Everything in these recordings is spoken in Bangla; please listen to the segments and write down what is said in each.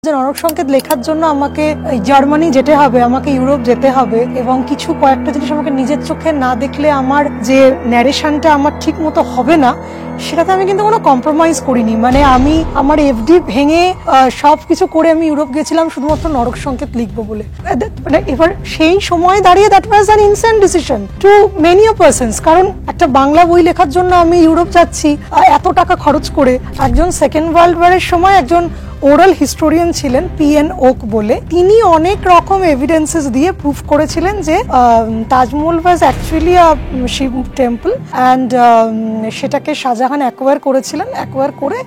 যে নরক সংকেত লেখার জন্য আমাকে জার্মানি যেতে হবে, আমাকে ইউরোপ যেতে হবে এবং কিছু কয়েকটা জিনিস আমাকে নিজের চোখে না দেখলে আমার যে ন্যারেশনটা আমার ঠিক মতো হবে না, সেটাতে আমি কিন্তু কোনো কম্প্রোমাইজ করিনি। মানে আমি আমার এফডি ভেঙে সব কিছু করে আমি ইউরোপ গেছিলাম শুধুমাত্র নরক সংকেত লিখবো বলে। এবার সেই সময় দাঁড়িয়ে that was an innocent decision to many persons. কারণ একটা বাংলা বই লেখার জন্য আমি ইউরোপ যাচ্ছি এত টাকা খরচ করে। একজন সেকেন্ড ওয়ার্ল্ড ওয়ারের সময় একজন ওরাল হিস্টোরিয়ান ছিলেন পিএন ওক বলে, তিনি অনেক রকম এভিডেন্সেস দিয়ে প্রুফ করেছিলেন যে Taj Mahal was actually a Shiv temple and সেটাকে শাহজাহান অ্যাকোয়ার করেছিলেন, অ্যাকোয়ার করে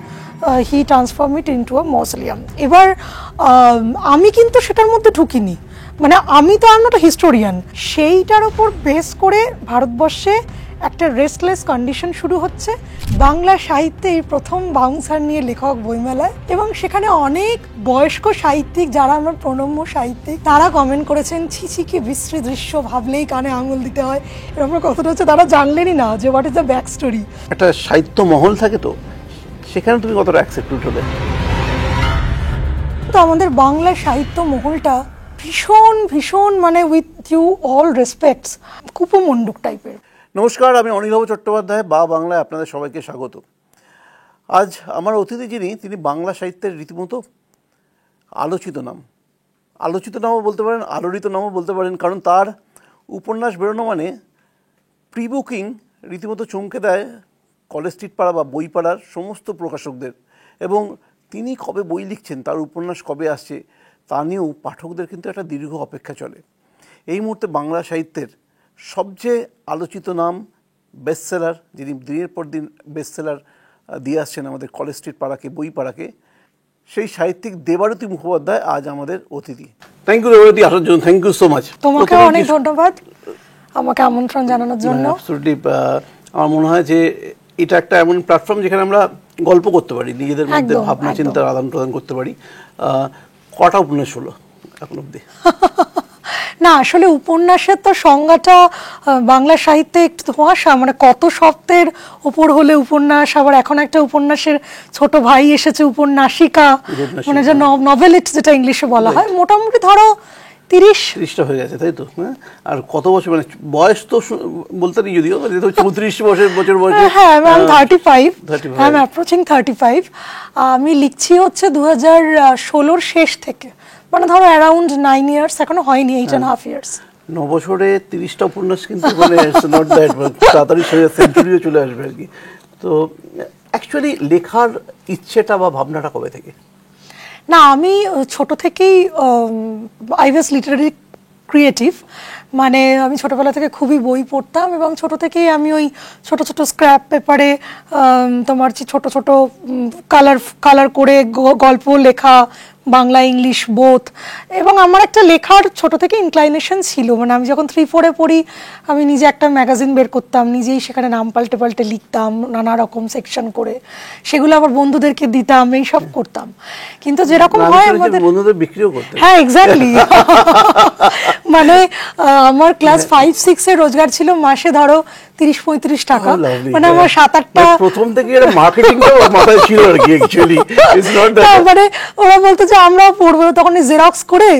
হি ট্রান্সফর্ম ইট ইনটু আ মজলিয়াম। এবার আমি কিন্তু সেটার মধ্যে ঢুকিনি, মানে আমি তো I am not a historian. সেইটার উপর বেস করে ভারতবর্ষে একটা রেস্টলেস কন্ডিশন শুরু হচ্ছে। বাংলা সাহিত্যে এই প্রথম বাউন্সার নিয়ে লেখক বইমেলায়, এবং সেখানে অনেক বয়স্ক সাহিত্যিক যারা আমার প্রণম্য সাহিত্যিক তারা কমেন্ট করেছেন, ছি ছি কি বিশ্রী দৃশ্য, ভাবলেই কানে আঙুল দিতে হয়। এরকম কথাটা হচ্ছে তারা জানলেনই না যে what is the back story. একটা সাহিত্য মহল থাকে, তো সেখানে তুমি কতটা অ্যাকসেপ্টেড হবে? তো আমাদের বাংলা সাহিত্য মহলটা ভীষণ ভীষণ মানে উইথ ইউ অল রেসপেক্টস কুপমণ্ডুক টাইপের। নমস্কার, আমি অনির্বাণ চট্টোপাধ্যায়, বা বাংলায় আপনাদের সবাইকে স্বাগত। আজ আমার অতিথি যিনি, তিনি বাংলা সাহিত্যের রীতিমতো আলোচিত নাম। আলোচিত নামও বলতে পারেন, আলোড়িত নামও বলতে পারেন, কারণ তার উপন্যাস বেরোনো মানে প্রি বুকিং রীতিমতো চমকে দেয় কলেজ স্ট্রিট পাড়া বা বই পাড়ার সমস্ত প্রকাশকদের। এবং তিনি কবে বই লিখছেন, তার উপন্যাস কবে আসছে, তা নিয়েও পাঠকদের কিন্তু একটা দীর্ঘ অপেক্ষা চলে। এই মুহূর্তে বাংলা সাহিত্যের সবচেয়ে আলোচিত নাম, বেস্টসেলার, যিনি দিনের পর দিন বেস্টসেলার দিয়ে আসছেন আমাদের কলেজ স্ট্রিট পাড়াকে, বই পাড়াকে, সেই সাহিত্যিক দেবারতী মুখোপাধ্যায় আজ আমাদের অতিথি। থ্যাংক ইউ দেবারতী, আসার জন্য থ্যাংক ইউ সো মাচ। তোমাকে অনেক ধন্যবাদ আমাকে আমন্ত্রণ জানানোর জন্য। অ্যাবসলিউটলি, আমার মনে হয় যে এটা একটা এমন প্ল্যাটফর্ম যেখানে আমরা গল্প করতে পারি, নিজেদের মধ্যে ভাবনা চিন্তার আদান প্রদান করতে পারি। কটা উপন্যাস হলো এখন অব্দি? না, আসলে উপন্যাসের তো সংজ্ঞাটা বাংলা সাহিত্যে একটু ধোঁয়াশা, মানে কত শব্দের উপর হলে উপন্যাস। আবার এখন একটা উপন্যাসের ছোট ভাই এসেছে, উপন্যাসিকা, মানে যে নভেলিট যেটা ইংলিশে বলা হয়। মোটামুটি ধরো 30টা হয়ে গেছে, তাই তো? হ্যাঁ, আর কত বছর, মানে বয়স তো বলতে নেই, যদিও 34 বছর বয়সে। হ্যাঁ, আমি 35, আই এম অ্যাপ্রোচিং 35। আমি লিখছি হচ্ছে 2016 শেষ থেকে, মানে ধরো অ্যারাউন্ড 9 ইয়ার্স, এখনো হয়নি 8.5 ইয়ার্স। 9 বছরে 30টা উপন্যাস কিন্তু মানে নট দ্যাট, তাড়াতাড়ি সেঞ্চুরিও চলে আসবে আর কি। তো অ্যাকচুয়ালি লেখার ইচ্ছেটা বা ভাবনাটা কবে থেকে? না, আমি ছোট থেকেই আই ওয়াজ লিটারারি ক্রিয়েটিভ। মানে আমি ছোটোবেলা থেকে খুবই বই পড়তাম, এবং ছোট থেকেই আমি ওই ছোট ছোট স্ক্র্যাপ পেপারে তোমার ছোট ছোট কালার করে গল্প লেখা, বাংলা ইংলিশ বোথ। এবং আমার একটা লেখার ছোট থেকে ইনক্লাইনেশন ছিল। মানে আমি যখন 3-4-এ পড়ি, আমি নিজে একটা ম্যাগাজিন বের করতাম, নিজেই সেখানে নাম পাল্টে পাল্টে লিখতাম নানা রকম সেকশন করে, সেগুলো আবার বন্ধুদেরকে দিতাম, এইসব করতাম। কিন্তু যেরকম হয় আমাদের বন্ধুদের বিক্রিও করতে। হ্যাঁ, এক্স্যাক্টলি। মানে আমার ক্লাস 5-6 এর রোজগার ছিল মাসে ধরো 30-35 টাকা। মানে আমার 7-8টা প্রথম থেকে এর মার্কেটিংটা মাথায় ছিল আর কি। অ্যাকচুয়ালি ইটস নট দ্যাট, মানে ওরা বলতো যে আমরা পড়বো, তখন জেরক্স করে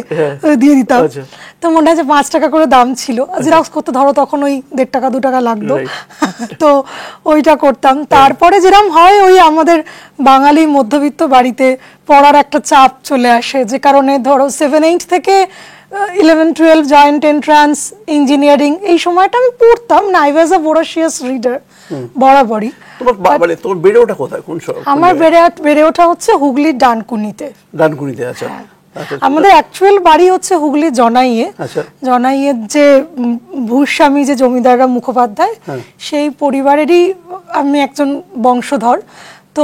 দিয়ে দিতাম। তো মনে হয় যে 5 টাকা করে দাম ছিল, জেরক্স করতে ধরো তখন ওই 1.5 টাকা 2 টাকা লাগতো। তো ওইটা করতাম। তারপরে যেরকম হয়, ওই আমাদের বাঙালি মধ্যবিত্ত বাড়িতে পড়ার একটা চাপ চলে আসে, যে কারণে ধরো 7-8 থেকে 11-12 জয়েন্ট এন্ট্রান্স, ইঞ্জিনিয়ারিং, এই সময়টা আমি পড়তাম না। আই ওয়াজ আ ভোরাসিয়াস রিডার বরাবরই। তোমার বেড়ে ওঠা কোথায়, কোন শহর? আমার বেড়ে ওঠা হচ্ছে হুগলির ডানকুনিতে। ডানকুনিতে, আচ্ছা। আমাদের অ্যাকচুয়াল বাড়ি হচ্ছে হুগলির জনাইয়ে। জনাইয়ের যে ভূস্বামী, যে জমিদাররা মুখোপাধ্যায়, সেই পরিবারেরই আমি একজন বংশধর। তো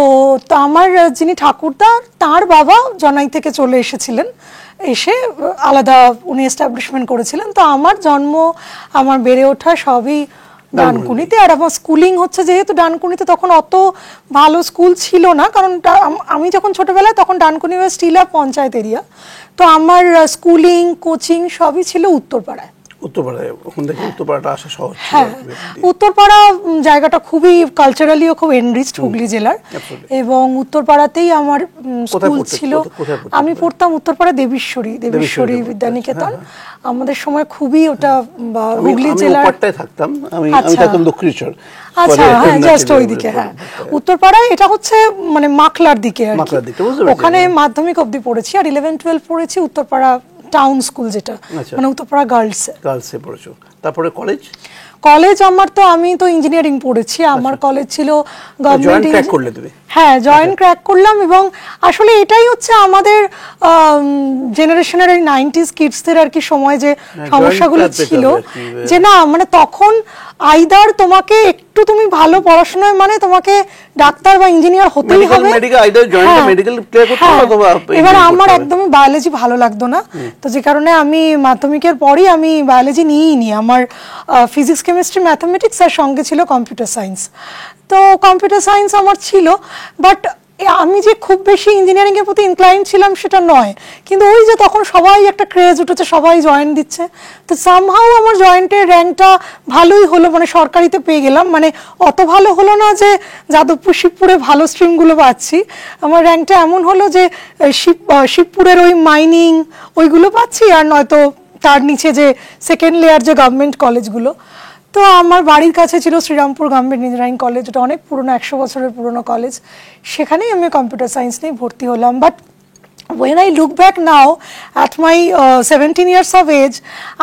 আমার যিনি ঠাকুরদা, তার বাবা জনাই থেকে চলে এসেছিলেন, এসে আলাদা উনি এস্টাবলিশমেন্ট করেছিলেন। তো আমার জন্ম, আমার বেড়ে ওঠা সবই ডানকুনিতে। আর আমার স্কুলিং হচ্ছে যেহেতু ডানকুনিতে, তখন অত ভালো স্কুল ছিল না, কারণ আমি যখন ছোটবেলায়, তখন Dankuni was still a panchayat area. তো আমার স্কুলিং, কোচিং সবই ছিল উত্তরপাড়ায়। উত্তরপাড়ায়, ওখান থেকে উত্তরপাড়াটা আসা সহজ ছিল। হ্যাঁ, উত্তরপাড়া জায়গাটা খুবই কালচারালিও খুব এনরিচড হুগলি জেলার, এবং উত্তরপাড়াতেই আমার স্কুল ছিল। আমি পড়তাম উত্তরপাড়া দেবীশ্বরী বিদ্যানিকেতন। আমাদের সময় খুবই ওটা হুগলি জেলার থাকতাম, আমি থাকতাম দক্ষিণেশ্বর। আচ্ছা, হ্যাঁ, জাস্ট ওইদিকে। হ্যাঁ, উত্তরপাড়ায় এটা হচ্ছে মানে মাখলার দিকে আর কি। ওখানে মাধ্যমিক অবধি পড়েছি, আর 11-12 পড়েছি উত্তরপাড়া টাউন স্কুল, যেটা মানে উত্তরপাড়া গার্লসে পড়েছো। তারপরে কলেজ আমার তো, আমি তো ইঞ্জিনিয়ারিং পড়েছি। আমার কলেজ ছিল গভর্নমেন্ট। ক্র্যাক করলে তুমি? হ্যাঁ, জয়েন্ট ক্র্যাক করলাম। এবং আসলে এটাই হচ্ছে আমাদের জেনারেশনের এই 90s কিডসদের আর কি সময় যে সমস্যাগুলো ছিল, যে না মানে তখন আইদার তোমাকে একটু তুমি ভালো পড়াশোনায় মানে তোমাকে ডাক্তার বা ইঞ্জিনিয়ার হতেই হবে। এবার আমার একদমই বায়োলজি ভালো লাগতো না, তো যে কারণে আমি মাধ্যমিকের পরই আমি বায়োলজি নিইনি। আমার ফিজিক্স, কেমিস্ট্রি, ম্যাথামেটিক্স আর সঙ্গে ছিল কম্পিউটার সায়েন্স। তো কম্পিউটার সায়েন্স আমার ছিল, বাট আমি যে খুব বেশি ইঞ্জিনিয়ারিং এর প্রতি ইনক্লাইন ছিলাম সেটা নয়, কিন্তু ওই যে তখন সবাই একটা ক্রেজ উঠেছে, সবাই জয়েন্ট দিচ্ছে, তো সামহাউ আমার জয়েন্টের র্যাঙ্কটা ভালোই হলো, মানে সরকারিতে পেয়ে গেলাম। মানে অত ভালো হলো না যে যাদবপুর শিবপুরে ভালো স্ট্রিমগুলো পাচ্ছি, আমার র্যাঙ্কটা এমন হলো যে শিবপুরের ওই মাইনিং ওইগুলো পাচ্ছি, আর নয়তো তার নিচে যে সেকেন্ড লেয়ার যে গভর্নমেন্ট কলেজগুলো। তো আমার বাড়ির কাছে ছিল শ্রীরামপুর গভর্নমেন্ট ইঞ্জিনিয়ারিং কলেজ, ওটা অনেক পুরনো, 100 বছরের পুরনো কলেজ। সেখানেই আমি কম্পিউটার সায়েন্স নিয়ে ভর্তি হলাম। But when I look back now at my 17 years of age,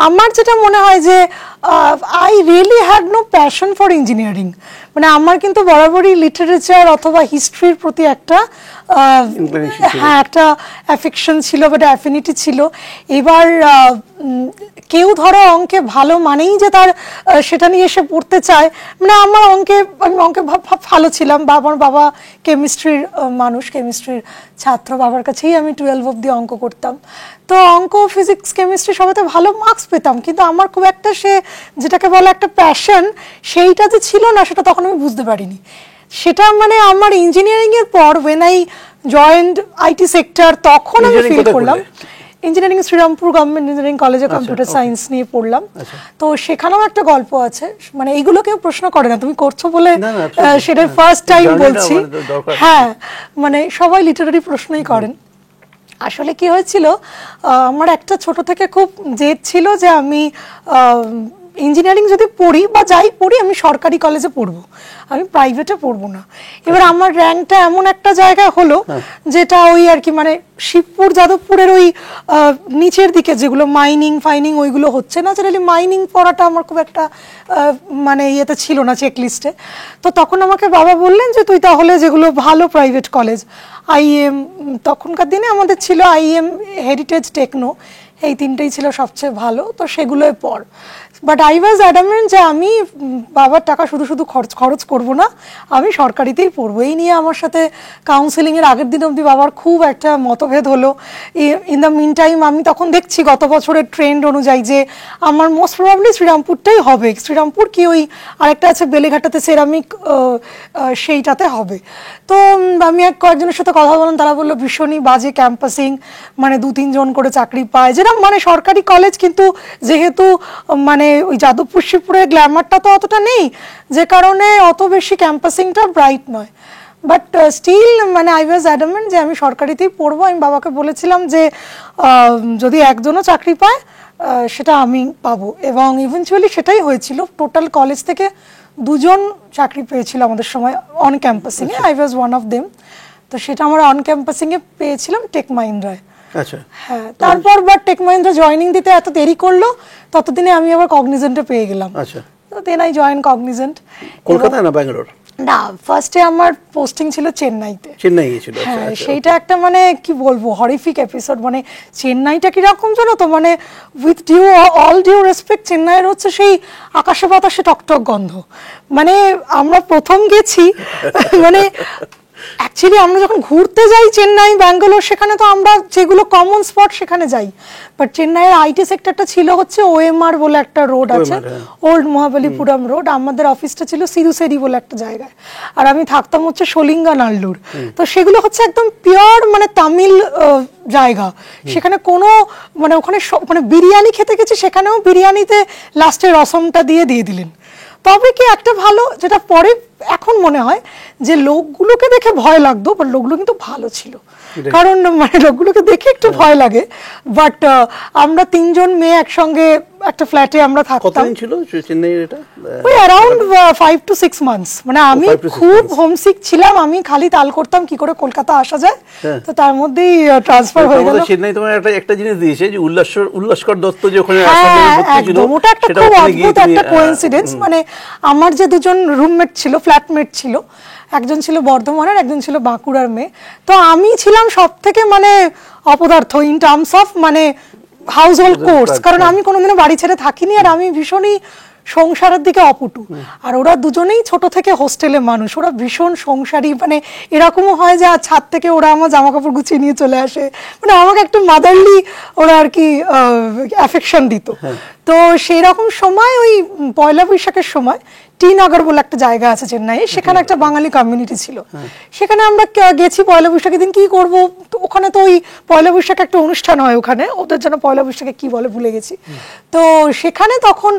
আমার যেটা মনে হয় যে I really had no passion for engineering. মানে আমার কিন্তু বরাবরই লিটারেচার অথবা হিস্ট্রির প্রতি একটা হ্যাঁ একটা অ্যাফেকশন ছিল, বা অ্যাফিনিটি ছিল। এবার কেউ ধরো অঙ্কে ভালো মানেই যে তার সেটা নিয়ে এসে পড়তে চায়, মানে আমার আমি অঙ্কে ভালো ছিলাম, বা আমার বাবা কেমিস্ট্রির মানুষ, কেমিস্ট্রির ছাত্র, বাবার কাছেই আমি 12 অবধি অঙ্ক করতাম। তো অঙ্ক, ফিজিক্স, কেমিস্ট্রি সবাইতে ভালো মার্কস পেতাম, কিন্তু আমার খুব একটা সে যেটাকে বলে একটা প্যাশন, সেইটা যে ছিল না সেটা তখন আমি বুঝতে পারিনি। সেটা মানে আমার ইঞ্জিনিয়ারিং এর পর when I joined IT sector, তখন আমি ফিল করলাম। ইঞ্জিনিয়ারিং শ্রীরামপুর গভর্নমেন্ট ইঞ্জিনিয়ারিং কলেজে কম্পিউটার সায়েন্স নিয়ে পড়লাম। তো সেখানেও একটা গল্প আছে, মানে এইগুলো কেউ প্রশ্ন করে না, তুমি করছো বলে সেটা ফার্স্ট টাইম বলছি। হ্যাঁ, মানে সবাই লিটারারি প্রশ্নই করেন। আসলে কি হয়েছিল, আমার একটা ছোট থেকে খুব জেদ ছিল যে আমি ইঞ্জিনিয়ারিং যদি পড়ি বা যাই পড়ি আমি সরকারি কলেজে পড়বো, আমি প্রাইভেটে পড়বো না। এবার আমার র্যাঙ্কটা এমন একটা জায়গায় হলো যেটা ওই আর কি মানে শিবপুর যাদবপুরের ওই নিচের দিকে যেগুলো মাইনিং ওইগুলো হচ্ছে না, জেনারেলি মাইনিং পড়াটা আমার খুব একটা মানে ইয়েতে ছিল না চেকলিস্টে। তো তখন আমাকে বাবা বললেন যে তুই তাহলে যেগুলো ভালো প্রাইভেট কলেজ, IEM, তখনকার দিনে আমাদের ছিল IEM, হেরিটেজ, টেকনো, এই তিনটেই ছিল সবচেয়ে ভালো, তো সেগুলোই পড়। বাট আই ওয়াজ অ্যাডামেন্ট যে আমি বাবার টাকা শুধু খরচ করব না, আমি সরকারিতেই পড়বো। এই নিয়ে আমার সাথে কাউন্সেলিংয়ের আগের দিন অবধি বাবার খুব একটা মতভেদ হলো। ইন দ্য মিন টাইম আমি তখন দেখছি গত বছরের ট্রেন্ড অনুযায়ী যে আমার মোস্ট প্রবাবলি শ্রীরামপুরটাই হবে। শ্রীরামপুর কি ওই আরেকটা আছে বেলেঘাটাতে সেরামিক, সেইটাতে হবে। তো আমি কয়েকজনের সাথে কথা বললাম, তারা বললো ভীষণই বাজে ক্যাম্পাসিং, মানে 2-3 জন করে চাকরি পায়, যেটা মানে সরকারি কলেজ, কিন্তু যেহেতু মানে ওই যাদবপুর শিবপুরের গ্ল্যামারটা তো অতটা নেই, যে কারণে অত বেশি ক্যাম্পাসিংটা ব্রাইট নয়। বাট স্টিল মানে আই ওয়াজ অ্যাডামেন্ট যে আমি সরকারিতেই পড়বো। আমি বাবাকে বলেছিলাম যে যদি একজনও চাকরি পায় সেটা আমি পাবো, এবং ইভেনচুয়ালি সেটাই হয়েছিল। টোটাল কলেজ থেকে 2 জন চাকরি পেয়েছিল আমাদের সময় অন ক্যাম্পাসিংয়ে, I was one of them. তো সেটা আমরা অন ক্যাম্পাসিংয়ে পেয়েছিলাম টেক মাহিন্দ্রায়। আচ্ছা, হ্যাঁ, তারপর বাট টেক মাহিন্দ্রা জয়েনিং দিতে এত দেরি করলো, ততদিনে আমি আবার কগনিজেন্টে পেয়ে গেলাম। আচ্ছা, তো দেন আই জয়েন কগনিজেন্ট। কলকাতায় না ব্যাঙ্গালোর? না, ফার্স্টে আমার পোস্টিং ছিল চেন্নাইতে। চেন্নাই গিয়েছিল? হ্যাঁ, সেইটা একটা মানে কি বলবো হরিফিক এপিসোড। মানে চেন্নাইটা কিরকম জানো তো, মানে উইথ অল ডিউ রেসপেক্ট, চেন্নাইয়ের হচ্ছে সেই আকাশে বাতাসে টকটক গন্ধ। মানে আমরা প্রথম গেছি, মানে অ্যাকচুয়ালি আমরা যখন ঘুরতে যাই চেন্নাই ব্যাঙ্গালোর, সেখানে তো আমরা যেগুলো কমন স্পট সেখানে যাই, বাট চেন্নাইয়ের আইটি সেক্টরটা ছিল হচ্ছে ওএমআর বলে একটা রোড আছে, ওল্ড মহাবলীপুরম রোড। আমাদের অফিসটা ছিল সিরুসেরি বলে একটা জায়গায়, আর আমি থাকতাম হচ্ছে সোলিঙ্গানাল্লুর। তো সেগুলো হচ্ছে একদম পিওর মানে তামিল জায়গা। সেখানে কোনো মানে ওখানে মানে বিরিয়ানি খেতে গেছি, সেখানেও বিরিয়ানিতে লাস্টে রসমটা দিয়ে দিলেন। তবে কি একটা ভালো, যেটা পরে এখন মনে হয় যে লোকগুলোকে দেখে ভয় লাগতো, বাট লোকগুলো কিন্তু ভালো ছিল, কারণ মানে লোকগুলোকে দেখে একটু ভয় লাগে। বাট আমরা 3 জন মেয়ে একসঙ্গে একটা ফ্ল্যাটে আমরা থাকতাম। কতদিন ছিল চেন্নাইয়ের এটা? ওই অ্যারাউন্ড 5 to 6 months। মানে আমি খুব হোমসিক ছিলাম, আমি খালি তাল করতাম কি করে কলকাতা আসা যায়, তো তার মধ্যেই ট্রান্সফার হয়ে গেল। চেন্নাই তোমার একটা জিনিস দিয়েছে যে উল্লাসকর দত্ত যে ওখানে একদম, ওটা একটা খুব অদ্ভুত একটা কোইন্সিডেন্স। মানে আমার যে 2 জন রুমমেট ছিল, ফ্ল্যাটমেট ছিল, একজন ছিল বর্ধমানের, একজন ছিল বাঁকুড়ার মেয়ে। তো আমি ছিলাম সব থেকে মানে অপদার্থ ইন টার্মস অফ মানে হাউস হোল্ড কোর্স, কারণ আমি কোনোদিনও বাড়ি ছেড়ে থাকিনি, আর আমি ভীষণই সংসারের দিকে অপটু। আর ওরা দুজনেই ছোট থেকে হোস্টেলে মানুষ, ওরা ভীষণ সংসারী। মানে এরকমও হয় যে ছাদ থেকে ওরা আমার জামা কাপড় গুছিয়ে নিয়ে চলে আসে, মানে আমাকে একটু মাদারলি ওরা আর কি অ্যাফেকশন দিত। তো সেই রকম সময় ওই পয়লা বৈশাখের সময় টি নগর বলে একটা জায়গা আছে চেন্নাইয়ে, সেখানে একটা বাঙালি কমিউনিটি ছিল। সেখানে আমরা গেছি পয়লা বৈশাখের দিন। কি করব, ওখানে তো ওই পয়লা বৈশাখ একটা অনুষ্ঠান হয় ওখানে, ওদের জন্য পয়লা বৈশাখে কি বলে ভুলে গেছি। তো সেখানে তখন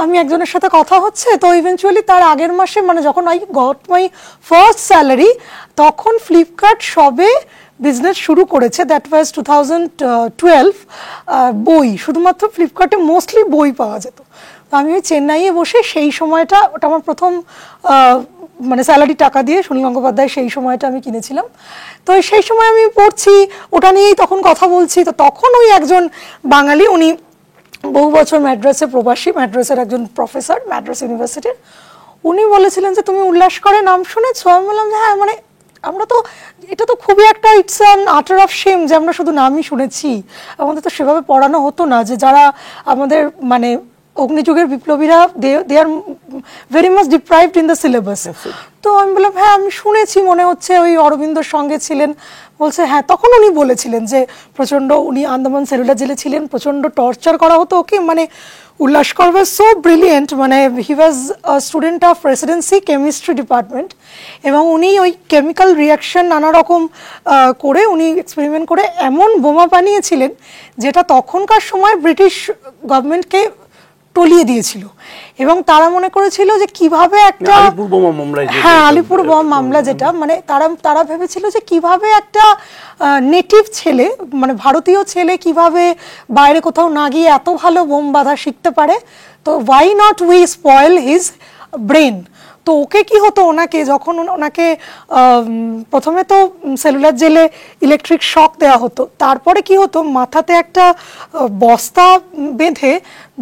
আমি একজনের সাথে কথা হচ্ছে, তো ইভেনচুয়ালি তার আগের মাসে মানে যখন I got my first salary, তখন ফ্লিপকার্ট সবে বিজনেস শুরু করেছে, দ্যাট ওয়াজ 2012। বই, শুধুমাত্র ফ্লিপকার্টে মোস্টলি বই পাওয়া যেত। তো আমি ওই চেন্নাইয়ে বসে সেই সময়টা, ওটা আমার প্রথম মানে স্যালারি টাকা দিয়ে সুনীল গঙ্গোপাধ্যায় সেই সময়টা আমি কিনেছিলাম। তো সেই সময় আমি পড়ছি, ওটা নিয়েই তখন কথা বলছি। তো তখন ওই একজন বাঙালি, উনি বহু বছর ম্যাড্রাসে প্রবাসী, ম্যাড্রাসের একজন প্রফেসর ম্যাড্রাস ইউনিভার্সিটির, উনি বলেছিলেন যে তুমি উল্লাসকরের নাম শুনেছো? আমি বললাম যে হ্যাঁ, মানে আমরা তো, এটা তো খুবই একটা ইটস অ্যান আটার অফ শেম যে আমরা শুধু নামই শুনেছি, আমাদের তো সেভাবে পড়ানো হতো না, যে যারা আমাদের মানে অগ্নিযুগের বিপ্লবীরা they are very much deprived in the syllabus. তো আমি বললাম হ্যাঁ আমি শুনেছি, মনে হচ্ছে ওই অরবিন্দর সঙ্গে ছিলেন। বলছে হ্যাঁ, তখন উনি বলেছিলেন যে প্রচণ্ড, উনি আন্দামান সেলুলার জেলে ছিলেন, প্রচণ্ড টর্চার করা হতো ওকে। মানে উল্লাসকর ওয়াজ সো ব্রিলিয়েন্ট, মানে he was student of Presidency chemistry department, এবং উনি ওই কেমিক্যাল রিয়াকশন নানা রকম করে উনি এক্সপেরিমেন্ট করে এমন বোমা বানিয়েছিলেন যেটা তখনকার সময় ব্রিটিশ গভর্নমেন্টকে টলিয়ে দিয়েছিল। এবং তারা মনে করেছিল যে কিভাবে একটা, হ্যাঁ আলিপুর বোমা মামলা, যেটা মানে তারা ভেবেছিল যে কিভাবে একটা নেটিভ ছেলে, মানে ভারতীয় ছেলে কিভাবে বাইরে কোথাও না গিয়ে এত ভালো বোম বাঁধা শিখতে পারে, তো why not we spoil his brain. তো ওকে কি হতো, ওনাকে যখন ওনাকে প্রথমে তো সেলুলার জেলে ইলেকট্রিক শক দেওয়া হতো, তারপরে কি হতো মাথাতে একটা বস্তা বেঁধে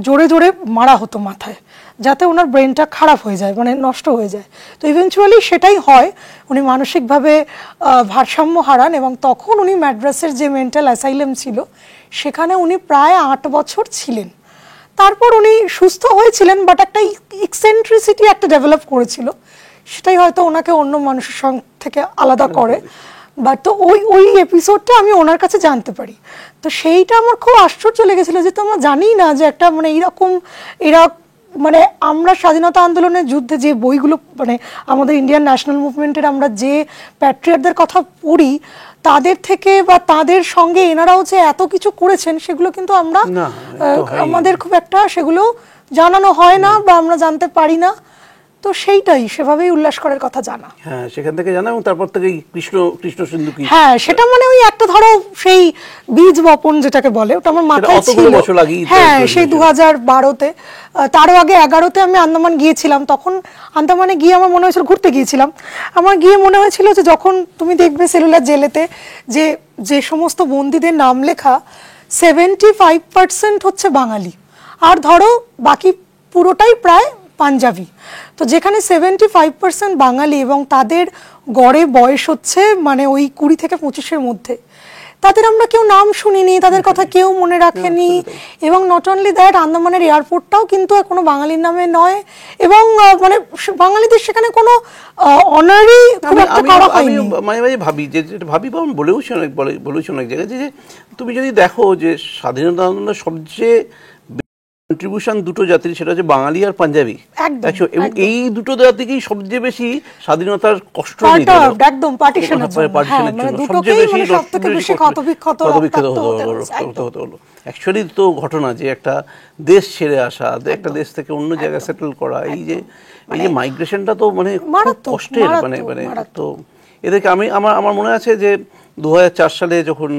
জোরে জোরে মারা হতো মাথায়, যাতে ওনার ব্রেনটা খারাপ হয়ে যায়, মানে নষ্ট হয়ে যায়। তো ইভেনচুয়ালি সেটাই হয়, উনি মানসিকভাবে ভারসাম্য হারান, এবং তখন উনি ম্যাড্রাসের যে মেন্টাল অ্যাসাইলাম ছিল সেখানে উনি প্রায় 8 বছর ছিলেন। তারপর উনি সুস্থ হয়েছিলেন, বাট একটা এক্সেন্ট্রিসিটি একটা ডেভেলপ করেছিল, সেটাই হয়তো ওনাকে অন্য মানুষের থেকে আলাদা করে। বাট তো ওই এপিসোডটা আমি ওনার কাছে জানতে পারি, তো সেইটা আমার খুব আশ্চর্য লেগেছিল যে তো আমরা জানি না যে একটা মানে এইরকম এরা, মানে আমরা স্বাধীনতা আন্দোলনের যুদ্ধে যে বইগুলো, মানে আমাদের ইন্ডিয়ান ন্যাশনাল মুভমেন্টের আমরা যে প্যাট্রিয়টদের কথা পড়ি, তাদের থেকে বা তাদের সঙ্গে এনারাও যে এত কিছু করেছেন সেগুলো কিন্তু আমরা, আমাদের খুব একটা সেগুলো জানানো হয় না বা আমরা জানতে পারি না। তো সেইটাই, সেভাবেই উল্লাসকরের কথা জানা, হ্যাঁ সেখান থেকে জানা, এবং তারপর থেকে কৃষ্ণ সিন্ধু কি, হ্যাঁ সেটা মানে ওই একটা ধরো সেই বীজ বপন যেটাকে বলে, ওটা আমার মাথায় ছিল। হ্যাঁ সেই 2012-তে, তারও আগে 2011-তে আমি আন্দামান গিয়েছিলাম। তখন আন্দামানে গিয়ে আমার মনে হয়েছিল, ঘুরতে গিয়েছিলাম, আমার গিয়ে মনে হয়েছিল যে যখন তুমি দেখবে সেলুলার জেলেতে যে সমস্ত বন্দীদের নাম লেখা, 75% হচ্ছে বাঙালি, আর ধরো বাকি পুরোটাই প্রায় পাঞ্জাবি। তো যেখানে 75% বাঙালি এবং তাদের গড়ে বয়স হচ্ছে মানে ওই 20 থেকে 25-এর মধ্যে, তাদের আমরা কেউ নাম শুনিনি, তাদের কথা কেউ মনে রাখেনি। এবং নট অনলি দ্যাট, আন্দামানের এয়ারপোর্টটাও কিন্তু কোনো বাঙালির নামে নয়, এবং মানে বাঙালিদের সেখানে কোনো অনারই খুব একটা করা হয়নি। আমি মাঝে মাঝে ভাবি, যে ভাবি বা আমি বলেওছি অনেক জায়গায়, যে তুমি যদি দেখো যে স্বাধীনতা আন্দোলনের সবচেয়ে কন্ট্রিবিউশন দুটো জাতির, সেটা হচ্ছে বাঙালি আর পাঞ্জাবি, এবং এই দুটো জাতিকেই সবচেয়ে বেশি স্বাধীনতার কষ্ট একদম পার্টিশনের হলো। অ্যাকচুয়ালি তো ঘটনা যে একটা দেশ ছেড়ে আসা, একটা দেশ থেকে অন্য জায়গায় সেটেল করা, এই যে মাইগ্রেশনটা তো মানে কষ্টের, মানে তো এদেরকে আমার মনে আছে যে 2004 সালে যখন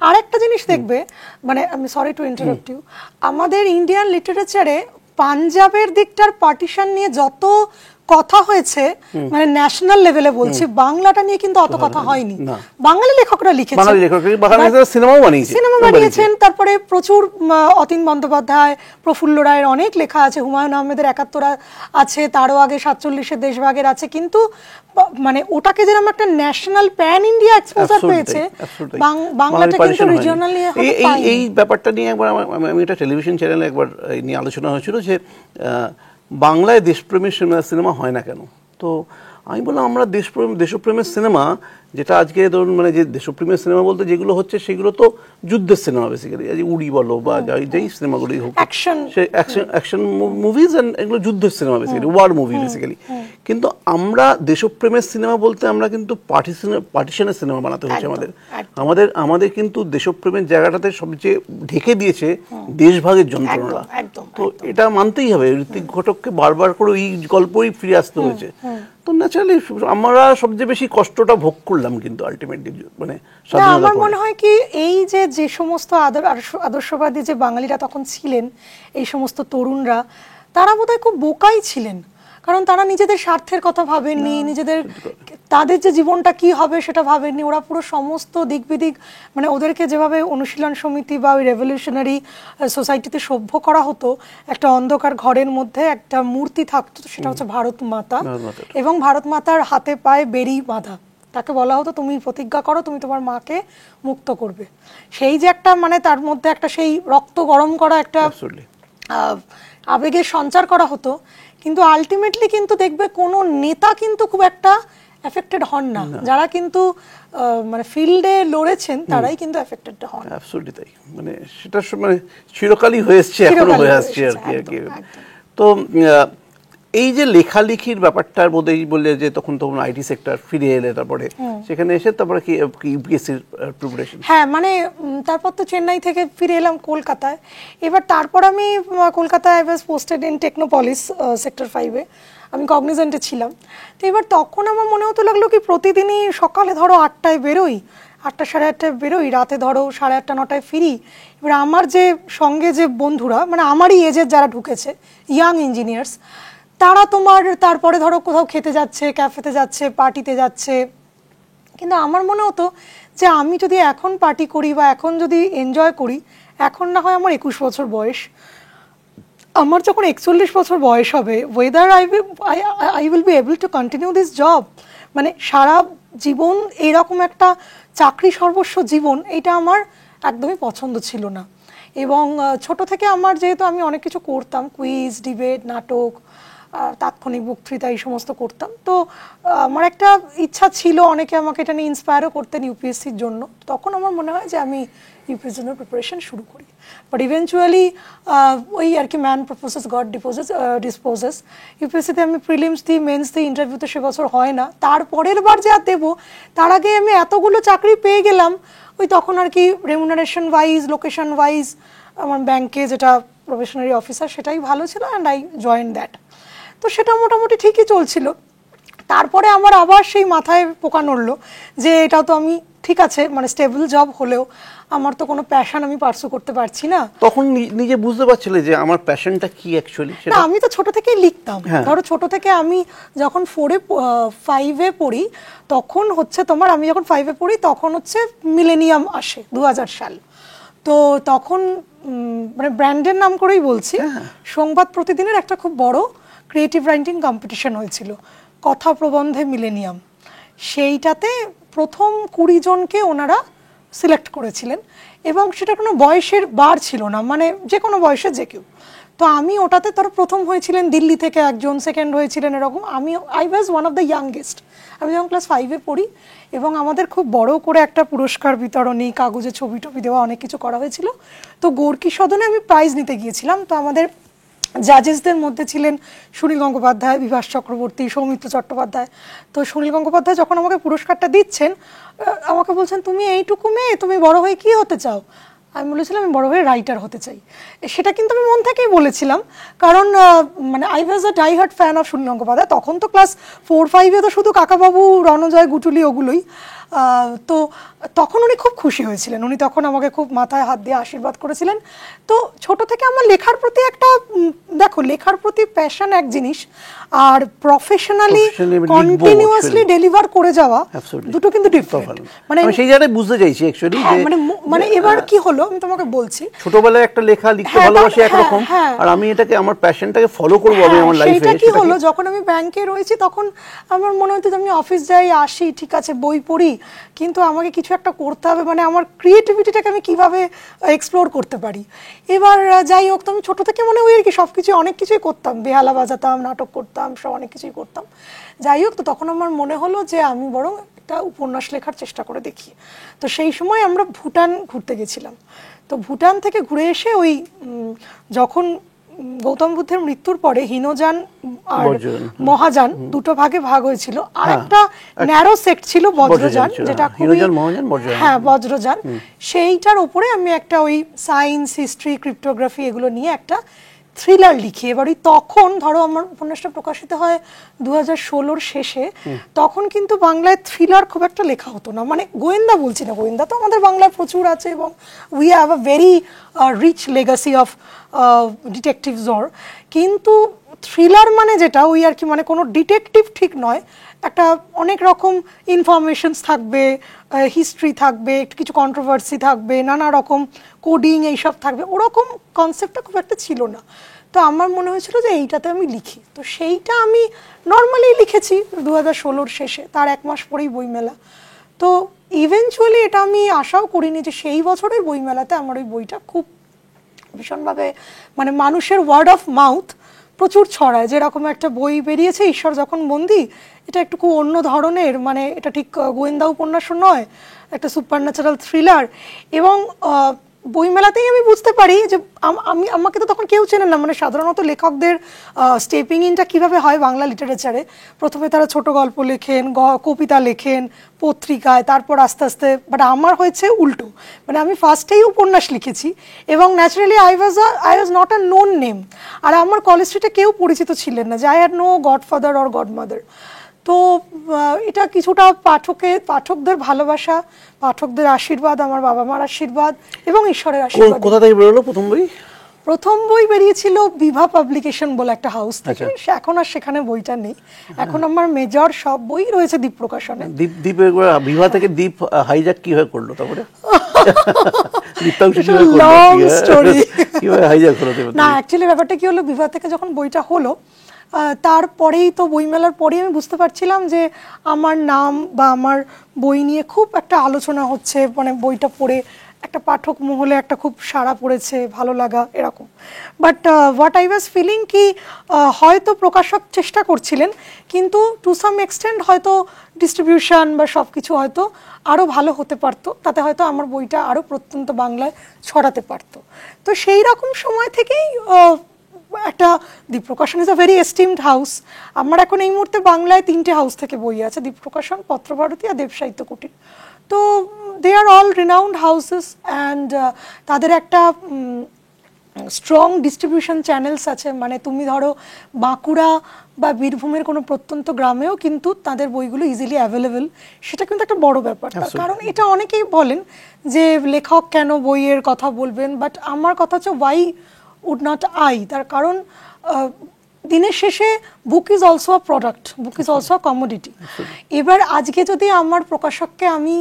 আরেকটা জিনিস দেখবে, মানে আমি সরি টু ইন্টারাপ্ট ইউ, আমাদের ইন্ডিয়ান লিটারেচারে পাঞ্জাবের দিকটার পার্টিশন নিয়ে যত কথা হয়েছে, মানে ন্যাশনাল লেভেলে বলছি, বাংলাটা নিয়ে কিন্তু অত কথা হয়নি। বাঙালি লেখকরা লিখেছেন, সিনেমা বানিয়েছেন, তারপরে প্রচুর অতীন বন্দ্যোপাধ্যায়, প্রফুল্ল রায়ের অনেক লেখা আছে, হুমায়ুন আহমেদের ৭১ আছে, তারও আগে ৪৭ দেশভাগের আছে, কিন্তু মানে ওটাকে যেরকম একটা ন্যাশনাল প্যান ইন্ডিয়া এক্সপোজার পেয়েছে, বাংলাটা কিন্তু রিজিওনালি এই ব্যাপারটা নিয়ে একবার আমি একটা টেলিভিশন চ্যানেলে একবার নিয়ে আলোচনা হয়েছিল যে বাংলায় দেশপ্রেমের সিনেমা হয় না কেন। তো আমি বললাম, আমরা দেশপ্রেমের সিনেমা, যেটা আজকে ধরুন মানে যে দেশপ্রেমের সিনেমা বলতে যেগুলো হচ্ছে সেগুলো তো যুদ্ধের সিনেমা বেসিক্যালি, উড়ি বলো বা যেই সিনেমাগুলোই হোক, অ্যাকশন মুভিজ, এগুলো যুদ্ধের cinema basically, war movie basically. কিন্তু আমরা দেশপ্রেমের সিনেমা বলতে আমরা কিন্তু পার্টিশনের সিনেমা বানাতে হচ্ছে আমাদের কিন্তু দেশপ্রেমের জায়গাটাতে সবচেয়ে ঢেকে দিয়েছে দেশভাগের যন্ত্রণা। তো এটা মানতেই হবে, ঋত্বিক ঘটককে বারবার করে ওই গল্পই ফিরে আসতে হয়েছে। তো ন্যাচারালি আমরা সবচেয়ে বেশি কষ্টটা ভোগ করলাম কিন্তু আলটিমেটলি, মানে আমার মনে হয় কি, এই যে সমস্ত আদর্শবাদী যে বাঙালিরা তখন ছিলেন, এই সমস্ত তরুণরা, তারা বোধহয় খুব বোকাই ছিলেন, কারণ তারা নিজেদের স্বার্থের কথা ভাবেননি, তাদের যে জীবনটা কি হবে সেটা ভাবেননি। ওরা পুরো সমস্ত দিক বিদিক, মানে ওদেরকে যেভাবে অনুশীলন সমিতি বা ওই রেভলিউশনারি সোসাইটিতে সভ্য করা হতো, একটা অন্ধকার ঘরের মধ্যে একটা মূর্তি থাকতো, সেটা হচ্ছে ভারত মাতা, এবং ভারত মাতার হাতে পায়ে বেরি বাঁধা, তাকে বলা হতো তুমি প্রতিজ্ঞা করো তুমি তোমার মাকে মুক্ত করবে। সেই যে একটা মানে তার মধ্যে একটা সেই রক্ত গরম করা একটা আবেগের সঞ্চার করা হতো, কিন্তু আলটিমেটলি কিন্তু দেখবে কোনো নেতা কিন্তু খুব একটা এফেক্টেড হন না, যারা কিন্তু মানে ফিল্ডে লড়েছেন তারাই কিন্তু এফেক্টেড হন। অ্যাবসলিউটলি তাই, মানে সেটা মানে চিরকালই হয়ে আসছে, এখনো হয়ে আসছে আর কি। তো এই যে লেখালেখির ব্যাপারটার মধ্যেই বললে যে তখন আইটি সেক্টর ফিরে এলে, তারপরে সেখানে এসে তারপরে কি ইউপিএসসির প্রিপারেশন? হ্যাঁ, মানে তারপর তো চেন্নাই থেকে ফিরে এলাম কলকাতায়। এবার তারপর আমি কলকাতায় I was posted in Technopolis sector 5-এ, আমি কগনিজেন্টে ছিলাম। তো এবার তখন আমার মনে হতে লাগলো কি, প্রতিদিনই সকালে ধরো 8টায় বেরোই, 8টা সাড়ে 8টায় বেরোই, রাতে ধরো 8:30 9টায় ফিরি। এবার আমার যে সঙ্গে যে বন্ধুরা, মানে আমারই এজের যারা ঢুকেছে, ইয়াং ইঞ্জিনিয়ার্স, তারা তারপরে ধরো কোথাও খেতে যাচ্ছে, ক্যাফেতে যাচ্ছে, পার্টিতে যাচ্ছে। কিন্তু আমার মনে হতো যে আমি যদি এখন পার্টি করি বা এখন যদি এনজয় করি, এখন না হয় আমার 21 বছর বয়স, আমার যখন 41 বছর বয়স হবে, weather I will be able to continue this job, মানে সারা জীবন এরকম একটা চাকরি সর্বস্ব জীবন, এটা আমার একদমই পছন্দ ছিল না। এবং ছোট থেকে আমার যেহেতু আমি অনেক কিছু করতাম, কুইজ, ডিবেট, নাটক, তাৎক্ষণিক বক্তৃতা, এই সমস্ত করতাম, তো আমার একটা ইচ্ছা ছিল, অনেকে আমাকে এটা নিয়ে ইন্সপায়ারও করতেন ইউপিএসসির জন্য। তখন আমার মনে হয় যে আমি ইউপিএসসির জন্য প্রিপারেশন শুরু করি। বাট ইভেনচুয়ালি ওই আর কি ম্যান প্রপোজেস গড ডিসপোজেস, ইউপিএসসিতে আমি প্রিলিমস দিই, মেন্স দিই, ইন্টারভিউতে সে বছর হয় না। তারপরের বার যে আর দেবো, তার আগে আমি এতগুলো চাকরি পেয়ে গেলাম, ওই তখন আর কি রেমুনারেশন ওয়াইজ, লোকেশন ওয়াইজ, আমার ব্যাংকে যেটা প্রফেশনারি অফিসার সেটাই ভালো ছিল, অ্যান্ড আই জয়েন দ্যাট। তো সেটা মোটামুটি ঠিকই চলছিল। তারপরে আমার আবার সেই মাথায় পোকা নড়লো যে এটাও তো আমি ঠিক আছে, মানে স্টেবল জব হলেও আমার তো কোনো প্যাশন আমি পার্সু করতে পারছি না। তখন নিজে বুঝতে পারছিলে যে আমার প্যাশনটা কি অ্যাকচুয়ালি? না, আমি তো ছোট থেকেই লিখতাম। ধরো ছোট থেকে আমি যখন 5-এ পড়ি, তখন হচ্ছে আমি যখন 5-এ পড়ি তখন হচ্ছে মিলেনিয়াম আসে, 2000 সাল। তো তখন মানে ব্র্যান্ডের নাম করেই বলছি, সংবাদ প্রতিদিনের একটা খুব বড় ক্রিয়েটিভ রাইটিং কম্পিটিশন হয়েছিল, কথা প্রবন্ধে মিলেনিয়াম। সেইটাতে প্রথম 20 জনকে ওনারা সিলেক্ট করেছিলেন, এবং সেটা কোনো বয়সের বার ছিল না, মানে যে কোনো বয়সে যে কেউ। তো আমি ওটাতে তারা প্রথম হয়েছিলেন দিল্লি থেকে একজন, সেকেন্ড হয়েছিলেন এরকম, আমি I was one of the youngest. আমি যখন ক্লাস 5-এ পড়ি, এবং আমাদের খুব বড় করে একটা পুরস্কার বিতরণী, কাগজে ছবি টবি দেওয়া, অনেক কিছু করা হয়েছিল। তো গোর্কি সদনে আমি প্রাইজ নিতে গিয়েছিলাম। তো আমাদের জাজেসদের মধ্যে ছিলেন সুনীল গঙ্গোপাধ্যায়, বিভাস চক্রবর্তী, সৌমিত্র চট্টোপাধ্যায়। তো সুনীল গঙ্গোপাধ্যায় যখন আমাকে পুরস্কারটা দিচ্ছেন, আমাকে বলছেন, তুমি এইটুকু মেয়ে, তুমি বড় হয়ে কি হতে চাও? আমি বলেছিলাম আমি বড় হয়ে রাইটার হতে চাই। সেটা কিন্তু আমি মন থেকেই বলেছিলাম, কারণ মানে I was a die hard fan of Sunil Gangopadhyay. তখন তো ক্লাস 4-5-এ তো শুধু কাকাবাবু, রণজয়, গুটুলি ওগুলোই। তো তখন উনি খুব খুশি হয়েছিলেন, উনি তখন আমাকে খুব মাথায় হাত দিয়ে আশীর্বাদ করেছিলেন। তো ছোট থেকে আমার লেখার প্রতি একটা দেখো, লেখার প্রতি প্যাশন এক জিনিস, আর প্রফেশনালি কন্টিনিউয়াসলি ডেলিভার করে যাওয়া দুটো কিন্তু ডিফারেন্ট। মানে সেই জায়গায় বুঝতে চাইছি অ্যাকচুয়ালি মানে এবার কি হলো আমি তোমাকে বলছি, ছোটবেলায় একটা লেখা লিখতে ভালোবাসি একরকম, আর আমি এটাকে আমার প্যাশনটাকে ফলো করব আমি আমার লাইফে। সেটা কি হলো, যখন আমি ব্যাংকে রয়েছি তখন আমার মনে হতো যে আমি অফিস যাই আসি, ঠিক আছে বই পড়ি, কিন্তু আমাকে কিছু একটা করতে হবে, মানে আমার ক্রিয়েটিভিটিটাকে আমি কিভাবে এক্সপ্লোর করতে পারি। এবার যাই হোক, তো আমি ছোট থেকে মনে হয় আর কি সবকিছু অনেক কিছুই করতাম, বেহালা বাজাতাম, নাটক করতাম, সব অনেক কিছুই করতাম। যাই হোক, তো তখন আমার মনে হলো যে আমি বরং একটা উপন্যাস লেখার চেষ্টা করে দেখি। তো সেই সময় আমরা ভুটান ঘুরতে গেছিলাম। তো ভুটান থেকে ঘুরে এসে ওই যখন গৌতম বুদ্ধের মৃত্যুর পরে হীনযান আর মহাযান দুটো ভাগে ভাগ হয়েছিল, আর একটা ন্যারো সেক্ট ছিল বজ্রযান, যেটা হ্যাঁ বজ্রযান, সেইটার উপরে আমি একটা ওই সায়েন্স, হিস্ট্রি, ক্রিপ্টোগ্রাফি এগুলো নিয়ে একটা থ্রিলার লিখি। এবার ওই তখন ধরো আমার উপন্যাসটা প্রকাশিত হয় 2016-র শেষে, তখন কিন্তু বাংলায় থ্রিলার খুব একটা লেখা হতো না, মানে গোয়েন্দা বলছি না, গোয়েন্দা তো আমাদের বাংলায় প্রচুর আছে, এবং we have a very rich legacy of detective genre, কিন্তু থ্রিলার মানে যেটা ওই আর কি, মানে কোনো ডিটেকটিভ ঠিক নয়, একটা অনেক রকম ইনফরমেশনস থাকবে, হিস্ট্রি থাকবে, একটু কিছু কন্ট্রোভার্সি থাকবে, নানা রকম কোডিং এইসব থাকবে, ওরকম কনসেপ্টটা খুব একটা ছিল না। তো আমার মনে হয়েছিল যে এইটাতে আমি লিখি। তো সেইটা আমি নর্মালি লিখেছি 2016-র শেষে, তার 1 মাস পরেই বইমেলা। তো ইভেনচুয়ালি এটা আমি আশাও করিনি যে সেই বছরের বইমেলাতে আমার ওই বইটা খুব ভীষণভাবে, মানে মানুষের ওয়ার্ড অফ মাউথ প্রচুর ছড়ায়, যেরকম একটা বই বেরিয়েছে ঈশ্বর যখন বন্দি, এটা একটু খুব অন্য ধরনের, মানে এটা ঠিক গোয়েন্দা উপন্যাসও নয়, একটা সুপারন্যাচারাল থ্রিলার। এবং বইমেলাতেই আমি বুঝতে পারি যে আমাকে তো তখন কেউ চেনে না, মানে সাধারণত লেখকদের স্টেপিং ইনটা কীভাবে হয় বাংলা লিটারেচারে, প্রথমে তারা ছোট গল্প লেখেন, কবিতা লেখেন পত্রিকায়, তারপর আস্তে আস্তে, বাট আমার হয়েছে উল্টো, মানে আমি ফার্স্টেই উপন্যাস লিখেছি, এবং naturally I was not a known name, আর আমার কলেজ স্ট্রিটে কেউ পরিচিত ছিলেন না, যে I had no godfather or godmother. তো এটা কিছুটা পাঠকদের ভালোবাসা, পাঠকদের আশীর্বাদ, আমার বাবা মার আশীর্বাদ এবং ঈশ্বরের আশীর্বাদ। কোথা থেকে বেরোলো প্রথম বই? প্রথম বই বেরিয়েছিল বিভা পাবলিকেশন বলে একটা হাউস থেকে, এখন আর সেখানে বইটা নেই, এখন আমার মেজর সব বই রয়েছে দীপ প্রকাশনে। দীপ বিভা থেকে দীপ হাইজ্যাক কিভাবে করলো তারপরে? Long story. কিভাবে হাইজ্যাক হলো? না, অ্যাকচুয়ালি ব্যাপারটা কি হলো, বিভা থেকে যখন বইটা হলো তারপরেই তো বইমেলার পরেই আমি বুঝতে পারছিলাম যে আমার নাম বা আমার বই নিয়ে খুব একটা আলোচনা হচ্ছে, মানে বইটা পড়ে একটা পাঠক মহলে একটা খুব সাড়া পড়েছে, ভালো লাগা এরকম। But what I was feeling কি হয়তো প্রকাশক চেষ্টা করছিলেন, কিন্তু টু সাম এক্সটেন্ট হয়তো ডিস্ট্রিবিউশন বা সব কিছু হয়তো আরও ভালো হতে পারতো, তাতে হয়তো আমার বইটা আরও প্রত্যন্ত বাংলায় ছড়াতে পারতো। তো সেই রকম সময় থেকেই একটা Deep Prakashan is a very esteemed house. আমার এখন এই মুহূর্তে বাংলায় 3টে হাউস থেকে বই আছে, দীপ প্রকাশন, পত্রভারতী আর দেব সাহিত্য কুটির। তো দে আর অল রিনাউন্ড হাউসেস, অ্যান্ড তাদের একটা স্ট্রং ডিস্ট্রিবিউশন চ্যানেলস আছে, মানে তুমি ধরো বাঁকুড়া বা বীরভূমের কোনো প্রত্যন্ত গ্রামেও কিন্তু তাদের বইগুলো ইজিলি অ্যাভেলেবেল, সেটা কিন্তু একটা বড় ব্যাপার। তার কারণ এটা অনেকেই বলেন যে লেখক কেন বইয়ের কথা বলবেন, বাট আমার কথা হচ্ছে ওয়াই উড নট আই, তার কারণ দিনের শেষে book is also a product, book is also a commodity. এবার আজকে যদি আমার প্রকাশককে আমি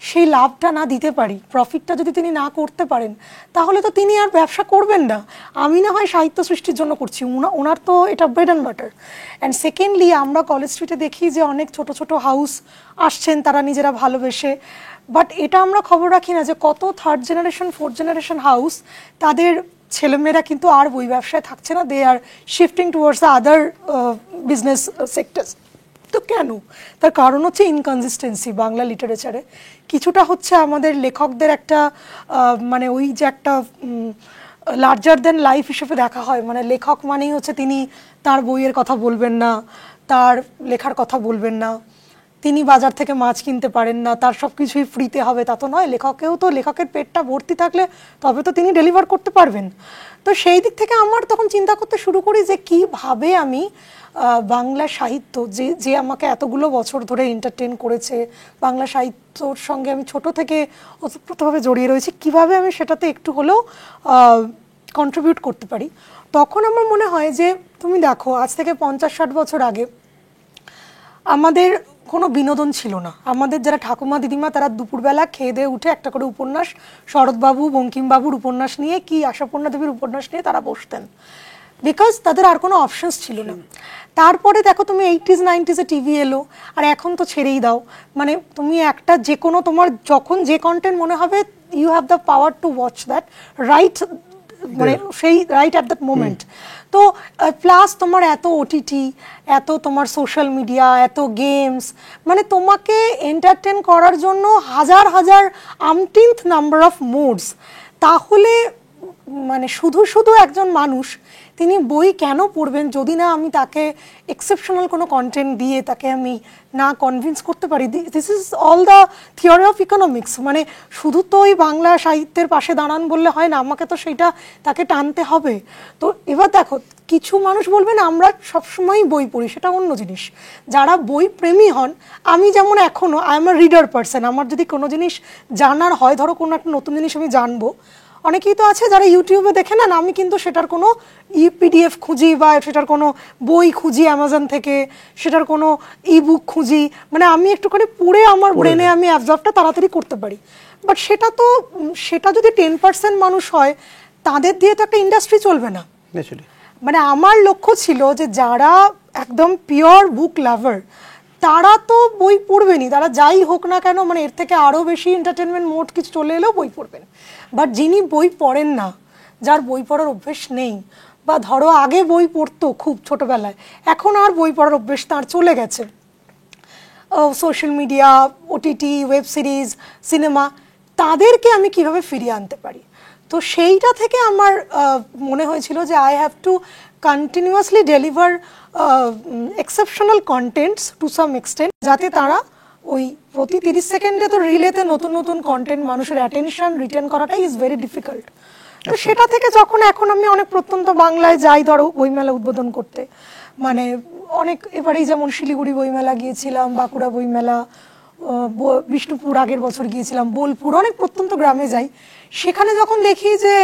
সেই লাভটা না দিতে পারি, প্রফিটটা যদি তিনি না করতে পারেন, তাহলে তো তিনি আর ব্যবসা করবেন না। আমি না হয় সাহিত্য সৃষ্টির জন্য করছি, ওনার তো এটা bread and butter. And secondly আমরা কলেজ স্ট্রিটে দেখি যে অনেক ছোট ছোট হাউস আসছেন, তারা নিজেরা ভালোবেসে বাট এটা আমরা খবর রাখি না যে কত third generation fourth generation house তাদের ছেলেমেয়েরা কিন্তু আর বই ব্যবসায় থাকছে না, they are shifting towards the other business sectors. তো কেন? তার কারণ হচ্ছে ইনকনসিস্টেন্সি বাংলা লিটারেচারে। কিছুটা হচ্ছে আমাদের লেখকদের একটা মানে ওই যে একটা লার্জার দেন লাইফ হিসেবে দেখা হয়, মানে লেখক মানেই হচ্ছে তিনি তার বইয়ের কথা বলবেন না, তার লেখার কথা বলবেন না, তিনি বাজার থেকে মাছ কিনতে পারেন না, তার সব কিছুই ফ্রিতে হবে তা তো নয়। লেখকেও তো লেখকের পেটটা ভর্তি থাকলে তবে তো তিনি ডেলিভার করতে পারবেন। তো সেই দিক থেকে আমার তখন চিন্তা করতে শুরু করি যে কীভাবে আমি বাংলা সাহিত্য যে যে আমাকে এতগুলো বছর ধরে এন্টারটেন করেছে, বাংলা সাহিত্যর সঙ্গে আমি ছোট থেকে ওতপ্রোতভাবে জড়িয়ে রয়েছি, কিভাবে আমি সেটাতে একটু হলেও কন্ট্রিবিউট করতে পারি। তখন আমার মনে হয় যে তুমি দেখো আজ থেকে 50-60 বছর আগে আমাদের কোনো বিনোদন ছিল না। আমাদের যারা ঠাকুমা দিদিমা তারা দুপুরবেলা খেয়ে দিয়ে উঠে একটা করে উপন্যাস, শরৎবাবু বঙ্কিমবাবুর উপন্যাস নিয়ে কি আশাপূর্ণা দেবীর উপন্যাস নিয়ে তারা বসতেন, বিকজ তাদের আর কোনো অপশনস ছিল না। তারপরে দেখো তুমি 80s 90s টিভি এলো, আর এখন তো ছেড়েই দাও, মানে তুমি একটা যে কোনো তোমার যখন যে কন্টেন্ট মনে হবে you have the power to watch that right, মানে সেই রাইট অ্যাট দ্যাট মোমেন্ট। তো প্লাস তোমার এত ওটিটি, এত তোমার সোশ্যাল মিডিয়া, এত গেমস, মানে তোমাকে এন্টারটেন করার জন্য হাজার হাজার আনটিন্থ নাম্বার অফ মোডস। তাহলে মানে শুধু শুধু একজন মানুষ তিনি বই কেন পড়বেন যদি না আমি তাকে এক্সেপশনাল কোনো কন্টেন্ট দিয়ে তাকে আমি না কনভিন্স করতে পারি। This is all the theory of economics. মানে শুধু তো ওই বাংলা সাহিত্যের পাশে দাঁড়ান বললে হয় না, আমাকে তো সেইটা তাকে টানতে হবে। তো এবার দেখো কিছু মানুষ বলবেন আমরা সবসময়ই বই পড়ি, সেটা অন্য জিনিস। যারা বই প্রেমী হন, আমি যেমন এখনও I am a reader person, আমার যদি কোনো জিনিস জানার হয়, ধরো কোনো একটা নতুন জিনিস আমি জানবো, অনেকেই তো আছে যারা ইউটিউবে দেখে নেন, আমি কিন্তু সেটার কোনো পিডিএফ খুঁজি বা সেটার কোনো বই খুঁজি অ্যামাজন থেকে, সেটার কোনো ইবুক খুঁজি, মানে আমি একটুখানি পড়ে আমার ব্রেনে আমি অ্যাবজর্বটা তাড়াতাড়ি করতে পারি। বাট সেটা তো সেটা যদি 10% মানুষ হয়, তাদের দিয়ে তো একটা ইন্ডাস্ট্রি চলবে না। মানে আমার লক্ষ্য ছিল যে যারা একদম পিওর বুক লাভার তারা তো বই পড়বেনই, তারা যাই হোক না কেন, মানে এর থেকে আরও বেশি এন্টারটেনমেন্ট মোড কিছু চলে এলেও বই পড়বেন। বাট যিনি বই পড়েন না, যার বই পড়ার অভ্যেস নেই, বা ধরো আগে বই পড়তো খুব ছোটবেলায়, এখন আর বই পড়ার অভ্যেস তার চলে গেছে, social media, OTT, web series, cinema, তাদেরকে আমি কিভাবে ফিরিয়ে আনতে পারি। তো সেইটা থেকে আমার মনে হয়েছিল যে I have to continuously deliver exceptional contents to some extent, যাতে তারা ওই প্রতি 30 সেকেন্ডে তো রিলেতে নতুন নতুন কন্টেন্ট, মানুষের অ্যাটেনশন রিটেন করাটাই ইজ ভেরি ডিফিকাল্ট। তো সেটা থেকে যখন এখন আমি অনেক প্রত্যন্ত বাংলায় যাই, ধরো বইমেলা উদ্বোধন করতে, মানে অনেক এবারেই যেমন শিলিগুড়ি বইমেলা গিয়েছিলাম, বাঁকুড়া বইমেলা, বিষ্ণুপুর আগের বছর গিয়েছিলাম, বোলপুর, অনেক প্রত্যন্ত গ্রামে যাই, সেখানে যখন দেখি যে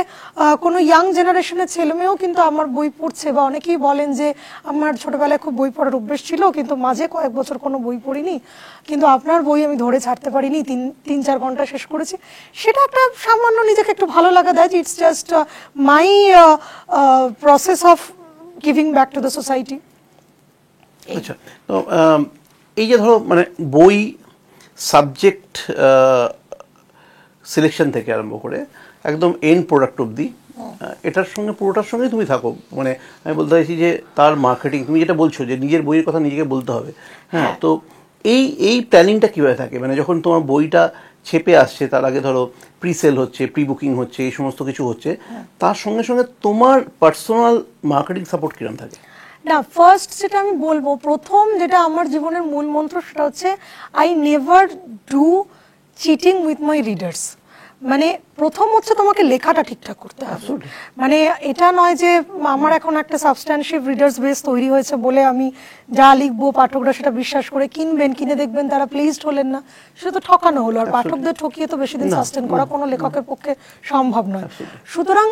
কোনো ইয়াং জেনারেশনের ছেলেমেয়েও কিন্তু আমার বই পড়ছে, বা অনেকেই বলেন যে আমার ছোটবেলায় খুব বই পড়ার অভ্যেস ছিল কিন্তু মাঝে কয়েক বছর কোনো বই পড়িনি, কিন্তু আপনার বই আমি ধরে ছাড়তে পারিনি, 3-4 ঘন্টা শেষ করেছি, সেটা একটা সামান্য নিজেকে একটু ভালো লাগা দেয় যে it's just my process of giving back to the society. আচ্ছা, তো এই যে ধরো মানে বই সাবজেক্ট সিলেকশন থেকে আরম্ভ করে একদম এন্ড প্রোডাক্ট অবধি, এটার সঙ্গে পুরোটার সঙ্গে তুমি থাকো। মানে আমি বলতে চাইছি যে তার মার্কেটিং, তুমি যেটা বলছো যে নিজের বইয়ের কথা নিজেকে বলতে হবে, হ্যাঁ, তো এই প্ল্যানিংটা কীভাবে থাকে? মানে যখন তোমার বইটা ছেপে আসছে, তার আগে ধরো প্রি সেল হচ্ছে, প্রি বুকিং হচ্ছে, এই সমস্ত কিছু হচ্ছে, তার সঙ্গে সঙ্গে তোমার পার্সোনাল মার্কেটিং সাপোর্ট কীরকম থাকে? না, ফার্স্ট যেটা আমি বলবো, প্রথম যেটা আমার জীবনের মূল মন্ত্র সেটা হচ্ছে I never do cheating with my readers. মানে প্রথম হচ্ছে তোমাকে লেখাটা ঠিকঠাক করতে হবে। মানে এটা নয় যে আমার এখন একটা সাবস্ট্যান্সিভ রিডার্স বেস তৈরি হয়েছে বলে আমি যা লিখবো পাঠকরা সেটা বিশ্বাস করে কিনবেন, কিনে দেখবেন তারা প্লেজড হলেন না, সেটা তো ঠকানো হলো। আর পাঠকদের ঠকিয়ে তো বেশি দিন সাস্টেন করা কোনো লেখকের পক্ষে সম্ভব নয়। সুতরাং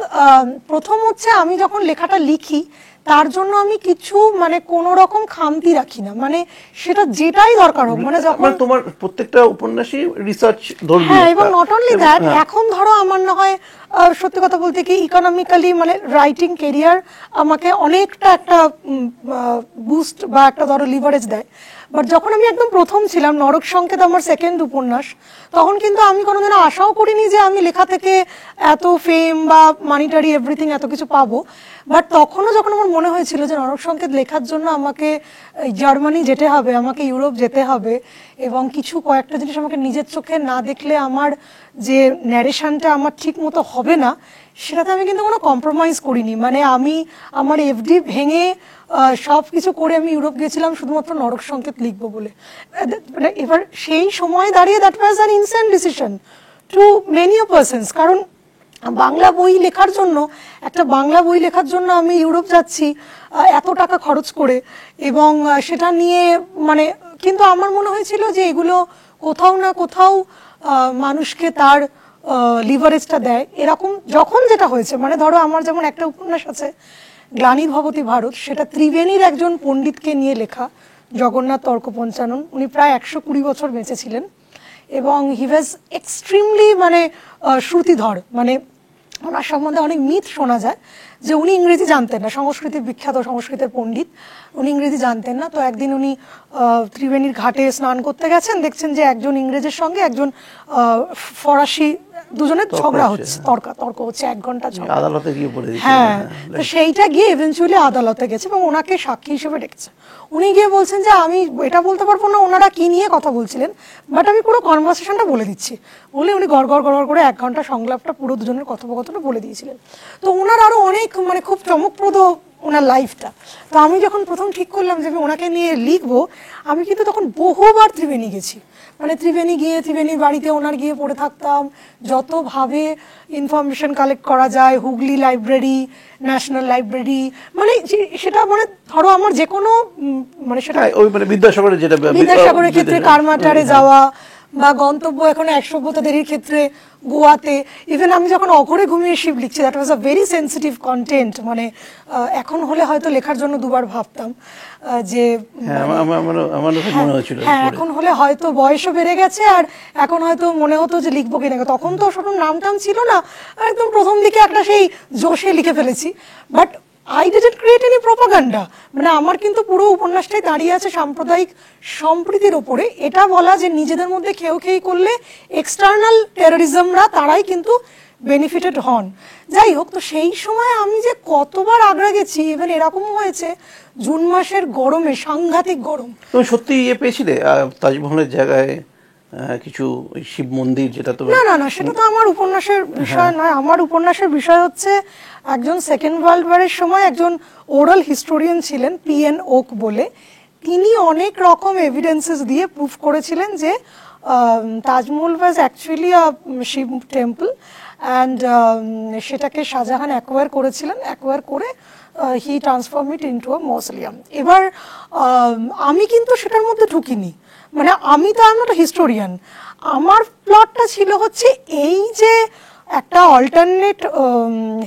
প্রথম হচ্ছে আমি যখন লেখাটা লিখি তার জন্য আমি কিছু মানে কোনো রকম খামতি রাখি না, মানে সেটা যেটাই দরকার হোক, মানে যখন তোমার প্রত্যেকটা উপন্যাসই রিসার্চ ধর্মীয়। হ্যাঁ, এবং নট অনলি দ্যাট, এখন ধরো আমার না হয় সত্যি কথা বলতে কি ইকোনমিক্যালি মানে রাইটিং কেরিয়ার আমাকে অনেকটা একটা বুস্ট বা একটা ধরো লিভারেজ দেয়। বাট যখন আমি একদম প্রথম ছিলাম, নরক সংকেত আমার সেকেন্ড উপন্যাস, তখন কিন্তু আমি কোনোদিন আশাও করিনি যে আমি লেখা থেকে এত ফেম বা মানিটারি এভরিথিং এত কিছু পাবো। বাট তখনও যখন আমার মনে হয়েছিল যে নরক সংকেত লেখার জন্য আমাকে জার্মানি যেতে হবে, আমাকে ইউরোপ যেতে হবে, এবং কিছু কয়েকটা জিনিস আমাকে নিজের চোখে না দেখলে আমার যে ন্যারেশনটা আমার ঠিক মতো হবে না, সেটাতে আমি কিন্তু কোনো কম্প্রোমাইজ করিনি। মানে আমি আমার এফডি ভেঙে সব কিছু করে আমি ইউরোপ গেছিলাম শুধুমাত্র নরক সংকেত লিখবো বলে। মানে এবার সেই সময় দাঁড়িয়ে that was an innocent decision to many persons. কারণ বাংলা বই লেখার জন্য, একটা বাংলা বই লেখার জন্য আমি ইউরোপ যাচ্ছি এত টাকা খরচ করে, এবং সেটা নিয়ে মানে, কিন্তু আমার মনে হয়েছিল যে এগুলো কোথাও না কোথাও মানুষকে তার লিভারেজটা দেয়। এরকম যখন যেটা হয়েছে, মানে ধরো আমার যেমন একটা উপন্যাস আছে গ্লানির ভবতি ভারত, সেটা ত্রিবেণীর একজন পণ্ডিতকে নিয়ে লেখা, জগন্নাথ তর্কপঞ্চানন। উনি প্রায় 120 বছর বেঁচে ছিলেন এবং হি ওয়াজ এক্সট্রিমলি মানে শ্রুতিধর। মানে ওনার সম্বন্ধে অনেক মিথ শোনা যায় যে উনি ইংরেজি জানতেন না, সংস্কৃতির বিখ্যাত সংস্কৃতের পণ্ডিত, উনি ইংরেজি জানতেন না। তো একদিন উনি ত্রিবেণীর ঘাটে স্নান করতে গেছেন, দেখছেন যে একজন ইংরেজের সঙ্গে একজন ফরাসি, দুজনের ঝগড়া হচ্ছে, তর্ক হচ্ছে 1 ঘন্টা ঝগড়া, আদালতে গিয়ে বলে দিয়েছে। হ্যাঁ, তো সেইটা গিয়ে ইভেনচুয়ালি আদালতে গেছে এবং ওনাকে সাক্ষী হিসেবে ডেকেছে। উনি গিয়ে বলছেন যে আমি এটা বলতে পারবো না ওনারা কি নিয়ে কথা বলছিলেন, বাট আমি পুরো কনভারসেশনটা বলে দিচ্ছি বলে উনি গড় করে 1 ঘন্টা সংলাপটা পুরো দুজনের কথোপকথনটা বলে দিয়েছিলেন। তো ওনার আরো অনেক মানে খুব চমকপ্রদ ওনার লাইফটা। তো আমি যখন প্রথম ঠিক করলাম যে আমি ওনাকে নিয়ে লিখবো, আমি কিন্তু তখন বহুবার ত্রিবেণী গেছি। মানে ত্রিবেণী গিয়ে ত্রিবেণীর বাড়িতে ওনার গিয়ে পড়ে থাকতাম, যতভাবে ইনফরমেশন কালেক্ট করা যায়, হুগলি লাইব্রেরি, ন্যাশনাল লাইব্রেরি, মানে সেটা মানে ধরো আমার যে কোনো মানে সেটা ওই মানে বিদ্যাসাগরের যেটা বিদ্যাসাগরের ক্ষেত্রে কারমাটারে যাওয়া, বা গন্তব্য এখন 1 সভ্যতা দেরির ক্ষেত্রে গোয়াতে। ইভেন আমি যখন অঘরে ঘুমিয়ে শিব লিখছি, that was a very sensitive content. মানে এখন হলে হয়তো লেখার জন্য 2বার ভাবতাম যে হ্যাঁ, এখন হলে হয়তো বয়সও বেড়ে গেছে আর এখন হয়তো মনে হতো যে লিখবো কিনা। তখন তো ওসব নাম টাম ছিল না, একদম প্রথম দিকে একটা সেই জোশে লিখে ফেলেছি। But I didn't create any propaganda. মানে আমার কিন্তু পুরো উপন্যাসটাই দাঁড়িয়ে আছে সাম্প্রদায়িক সম্প্রীতির ওপরে। এটা বলা যে নিজেদের মধ্যে খেই করলে এক্সটার্নাল টেরোরিজমরা তারাই কিন্তু বেনিফিটেড হন। যাই হোক, তো সেই সময় আমি যে কতবার আগ্রা গেছি, ইভেন এরকমও হয়েছে জুন মাসের গরমে, সাংঘাতিক গরম। তুমি সত্যি পেয়েছিলে তাজমহলের জায়গায় কিছু শিব মন্দির, যেটা তো না, সেটা তো আমার উপন্যাসের বিষয় নয়। আমার উপন্যাসের বিষয় হচ্ছে একজন সেকেন্ড ওয়ার্ল্ড ওয়ারের সময় একজন ওরাল হিস্টোরিয়ান ছিলেন P.N. ওক বলে। তিনি অনেক রকম এভিডেন্সেস দিয়ে প্রুফ করেছিলেন যে Taj Mahal was actually a Shiv temple and সেটাকে শাহজাহান অ্যাকোয়ার করেছিলেন, অ্যাকোয়ার করে হি ট্রান্সফর্ম ইট ইনটু আ মসলিয়াম। এবার আমি কিন্তু সেটার মধ্যে ঢুকিনি, মানে আমি তো আমি একটা হিস্টোরিয়ান। আমার প্লটটা ছিল হচ্ছে এই যে একটা অল্টারনেট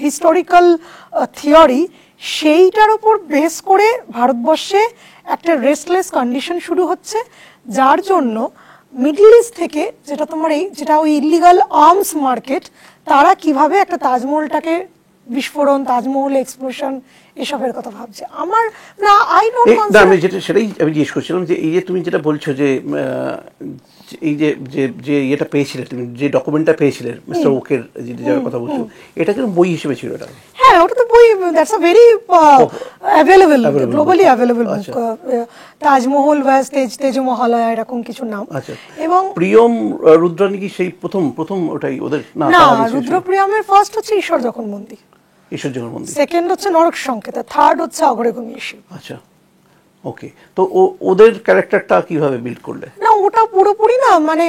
হিস্টোরিক্যাল থিওরি, সেইটার উপর বেস করে ভারতবর্ষে একটা রেস্টলেস কন্ডিশন শুরু হচ্ছে, যার জন্য মিডল ইস্ট থেকে যেটা তোমার যেটা ওই ইলিগাল আর্মস মার্কেট, তারা কিভাবে একটা তাজমহলটাকে বিস্ফোরণ, তাজমহল এক্সপ্লোশন এসবের কথা ভাবছে। আমার না, আই ডোন্ট কনসিডার। আমি সেটাই আমি জিজ্ঞেস করছিলাম যে এই যে তুমি যেটা বলছো যে এই যে যে এটা পেয়েছিলে, তুমি যে ডকুমেন্টটা পেয়েছিলে মিস্টার ওকের যার কথা বলছো, এটা কিন্তু বই হিসেবে ছিল এটা? হ্যাঁ, ওটা তো বই, that's a very available, globally available book. Taj Mahal was Tejo Mahalaya, এরকম কিছু নাম। এবং প্রিয়ম রুদ্রানী কি সেই প্রথম ওটাই ওদের? না, রুদ্রপ্রিয়মের ফার্স্ট হচ্ছে ঈশ্বর যখন মন্দির, সেকেন্ড হচ্ছে নরক সংকেত, থার্ড হচ্ছে অঘরে ঘুমিয়ে শিব। আচ্ছা, ওকে। তো ওদের ক্যারেক্টারটা কিভাবে বিল্ড করলে? না, ওটা পুরোপুরি না, মানে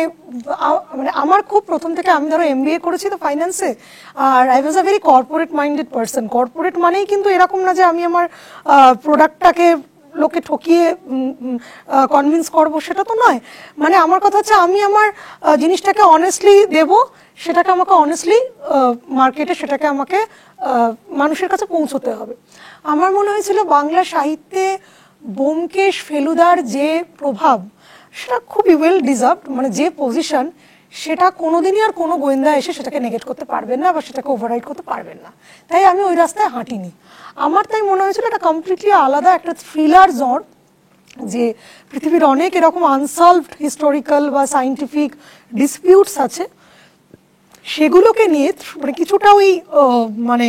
আমার খুব প্রথম থেকে, আমি ধরো MBA করেছি তো ফাইন্যান্সে, আর I was a very corporate minded person. Corporate মানেই কিন্তু এরকম না যে আমি আমার প্রোডাক্টটাকে লোকে ঠকিয়ে কনভিন্স করবো, সেটা তো নয়। মানে আমার কথা হচ্ছে আমি আমার জিনিসটাকে অনেস্টলি দেব, সেটাকে আমাকে অনেস্টলি মার্কেটে সেটাকে আমাকে মানুষের কাছে পৌঁছতে হবে। আমার মনে হয়েছিল বাংলা সাহিত্যে ব্যোমকেশ ফেলুদার যে প্রভাব, সেটা খুবই ওয়েল ডিজার্ভড, মানে যে পজিশন, সেটা কোনোদিনই আর কোনো গোয়েন্দা এসে সেটাকে নেগেট করতে পারবেন না বা সেটাকে ওভাররাইড করতে পারবেন না। তাই আমি ওই রাস্তায় হাঁটিনি। আমার তাই মনে হয়েছিল এটা কমপ্লিটলি আলাদা একটা থ্রিলার জনর, যে পৃথিবীর অনেক এরকম আনসলভড হিস্টোরিক্যাল বা সায়েন্টিফিক ডিসপিউটস আছে, সেগুলোকে নিয়ে মানে কিছুটা ওই মানে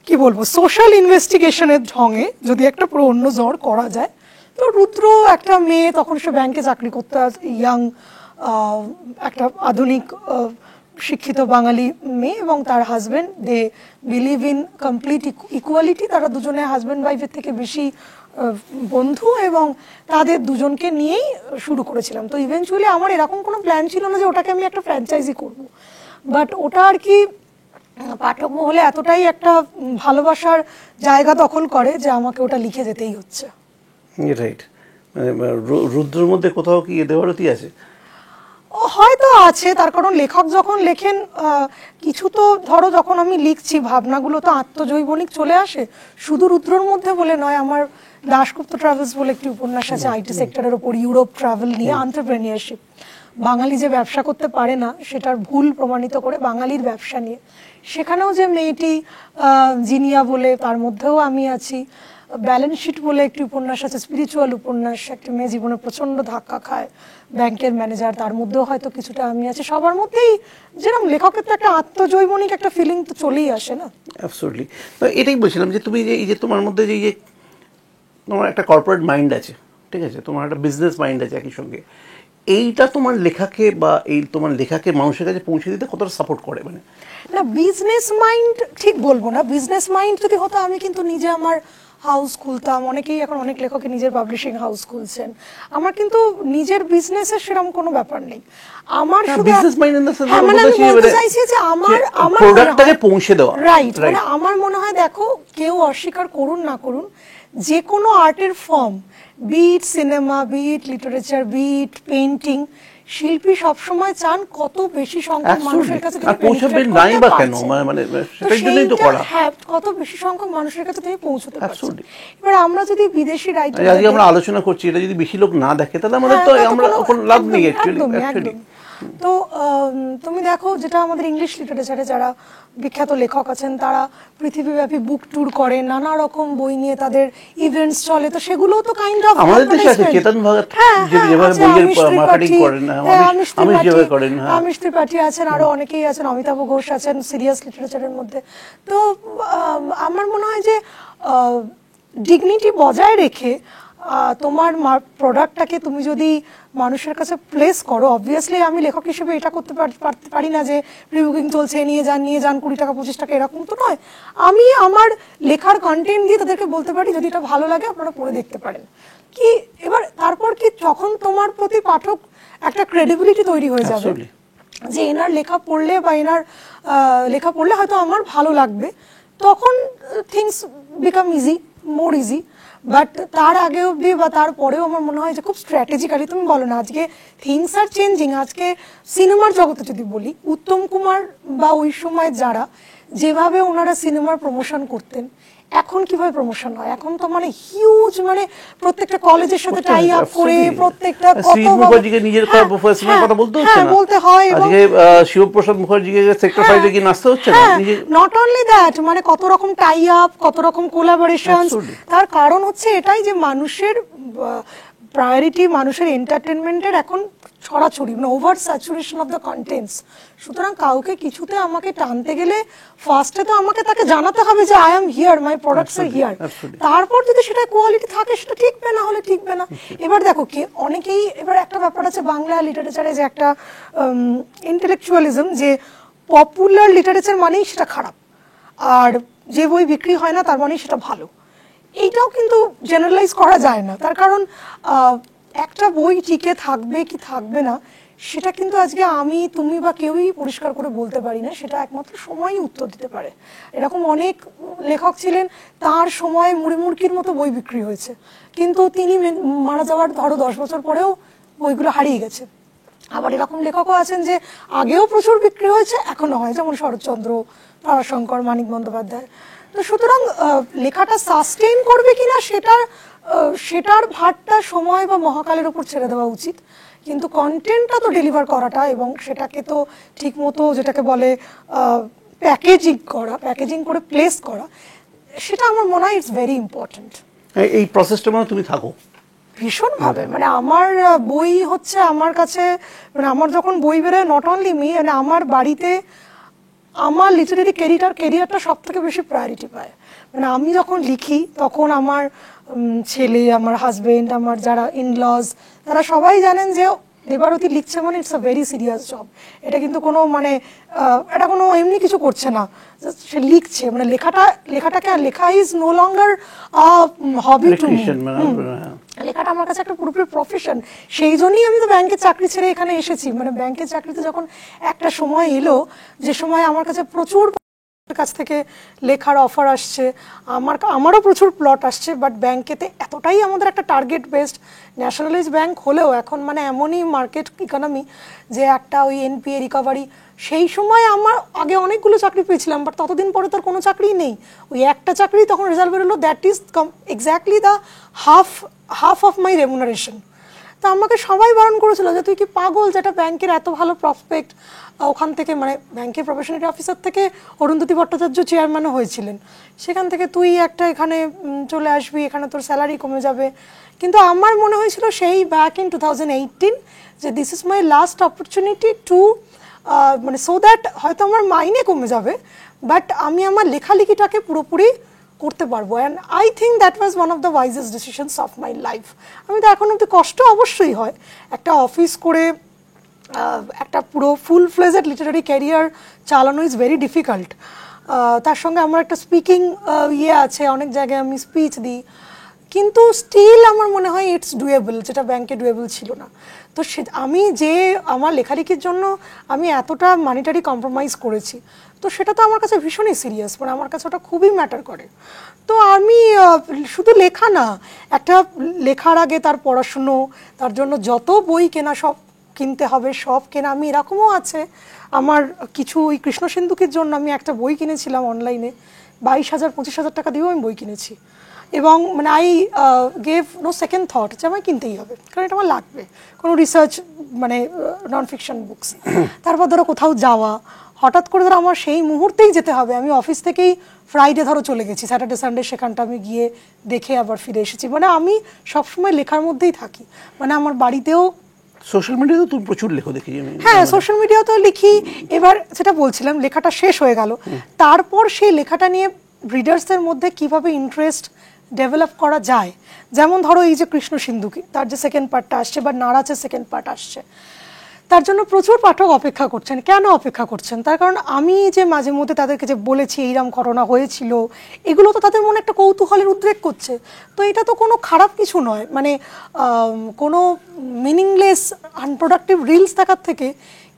কি বলবো সোশ্যাল ইনভেস্টিগেশনের ঢঙে যদি একটা পুরো অন্য জ্বর করা যায়। তো রুদ্র একটা মেয়ে, তখন সে ব্যাংকে চাকরি করতে, ইয়াং একটা আধুনিক শিক্ষিত বাঙালি মেয়ে, এবং তার husband, they believe in complete equality. তারা দুজনে হাজবেন্ড ওয়াইফের থেকে বেশি বন্ধু, এবং তাদের দুজনকে নিয়েই শুরু করেছিলাম। তো ইভেনচুয়ালি আমার এরকম কোনো প্ল্যান ছিল না যে ওটাকে আমি একটা ফ্র্যাঞ্চাইজি করব, বাট ওটা আর কি পাঠক মহলে এতটাই একটা ভালোবাসার জায়গা দখল করে যে আমাকে ওটা লিখে যেতেই হচ্ছে। রাইট, রুদ্রের মধ্যে কোথাও কি দেবারতী আছে? হয়তো আছে, তার কারণ লেখক যখন লেখেন কিছু তো ধরো যখন আমি লিখছি ভাবনাগুলো তো আত্মজৈবনিক চলে আসে, শুধু রুদ্রর মধ্যে বলে নয়। আমার দাশগুপ্ত ট্রাভেলস বলে একটি উপন্যাস আছে আইটি সেক্টরের ওপর, ইউরোপ ট্রাভেল নিয়ে, এন্টারপ্রেনিয়রশিপ, বাঙালি যে ব্যবসা করতে পারে না সেটার ভুল প্রমাণিত করে বাঙালির ব্যবসা নিয়ে। সেখানেও যে মেয়েটি জিনিয়া বলে, তার মধ্যেও আমি আছি। ব্যালেন্স শিট বলে একটি উপন্যাস আছে, স্পিরিচুয়াল উপন্যাস, একটা মেয়ে জীবনে প্রচন্ড ধাক্কা খায়, ব্যাংকের ম্যানেজার, তার মধ্যেও হয়তো কিছুটা আমি আছি। সবার মধ্যেই যেরকম লেখকের তো একটা আত্মজৈবনিক একটা ফিলিং তো চলেই আসে না। অ্যাবসলিউটলি। তো এটাই বলছিলাম যে তুমি যে এই যে তোমার মধ্যে যে তোমার একটা কর্পোরেট মাইন্ড আছে, ঠিক আছে, তোমার একটা বিজনেস মাইন্ড আছে একই সঙ্গে, এইটা তোমার লেখাকে বা এই তোমার লেখাকে মানুষের কাছে পৌঁছে দিতে কতটা সাপোর্ট করে? মানে না, বিজনেস মাইন্ড ঠিক বলবো না। বিজনেস মাইন্ড যদি হতো আমি কিন্তু নিজে আমার হাউস খুলতাম। অনেকেই এখন অনেক লেখকের নিজের পাবলিশিং হাউস খুলছেন। আমার কিন্তু নিজের বিজনেসের সেরকম কোনো ব্যাপার নেই। আমার শুধু business mind in the sense মানে আমি বলতে চাইছি যে আমার প্রোডাক্টটাকে পৌঁছে দেওয়া। রাইট, মানে আমার মনে হয় দেখো, কেউ অস্বীকার করুন না করুন, যে কোনো আর্টের form, be it cinema, be it literature, be it painting, শিল্পী সবসময় চান কত বেশি সংখ্যক মানুষের কাছে পৌঁছাবেন, নাই বা কেন, মানে সেটার জন্যই তো করা। হ্যাঁ, কত বেশি সংখ্যক মানুষের কাছে তুমি পৌঁছতে পারছো। এবার আমরা যদি বিদেশি রাইটার, আজকে আমরা আলোচনা করছি, এটা যদি বেশি লোক না দেখে তাহলে আমাদের তো আমরা কোনো লাভ নেই অ্যাকচুয়ালি। তো তুমি দেখো, যেটা আমাদের ইংলিশ লিটারেচারে যারা বিখ্যাত লেখক আছেন তারা পৃথিবীব্যাপী বুক ট্যুর করে, নানা রকম বই নিয়ে তাদের ইভেন্টস চলে। তো সেগুলো তো কাইন্ড অফ আমাদের দেশে আছে চেতন ভগত, যেভাবে বইয়ের মার্কেটিং করেন, আমিষ ত্রিপাঠী আছেন, আরো অনেকেই আছেন, অমিতাভ ঘোষ আছেন সিরিয়াস লিটারেচারের মধ্যে। তো আমার মনে হয় যে ডিগনিটি বজায় রেখে তোমার প্রোডাক্টটাকে তুমি যদি মানুষের কাছে প্লেস করো, অবভিয়াসলি আমি লেখক হিসেবে এটা করতে পারি না যে প্রি বুকিং চলছে, নিয়ে যান 20 টাকা 25 টাকা, এরকম তো নয়। আমি আমার লেখার কন্টেন্ট দিয়ে তাদেরকে বলতে পারি যদি এটা ভালো লাগে আপনারা পড়ে দেখতে পারেন কি। এবার তারপর কি, যখন তোমার প্রতি পাঠক একটা ক্রেডিবিলিটি তৈরি হয়ে যাবে যে এনার লেখা পড়লে বা এনার লেখা পড়লে হয়তো আমার ভালো লাগবে, তখন things become easy, more easy. But তার আগে অবধি বা তারপরেও আমার মনে হয় যে খুব স্ট্র্যাটেজিক্যালি, তুমি বলো না আজকে থিংস আর চেঞ্জিং। আজকে সিনেমার জগতে যদি বলি, উত্তম কুমার বা ওই সময় যারা যেভাবে ওনারা সিনেমার প্রমোশন করতেন, এখন কিভাবে প্রমোশন হয়? এখন তো মানে হিউজ, মানে প্রত্যেকটা কলেজের সাথে টাই আপ করে প্রত্যেকটা মুখার্জিকে নিজের কথা বলতে হচ্ছে না, বলতে হয়। আজকে শিবপ্রসাদ মুখার্জিকে সেক্টর 5 এ গিয়ে নাচতে হচ্ছে না। নট অনলি দ্যাট, মানে কত রকম টাই আপ, কত রকম কোলাবোরেশনস। তার কারণ হচ্ছে এটাই যে মানুষের প্রায়োরিটি, মানুষের এন্টারটেনমেন্টের এখন ছড়াছড়ি, মানে over saturation of the contents. সুতরাং কাউকে কিছুতে আমাকে টানতে গেলে ফার্স্টে তো আমাকে তাকে জানাতে হবে যে I am here, my products R here. তারপর যদি সেটা কোয়ালিটি থাকে সেটা ঠিকবে, না হলে ঠিকবে না। এবার দেখো অনেকেই, এবার একটা ব্যাপার আছে বাংলা লিটারেচারে যে একটা ইন্টেলেকচুয়ালিজম, যে পপুলার লিটারেচার মানেই সেটা খারাপ, আর যে বই বিক্রি হয় না তার মানেই সেটা ভালো। এইটাও কিন্তু জেনারেলাইজ করা যায় না। তার কারণ একটা বই টিকে থাকবে কি থাকবে না সেটা কিন্তু আজকে আমি, তুমি বা কেউই পরিষ্কার করে বলতে পারি না, সেটা একমাত্র সময়ই উত্তর দিতে পারে। এরকম অনেক লেখক ছিলেন, তার সময় মুড়িমুড়কির মতো বই বিক্রি হয়েছে, কিন্তু তিনি মারা যাওয়ার ধরো 10 বছর পরেও বইগুলো হারিয়ে গেছে। আবার এরকম লেখকও আছেন যে আগেও প্রচুর বিক্রি হয়েছে, এখনো হয়, যেমন শরৎচন্দ্র, তারাশঙ্কর, মানিক বন্দ্যোপাধ্যায়। তো সুতরাং লেখাটা সাস্টেইন করবে কিনা সেটার ভারটা সময় বা মহাকালের উপর ছেড়ে দেওয়া উচিত, কিন্তু কন্টেন্টটা তো ডেলিভার করাটা এবং সেটাকে তো ঠিক মতো, যেটাকে বলে প্যাকেজিং করে প্লেস করা, সেটা আমার মনে হয় ইটস ভেরি ইম্পর্টেন্ট। এই প্রসেসটার মধ্যে তুমি থাকো, ভীষণভাবে, মানে আমার বই হচ্ছে আমার কাছে, মানে আমার যখন বই বেরোয়, নট অনলি মি, মানে আমার বাড়িতে আমার লিটারেরি কেরিয়ারটা সব থেকে বেশি প্রায়োরিটি পায়। মানে আমি যখন লিখি তখন আমার ছেলে, আমার হাজবেন্ড, আমার যারা ইনলজ, তারা সবাই জানেন যে দেবারতী লিখছে মানে it's a very serious job. এটা কিন্তু কোনো মানে এটা কোনো এমনি কিছু করছে না, সে লিখছে, মানে লেখাটাকে লেখা is no longer hobby to me. লেখাটা আমার কাছে একটা পুরোপুরি প্রফেশন। সেই জন্যই আমি তো ব্যাংকের চাকরি ছেড়ে এখানে এসেছি। মানে ব্যাংকের চাকরিতে যখন একটা সময় এলো, যে সময় আমার কাছে প্রচুর কাছ থেকে লেখার অফার আসছে, আমারও প্রচুর প্লট আসছে, বাট ব্যাংকেতে এতটাই আমাদের একটা টার্গেট বেসড ন্যাশনালাইজ ব্যাংক হলেও এখন মানে এমনই মার্কেট ইকোনমি যে একটা ওই এনপিএ রিকভারি, সেই সময় আমার আগে অনেকগুলো চাকরি পেয়েছিলাম, বাট ততদিন পরে তোর কোনো চাকরি নেই, ওই একটা চাকরি তখন রেজাল্ট বেরোলো, that is exactly the half of my remuneration. তা আমাকে সবাই বারণ করেছিল যে তুই কি পাগল, যেটা ব্যাংকের এত ভালো প্রসপেক্ট, ওখান থেকে মানে ব্যাংকের প্রফেশনাল অফিসার থেকে অরুন্ধতী ভট্টাচার্য চেয়ারম্যানও হয়েছিলেন, সেখান থেকে তুই একটা এখানে চলে আসবি, এখানে তোর স্যালারি কমে যাবে। কিন্তু আমার মনে হয়েছিল সেই ব্যাক ইন 2018 যে this is my last opportunity to মানে সো দ্যাট হয়তো আমার মাইনে কমে যাবে, বাট আমি আমার লেখালেখিটাকে পুরোপুরি করতে পারবো। And I think that was one of the wisest decisions of my life. আমি তো এখন অব্দি কষ্ট অবশ্যই হয়, একটা অফিস করে একটা পুরো ফুল ফ্লেজেড লিটারারি ক্যারিয়ার চালানো ইজ ভেরি ডিফিকাল্ট। তার সঙ্গে আমার একটা স্পিকিং আছে, অনেক জায়গায় আমি স্পিচ দিই, কিন্তু স্টিল আমার মনে হয় ইটস ডুয়েবল, যেটা ব্যাংকে ডুয়েবল ছিল না। তো আমি যে আমার লেখালেখির জন্য আমি এতটা মানিটারি কম্প্রোমাইজ করেছি, তো সেটা তো আমার কাছে ভীষণই সিরিয়াস, মানে আমার কাছে ওটা খুবই ম্যাটার করে। তো আমি শুধু লেখা না, একটা লেখার আগে তার পড়াশুনো, তার জন্য যত বই কেনা সব কিনতে হবে, সব কেনা। আমি এরকমও আছে, আমার কিছু ওই কৃষ্ণ সিন্ধুকের জন্য আমি একটা বই কিনেছিলাম অনলাইনে, 22,000-25,000 টাকা দিয়েও আমি বই কিনেছি, এবং মানে I gave no second thought যে আমায় কিনতেই হবে, কারণ এটা আমার লাগবে, কোনো রিসার্চ মানে নন ফিকশন বুকস। তারপর ধরো কোথাও যাওয়া, হঠাৎ করে ধরো আমার সেই মুহূর্তেই যেতে হবে, আমি অফিস থেকেই ফ্রাইডে ধরো চলে গেছি, স্যাটারডে সানডে সেখানটা আমি গিয়ে দেখে আবার ফিরে এসেছি। মানে আমি সবসময় লেখার মধ্যেই থাকি, মানে আমার বাড়িতেও সোশ্যাল মিডিয়াতে তুমি প্রচুর লেখো দেখি আমি। হ্যাঁ, সোশ্যাল মিডিয়াতেও লিখি। এবার যেটা বলছিলাম, লেখাটা শেষ হয়ে গেল, তারপর সেই লেখাটা নিয়ে রিডার্সদের মধ্যে কিভাবে ইন্টারেস্ট ডেভেলপ করা যায়, যেমন ধরো এই যে কৃষ্ণ সিন্ধুকে, তার যে সেকেন্ড পার্টটা আসছে, বা নারাজের সেকেন্ড পার্ট আসছে, তার জন্য প্রচুর পাঠক অপেক্ষা করছেন। কেন অপেক্ষা করছেন? তার কারণ আমি যে মাঝে মধ্যে তাদেরকে যে বলেছি এইরকম ঘটনা হয়েছিল, এগুলো তো তাদের মনে একটা কৌতূহলের উদ্রেক করছে। তো এটা তো কোনো খারাপ কিছু নয়, মানে কোনো মিনিংলেস আনপ্রোডাক্টিভ রিলস দেখার থেকে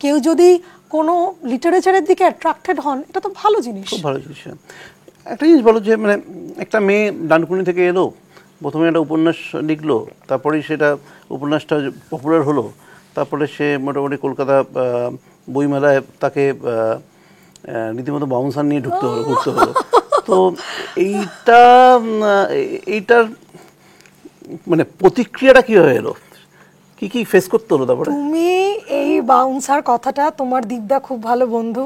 কেউ যদি কোনো লিটারেচারের দিকে অ্যাট্রাক্টেড হন, এটা তো ভালো জিনিস। খুব ভালো জিনিস। একটা জিনিস বলো, যে মানে একটা মেয়ে ডানকুনি থেকে এলো, প্রথমে একটা উপন্যাস লিখলো, তারপরেই সেটা উপন্যাসটা পপুলার হলো, তারপরে সে মোটামুটি কলকাতা বইমেলায় তাকে রীতিমতো বাউন্সার নিয়ে ঘুরতে হলো। তো এইটার মানে প্রতিক্রিয়াটা কীভাবে এলো, কি ফেস করতে হলো তারপরে? তুমি এই বাউন্সার কথাটা, তোমার দীপদা খুব ভালো বন্ধু,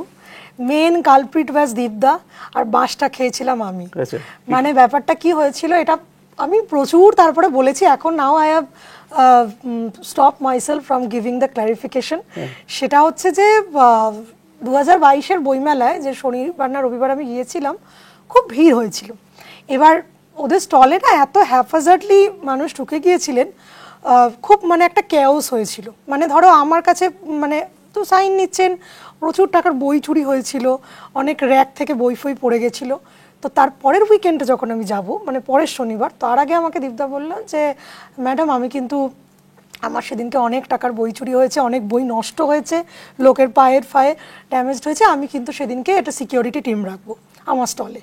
মেন কালপ্রিট ওয়াজ দীপদা, আর বাঁশটা খেয়েছিলাম আমি। মানে ব্যাপারটা কি হয়েছিল এটা আমি প্রচুর তারপরে বলেছি, এখন now I have stop myself from giving the clarification. সেটা হচ্ছে যে 2022-এর বইমেলায়, যে শনিবার না রবিবার আমি গিয়েছিলাম, খুব ভিড় হয়েছিল। এবার ওদের স্টলে না এত হ্যাফাজার্ডলি মানুষ ঢুকে গিয়েছিলেন, খুব মানে একটা ক্যাওস হয়েছিল। মানে ধরো আমার কাছে মানে তো সাইন নিচ্ছেন, প্রচুর টাকার বই চুরি হয়েছিল, অনেক র্যাক থেকে বই ফই পড়ে গেছিলো। তো তার পরের উইকেন্ডে যখন আমি যাব, মানে পরের শনিবার, তার আগে আমাকে দীপদা বললো যে ম্যাডাম, আমি কিন্তু আমার সেদিনকে অনেক টাকার বই চুরি হয়েছে, অনেক বই নষ্ট হয়েছে, লোকের পায়ের ফায়ে ড্যামেজড হয়েছে, আমি কিন্তু সেদিনকে একটা সিকিউরিটি টিম রাখবো আমার স্টলে।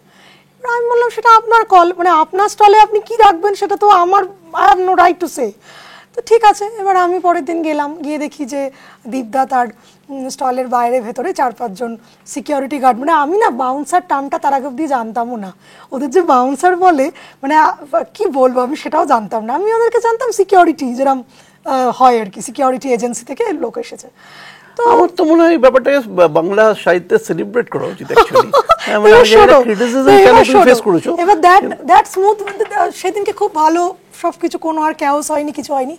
আমি বললাম সেটা আপনার কল, মানে আপনার স্টলে আপনি কি রাখবেন সেটা তো আমার, I have no right to say. তো ঠিক আছে। এবার আমি পরের দিন গেলাম, গিয়ে দেখি যে দীপদা তার স্টলের বাইরে ভেতরে 4-5 জন সিকিউরিটি গার্ড। মানে আমি না বাউন্সার টার্মটা তার আগে অব্দি জানতামও না, ওদের যে বাউন্সার বলে মানে কি বলবো আমি সেটাও জানতাম না। আমি ওদেরকে জানতাম সিকিউরিটি, যেরকম হয় আর কি, সিকিউরিটি এজেন্সি থেকে লোক এসেছে। তো আমার তো মনে হয় ব্যাপারটাকে বাংলা সাহিত্যে সেলিব্রেট করা উচিত অ্যাকচুয়ালি। এবার দ্যাট স্মুথ, সেদিনকে খুব ভালো সব কিছু কোনো আর ক্যাওস হয়নি, কিছু হয়নি।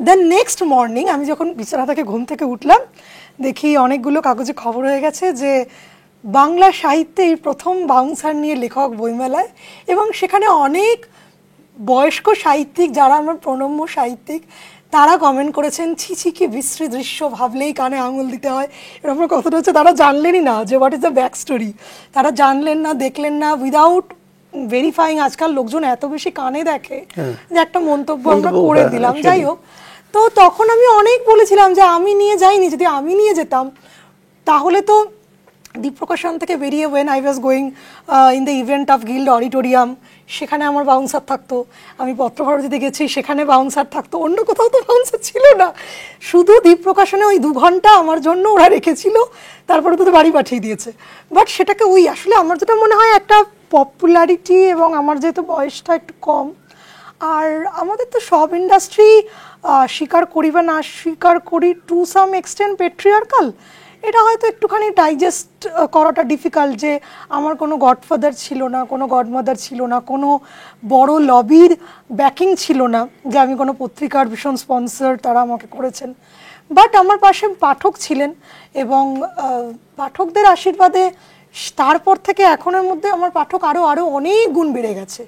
দেন নেক্সট মর্নিং আমি যখন বিছানা থেকে ঘুম থেকে উঠলাম, দেখি অনেকগুলো কাগজে খবর হয়ে গেছে যে বাংলা সাহিত্যে এই প্রথম বাউন্সার নিয়ে লেখক বইমেলায়, এবং সেখানে অনেক বয়স্ক সাহিত্যিক যারা আমার প্রণম্য সাহিত্যিক তারা কমেন্ট করেছেন, ছি ছি কি বিশ্রী দৃশ্য, ভাবলেই কানে আঙুল দিতে হয়। এরকম কথাটা হচ্ছে তারা জানলেনই না যে what is the back story, তারা জানলেন না, দেখলেন না, উইদাউট ভেরিফাইং। আজকাল লোকজন এত বেশি কানে দেখে যে একটা মন্তব্য আমরা করে দিলাম। যাই হোক, তো তখন আমি অনেক বলেছিলাম যে আমি নিয়ে যাইনি, যদি আমি নিয়ে যেতাম তাহলে তো দীপপ্রকাশন থেকে বেরিয়ে when I was going in the event of guild auditorium, সেখানে আমার বাউন্সার থাকতো। আমি পত্রভারতীতে গেছি, সেখানে বাউন্সার থাকতো, অন্য কোথাও তো বাউন্সার ছিল না। শুধু দীপপ্রকাশনে ওই 2 ঘন্টা আমার জন্য ওরা রেখেছিল, তারপরে তো বাড়ি পাঠিয়ে দিয়েছে। বাট সেটাকে ওই আসলে আমার যেটা মনে হয় একটা পপুলারিটি, এবং আমার যেহেতু বয়সটা একটু কম, আর আমাদের তো সব ইন্ডাস্ট্রি স্বীকার করি বা না স্বীকার করি টু সাম এক্সটেন্ট পেট্রিয়ার্কাল, এটা হয়তো একটুখানি ডাইজেস্ট করাটা ডিফিকাল্ট যে আমার কোনো গডফাদার ছিল না, কোনো গডমাদার ছিল না, কোনো বড় লবির ব্যাকিং ছিল না যে আমি কোনো পত্রিকার ভীষণ স্পন্সর তারা আমাকে করেছেন। বাট আমার পাশে পাঠক ছিলেন, এবং পাঠকদের আশীর্বাদে তারপর থেকে এখনের মধ্যে আমার পাঠক আরও আরও অনেক গুণ বেড়ে গেছে।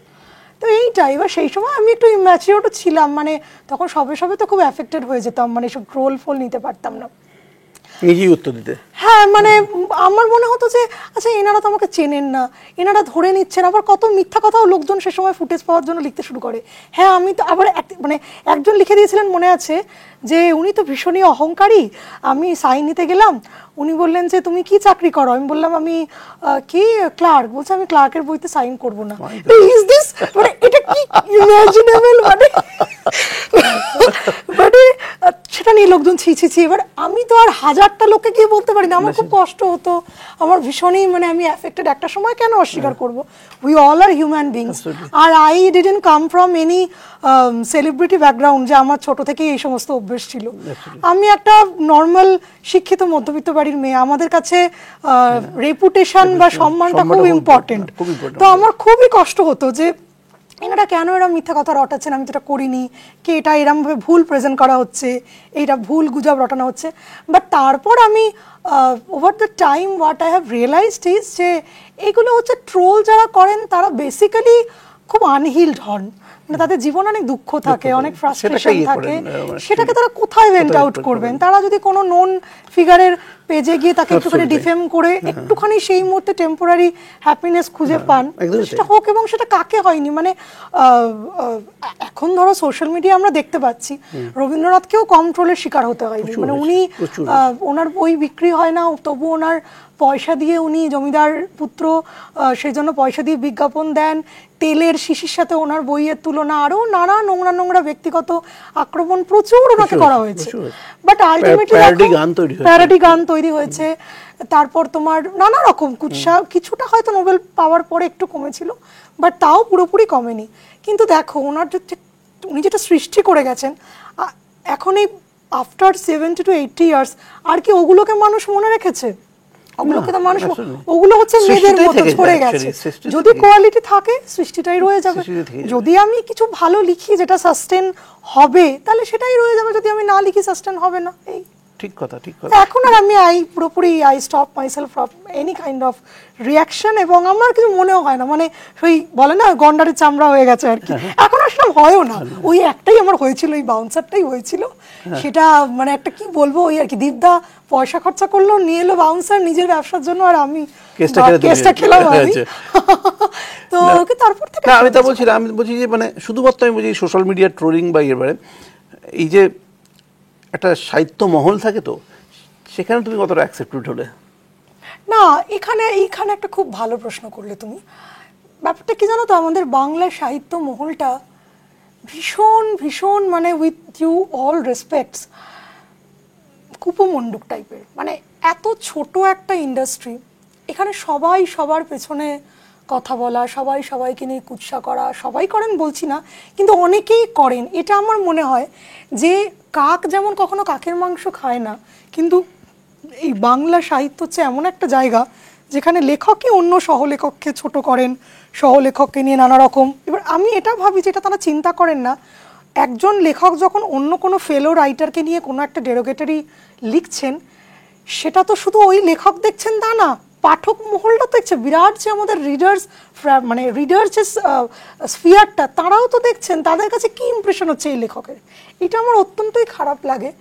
তো এইটাই। এবার সেই সময় আমি একটু ইম্যাচিওরও ছিলাম, মানে তখন সবে সবে তো খুব অ্যাফেক্টেড হয়ে যেতাম, মানে সব ট্রোল ফোল নিতে পারতাম না, নিজেই উত্তর দিতে। হ্যাঁ, মানে আমার মনে হতো যে আচ্ছা এনারা তো আমাকে চেনেন না, এনারা ধরে নিচ্ছেন। আবার কত মিথ্যা কথাও লোকজন সে সময় ফুটেজ পাওয়ার জন্য লিখতে শুরু করে। হ্যাঁ, আমি তো আবার মানে একজন লিখে দিয়েছিলেন মনে আছে যে উনি তো ভীষণই অহংকারী, আমি সাইন নিতে গেলাম, উনি বললেন যে তুমি কি চাকরি করো, আমি বললাম আমি কি ক্লার্ক, বলছে আমি ক্লার্কের বইতে সাইন করবো না। ইজ দিস মানে এটা কি ইমাজিনেবল, মানে মানে সেটা নিয়ে লোকজন ছি ছি ছি। এবার আমি তো আর 1000টা লোককে গিয়ে বলতে পারি না, আমার খুব কষ্ট হতো, আমার ভীষণই মানে আমি অ্যাফেক্টেড। একটা সময় কেন অস্বীকার করব, we all are human beings. আর I didn't come from any celebrity background যে আমার ছোট থেকেই এই সমস্ত অভ্যেস ছিল। আমি একটা নর্মাল শিক্ষিত মধ্যবিত্ত বাড়ির মেয়ে, আমাদের কাছে রেপুটেশন বা সম্মানটা খুব ইম্পর্টেন্ট। তো আমার খুবই কষ্ট হতো যে এনারা কেন এরম মিথ্যা কথা রটাচ্ছেন, আমি তো এটা করিনি, কে এটা এরমভাবে ভুল প্রেজেন্ট করা হচ্ছে, এইটা ভুল গুজব রটানো হচ্ছে। বাট তারপর আমি over the time what I have realised is যে এগুলো হচ্ছে ট্রোল যারা করেন তারা বেসিক্যালি খুব আনহিলড হন, মানে তাদের জীবনে অনেক দুঃখ থাকে, অনেক ফ্রাস্ট্রেশন থাকে, সেটাকে তারা কোথায় ভেন্ট আউট করবেন। তারা যদি কোনো নোন ফিগারের পেজে গিয়ে তাকে একটুখানি ডিফেম করে একটুখানি সেই মুহূর্তে টেম্পোরারি হ্যাপিনেস খুঁজে পান, সেটা হোক। এবং সেটা কাকে হয়নি, মানে এখন ধরো সোশ্যাল মিডিয়া আমরা দেখতে পাচ্ছি রবীন্দ্রনাথকেও কম ট্রোলের শিকার হতে হয়নি, মানে উনি ওনার বই বিক্রি হয় না, তবু ওনার পয়সা দিয়ে উনি জমিদার পুত্র, সেই জন্য পয়সা দিয়ে বিজ্ঞাপন দেন, তেলের শিশির সাথে ওনার বইয়ের তুলনা, আরো নানা নোংরা নোংরা ব্যক্তিগত আক্রমণ প্রচুর ওনাকে করা হয়েছে। বাট আলটিমেটলি প্যারোডি গান তৈরি হয়েছে, তারপর তোমার নানা রকম কুৎসা, কিছুটা হয়তো নোবেল পাওয়ার পরে একটু কমেছিল, বাট তাও পুরোপুরি কমেনি। কিন্তু দেখো ওনার উনি যেটা সৃষ্টি করে গেছেন এখন এই আফটার 70 to 80 ইয়ার্স, আর কি ওগুলোকে মানুষ মনে রেখেছে? ওগুলোকে তো মানুষ, ওগুলো হচ্ছে মেয়েদের মতো ছড়ে গেছে। যদি কোয়ালিটি থাকে সৃষ্টিটাই রয়ে যাবে। যদি আমি কিছু ভালো লিখি যেটা সাস্টেন হবে তাহলে সেটাই রয়ে যাবে, যদি আমি না লিখি সাস্টেন হবে না। এই ঠিক কথা, ঠিক কথা। এখন আর আমি পুরোপুরি I stop myself from any kind of reaction, এবং আমার কিছু মনেও হয় না, মানে ওই বলে না গন্ডারের চামড়া হয়ে গেছে আর কি, এখন আসলে হয়ও না। ওই একটাই আমার হয়েছিল, ওই বাউন্সারটাই হয়েছিল, সেটা মানে একটা কি বলবো ওই আর কি, দীপদা পয়সা খরচা করলো, নিয়ে এলো বাউন্সার নিজের ব্যবসার জন্য, আর আমি কেসটা খেলাম আমি। তো ওকে তারপর থেকে আমি তা বলছি না, আমি বলছি যে মানে শুধুমাত্র আমি বলছি সোশ্যাল মিডিয়া ট্রোলিং বা এবারে এই যে একটা সাহিত্য মহল থাকে, তো সেখানে তুমি কতটা অ্যাকসেপ্টেড হলে? না, এখানে একটা খুব ভালো প্রশ্ন করলে তুমি। ব্যাপারটা কি জানো তো, আমাদের বাংলা সাহিত্য মহলটা ভীষণ ভীষণ মানে উইথ ইউ অল রেসপেক্টস কুপমণ্ডুক টাইপের। মানে এত ছোট একটা ইন্ডাস্ট্রি, এখানে সবাই সবার পেছনে কথা বলা, সবাই সবাইকে নিয়ে কুৎসা করা, সবাই করেন বলছি না, কিন্তু অনেকেই করেন। এটা আমার মনে হয় যে কাক যেমন কখনো কাকের মাংস খায় না, কিন্তু এই বাংলা সাহিত্য হচ্ছে এমন একটা জায়গা যেখানে লেখকই অন্য সহলেখককে ছোট করেন, সহলেখককে নিয়ে নানা রকম। এবার আমি এটা ভাবি যে এটা তারা চিন্তা করেন না, একজন লেখক যখন অন্য কোনো ফেলো রাইটারকে নিয়ে কোনো একটা ডেরোগেটরি লিখছেন, সেটা তো শুধু ওই লেখক দেখছেন তা না, পাঠক মহলটা দেখছে, বিরাট যে আমাদের রিডার্স মানে রিডার যে স্ফিয়ারটা, তারাও তো দেখছেন, তাদের কাছে কি ইমপ্রেশন হচ্ছে এই লেখকের। এটা আমার অত্যন্তই খারাপ লাগে।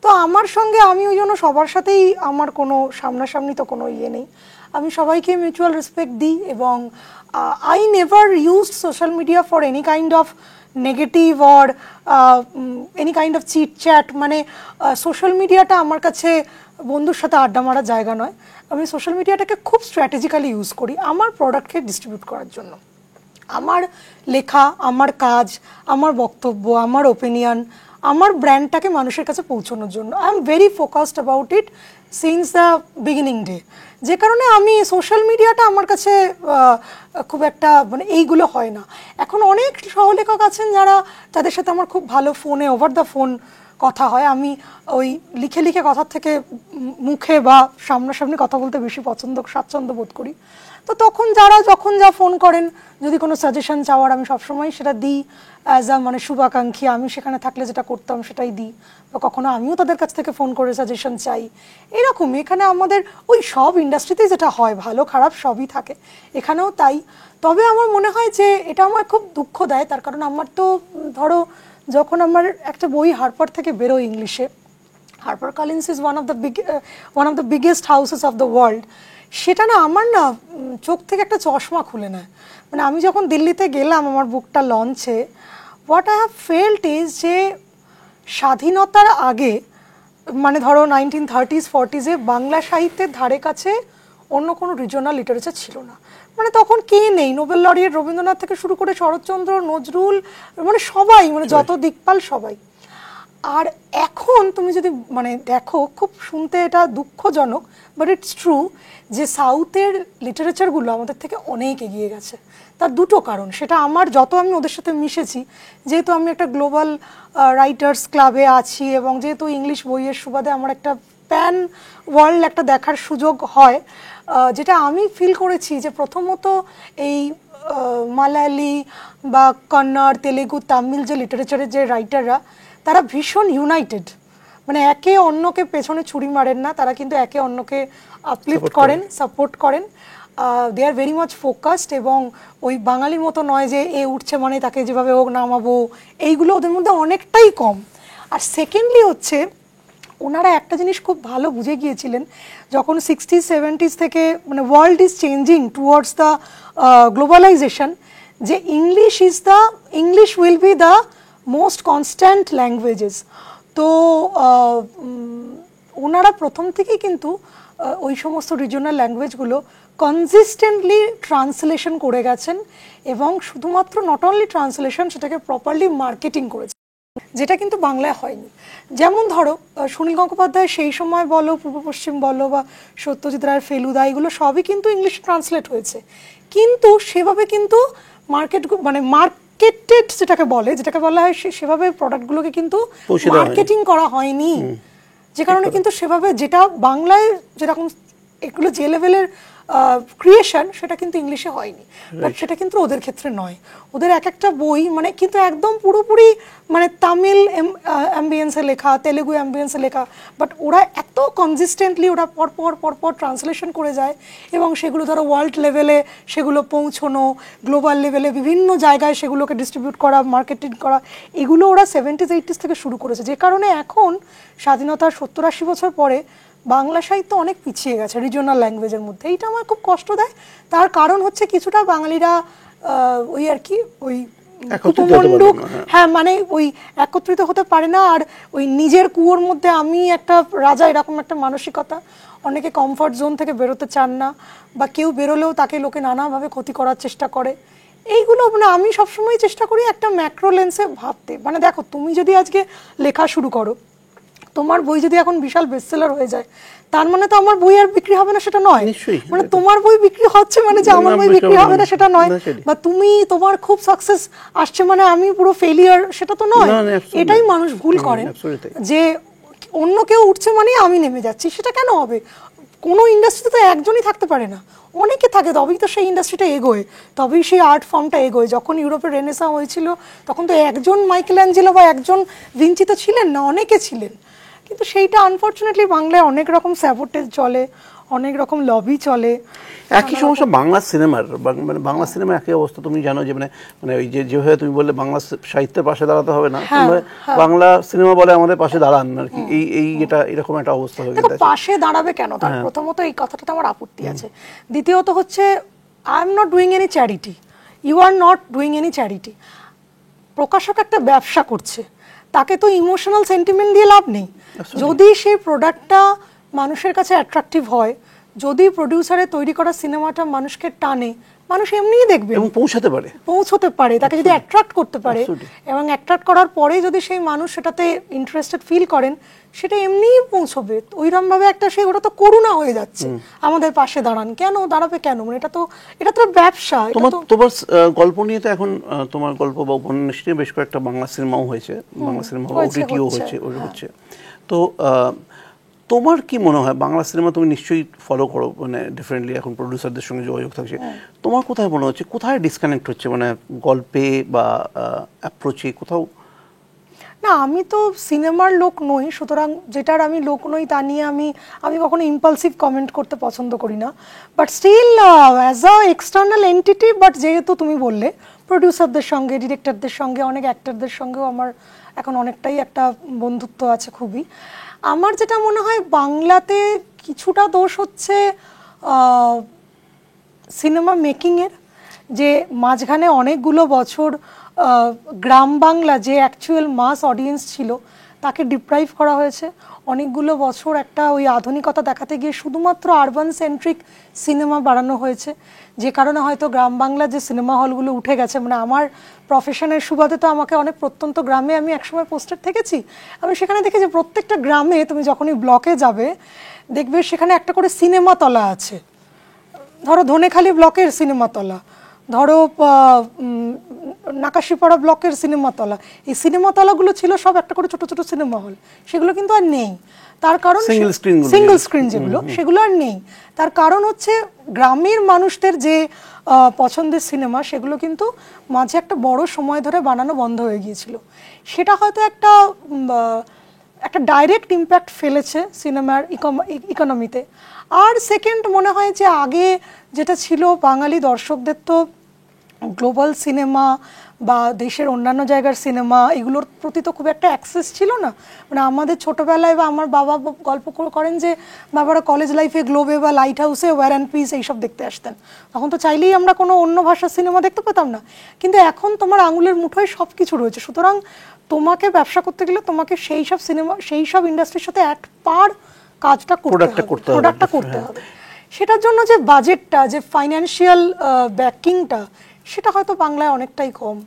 তো আমার সঙ্গে আমি ওই জন্য সবার সাথেই আমার কোনো সামনাসামনি তো কোনো ইয়ে নেই, আমি সবাইকে মিউচুয়াল রেসপেক্ট দিই এবং I never use social media for any kind of negative or any kind of chit chat. মানে সোশ্যাল মিডিয়াটা আমার কাছে বন্ধুর সাথে আড্ডা মারার জায়গা নয়। আমি সোশ্যাল মিডিয়াটাকে খুব স্ট্র্যাটেজিক্যালি ইউজ করি আমার প্রোডাক্টকে ডিস্ট্রিবিউট করার জন্য। আমার লেখা, আমার কাজ, আমার বক্তব্য, আমার ওপিনিয়ন, আমার ব্র্যান্ডটাকে মানুষের কাছে পৌঁছানোর জন্য I am very focused about it since the beginning day. যে কারণে আমি সোশ্যাল মিডিয়াটা আমার কাছে খুব একটা মানে এইগুলো হয় না। এখন অনেক সহলেখক আছেন যারা, তাদের সাথে আমার খুব ভালো ফোনে ওভার দ্য ফোন কথা হয়। আমি ওই লিখে লিখে কথার থেকে মুখে বা সামনাসামনি কথা বলতে বেশি স্বাচ্ছন্দ্য বোধ করি। তো তখন যারা যখন যা ফোন করেন, যদি কোনো সাজেশন চাওয়ার, আমি সবসময় সেটা দিই অ্যাজ আ মানে শুভাকাঙ্ক্ষী। আমি সেখানে থাকলে যেটা করতাম সেটাই দিই, বা কখনো আমিও তাদের কাছ থেকে ফোন করে সাজেশন চাই। এরকম এখানে আমাদের ওই সব ইন্ডাস্ট্রিতেই যেটা হয়, ভালো খারাপ সবই থাকে, এখানেও তাই। তবে আমার মনে হয় যে এটা আমার খুব দুঃখ দেয়, তার কারণ আমার তো ধরো যখন আমার একটা বই হারপার থেকে বেরোয় ইংলিশে, Harper Collins is one of the biggest houses of the world, সেটা না আমার না চোখ থেকে একটা চশমা খুলে নেয়। মানে আমি যখন দিল্লিতে গেলাম আমার বুকটা লঞ্চে, what I have felt is যে স্বাধীনতার আগে, মানে ধরো 1930s 40s বাংলা সাহিত্যের ধারে কাছে অন্য কোনো রিজনাল লিটারেচার ছিল না। মানে তখন কে নেই, নোবেল লরিয়েট রবীন্দ্রনাথ থেকে শুরু করে শরৎচন্দ্র, নজরুল, মানে সবাই, মানে যত দিকপাল সবাই। আর এখন তুমি যদি মানে দেখো, খুব শুনতে এটা দুঃখজনক বাট ইটস ট্রু, যে সাউথের লিটারেচারগুলো আমাদের থেকে অনেক এগিয়ে গেছে। তার দুটো কারণ, সেটা আমার যত আমি ওদের সাথে মিশেছি, যেহেতু আমি একটা গ্লোবাল রাইটার্স ক্লাবে আছি এবং যেহেতু ইংলিশ বইয়ের সুবাদে আমার একটা প্যান ওয়ার্ল্ড একটা দেখার সুযোগ হয়, যেটা আমি ফিল করেছি যে প্রথমত এই মালায়ালি বা কন্নড়, তেলেগু, তামিল যে লিটারেচারের যে রাইটাররা, তারা ভীষণ ইউনাইটেড। মানে একে অন্যকে পেছনে ছুরি মারেন না, তারা কিন্তু একে অন্যকে আপলিফট করেন, সাপোর্ট করেন। দে আর ভেরি মাচ ফোকাসড, এবং ওই বাঙালির মতো নয় যে এ উঠছে মানে তাকে যেভাবে হোক নামাবো, এইগুলো ওদের মধ্যে অনেকটাই কম। আর সেকেন্ডলি হচ্ছে, ওনারা একটা জিনিস খুব ভালো বুঝে গিয়েছিলেন, যখন 60s 70s থেকে মানে world is changing towards the globalisation, যে English will be the most constant languages. তো ওনারা প্রথম থেকেই কিন্তু ওই সমস্ত রিজনাল ল্যাঙ্গুয়েজগুলো কনসিস্টেন্টলি ট্রান্সলেশন করে গেছেন, এবং শুধুমাত্র নট অনলি ট্রান্সলেশন, সেটাকে প্রপারলি মার্কেটিং করেছে, যেটা কিন্তু বাংলায় হয়নি। যেমন ধরো সুনীল গঙ্গোপাধ্যায় সেই সময় বলো, পূর্ব পশ্চিম বলো, বা সত্যজিৎ রায়ের ফেলুদা, এগুলো সবই কিন্তু ইংলিশ ট্রান্সলেট হয়েছে, কিন্তু সেভাবে কিন্তু মার্কেটেড যেটাকে বলা হয় সেভাবে প্রোডাক্টগুলোকে কিন্তু মার্কেটিং করা হয়নি। যে কারণে কিন্তু সেভাবে যেটা বাংলায় যেরকম এগুলো যে লেভেলের ক্রিয়েশন, সেটা কিন্তু ইংলিশে হয়নি। বাট সেটা কিন্তু ওদের ক্ষেত্রে নয়, ওদের এক একটা বই মানে কিন্তু একদম পুরোপুরি মানে তামিল অ্যাম্বিয়েন্সে লেখা, তেলেগু অ্যাম্বিয়েন্সে লেখা, বাট ওরা এত কনসিস্টেন্টলি ওরা পরপর ট্রান্সলেশন করে যায়, এবং সেগুলো ধরো ওয়ার্ল্ড লেভেলে সেগুলো পৌঁছনো, গ্লোবাল লেভেলে বিভিন্ন জায়গায় সেগুলোকে ডিস্ট্রিবিউট করা, মার্কেটিং করা, এগুলো ওরা 70s 80s থেকে শুরু করেছে। যে কারণে এখন স্বাধীনতার 70-80 বছর পরে বাংলা সাহিত্য অনেক পিছিয়ে গেছে রিজিওনাল ল্যাঙ্গুয়েজের মধ্যে। এইটা আমার খুব কষ্ট দেয়। তার কারণ হচ্ছে কিছুটা বাঙালিরা ওই আর কি ওই কুপমণ্ডুক, হ্যাঁ মানে ওই একত্রিত হতে পারে না, আর ওই নিজের কুয়োর মধ্যে আমি একটা রাজা, এরকম একটা মানসিকতা। অনেকে কমফর্ট জোন থেকে বেরোতে চান না, বা কেউ বেরোলেও তাকে লোকে নানাভাবে ক্ষতি করার চেষ্টা করে। এইগুলো মানে আমি সবসময় চেষ্টা করি একটা ম্যাক্রো লেন্সে ভাবতে। মানে দেখো, তুমি যদি আজকে লেখা শুরু করো, তোমার বই যদি এখন বিশাল বেস্টসেলার হয়ে যায়, তার মানে তো আমার বই আর বিক্রি হবে না সেটা নয়। মানে তোমার বই বিক্রি হচ্ছে মানে যে আমার বই বিক্রি হবে না সেটা নয়, বা তোমার খুব সাকসেস আসছে মানে আমি পুরো ফেলিয়ার, সেটা তো নয়। এটাই মানুষ ভুল করেন, যে অন্য কেউ উঠছে মানে আমি নেমে যাচ্ছি, সেটা কেন হবে? কোনো ইন্ডাস্ট্রিতে তো একজনই থাকতে পারে না, অনেকে থাকে, তবেই তো সেই ইন্ডাস্ট্রিটা এগোয়, তবেই সেই আর্ট ফর্মটা এগোয়। যখন ইউরোপের রেনেসাঁ হয়েছিল তখন তো একজন মাইকেল অ্যাঞ্জেলো বা একজন ভিঞ্চি তো ছিলেন না, অনেকে ছিলেন। কিন্তু সেইটা আনফর্চুনেটলি বাংলায় অনেক রকম স্যাবোটেজ চলে, অনেক রকম লবি চলে। একই সমস্যা বাংলা সিনেমার, মানে বাংলা সিনেমা একই অবস্থা। তুমি জানো যে মানে ওই যেভাবে তুমি বললে বাংলা সাহিত্যের পাশে দাঁড়াতে হবে না, বাংলা সিনেমা বলে আমাদের পাশে দাঁড়ান আর কি, এই এটা এরকম একটা অবস্থা হয়ে গেছে। পাশে দাঁড়াবে কেন, তার প্রথমত এই কথাটাতে আমার আপত্তি আছে। দ্বিতীয়ত হচ্ছে I am not doing any charity, you are not doing any charity. প্রকাশক একটা ব্যবসা করছে, তাকে তো ইমোশনাল সেন্টিমেন্ট দিয়ে লাভ নেই। যদি সেই প্রোডাক্টটা মানুষের কাছে অ্যাট্রাকটিভ হয়, যদি প্রডিউসারের তৈরি করা সিনেমাটা মানুষকে টানে, মানুষ এমনিই দেখবে এবং পৌঁছতে পারে, তাকে যদি অ্যাট্রাক্ট করতে পারে, এবং অ্যাট্রাক্ট করার পরে যদি সেই মানুষ সেটাতে ইন্টারেস্টেড ফিল করেন, সেটা এমনিই পৌঁছবে। ওইরকম ভাবে একটা সেই ওটা তো করুণা হয়ে যাচ্ছে, আমাদের পাশে দাঁড়ান কেন, দাঁড়াবে কেন, মানে এটা তো ব্যবসা। তোমার গল্প নিয়ে তো এখন তোমার গল্প বা উপন্যাস নিয়ে বেশ কয়েকটা বাংলা সিনেমাও হয়েছে, বাংলা সিনেমা ওটিটিও হচ্ছে। তো তোমার কি মনে হয়, বাংলা সিনেমা তুমি নিশ্চয়ই ফলো করো, মানে ডিফারেন্টলি এখন প্রডিউসারদের সঙ্গে যোগাযোগ থাকছে, তোমার কোথায় মনে হচ্ছে কোথায় ডিসকানেক্ট হচ্ছে, মানে গল্পে বা অ্যাপ্রোচে কোথাও? না, আমি তো সিনেমার লোক নই, সুতরাং যেটার আমি লোক নই তা নিয়ে আমি কখনো ইম্পালসিভ কমেন্ট করতে পছন্দ করি না। But still as a external entity, but যেহেতু তুমি বললে প্রডিউসারদের সঙ্গে, ডিরেক্টরদের সঙ্গে, অনেক অ্যাক্টরদের সঙ্গেও আমার এখন অনেকটাই একটা বন্ধুত্ব আছে খুবই। আমার যেটা মনে হয় বাংলাতে কিছুটা দোষ হচ্ছে সিনেমা মেকিংয়ের, যে মাঝখানে অনেকগুলো বছর গ্রাম বাংলা যে অ্যাকচুয়াল মাস অডিয়েন্স ছিল তাকে ডিপ্রাইভ করা হয়েছে। অনেকগুলো বছর একটা ওই আধুনিকতা দেখাতে গিয়ে শুধুমাত্র আরবান সেন্ট্রিক সিনেমা বাড়ানো হয়েছে, যে কারণে হয়তো গ্রাম বাংলার যে সিনেমা হলগুলো উঠে গেছে। মানে আমার প্রফেশনের সুবাদে তো আমাকে অনেক প্রত্যন্ত গ্রামে আমি একসময় পোস্টেড থেকেছি, আমি সেখানে দেখি যে প্রত্যেকটা গ্রামে তুমি যখনই ব্লকে যাবে দেখবে সেখানে একটা করে সিনেমা তলা আছে। ধরো ধনেখালি ব্লকের সিনেমা তলা, ধরো নাকাশিপাড়া ব্লকের সিনেমা তলা, এই সিনেমা তলাগুলো ছিল সব একটা করে ছোট ছোট সিনেমা হল, সেগুলো কিন্তু আর নেই। তার কারণ সিঙ্গেল স্ক্রিন যেগুলো, সেগুলো আর নেই। তার কারণ হচ্ছে গ্রামের মানুষদের যে পছন্দের সিনেমা সেগুলো কিন্তু মাঝে একটা বড় সময় ধরে বানানো বন্ধ হয়ে গিয়েছিল। সেটা হয়তো একটা ডাইরেক্ট ইম্প্যাক্ট ফেলেছে সিনেমার ইকোনমিতে। আর সেকেন্ড মনে হয় যে আগে যেটা ছিল, বাঙালি দর্শকদের তো গ্লোবাল সিনেমা বা দেশের অন্যান্য জায়গার সিনেমা এগুলোর প্রতি তো খুব একটা অ্যাক্সেস ছিল না। মানে আমাদের ছোটোবেলায় বা আমার বাবা গল্প করেন যে বাবারা কলেজ লাইফে গ্লোবে বা লাইট হাউসে ওয়্যার অ্যান্ড পিস এইসব দেখতে আসতেন, তখন তো চাইলেই আমরা কোনো অন্য ভাষার সিনেমা দেখতে পেতাম না। কিন্তু এখন তোমার আঙুলের মুঠোয় সব কিছু রয়েছে, সুতরাং তোমাকে ব্যবসা করতে গেলে তোমাকে সেই সব সিনেমা, সেই সব ইন্ডাস্ট্রির সাথে অ্যাট পার কাজটা প্রোডাক্টটা করতে হবে। সেটার জন্য যে বাজেটটা, যে ফাইন্যান্সিয়াল ব্যাকিংটা, সেটা হয়তো বাংলায় অনেকটাই কম।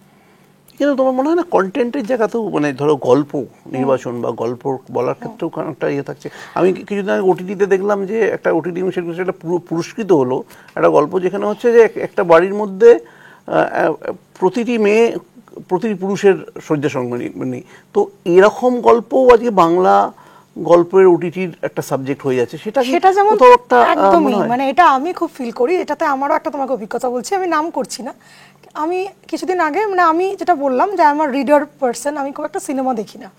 কিন্তু তোমার মনে হয় না কন্টেন্টের জায়গাতেও, মানে ধরো গল্প নির্বাচন বা গল্প বলার ক্ষেত্রেও একটা ইয়ে থাকছে? আমি কিছুদিন আগে ওটিটিতে দেখলাম যে একটা ওটিটি সেটা পুরস্কৃত হলো একটা গল্প, যেখানে হচ্ছে যে একটা বাড়ির মধ্যে প্রতিটি মেয়ে প্রতিটি পুরুষের শয্যা সঙ্গিনী। তো এরকম গল্পও আজকে বাংলা গল্পের ওটিটির একটা সাবজেক্ট হয়ে যাচ্ছে। সেটা যেমন একদমই, মানে এটা আমি খুব ফিল করি। এটাতে আমারও একটা তোমাকে অভিজ্ঞতা বলছি, আমি নাম করছি না। আমি কিছুদিন আগে, মানে আমি যেটা বললাম যে আমার রিডার পার্সন, আমি খুব একটা সিনেমা দেখি না।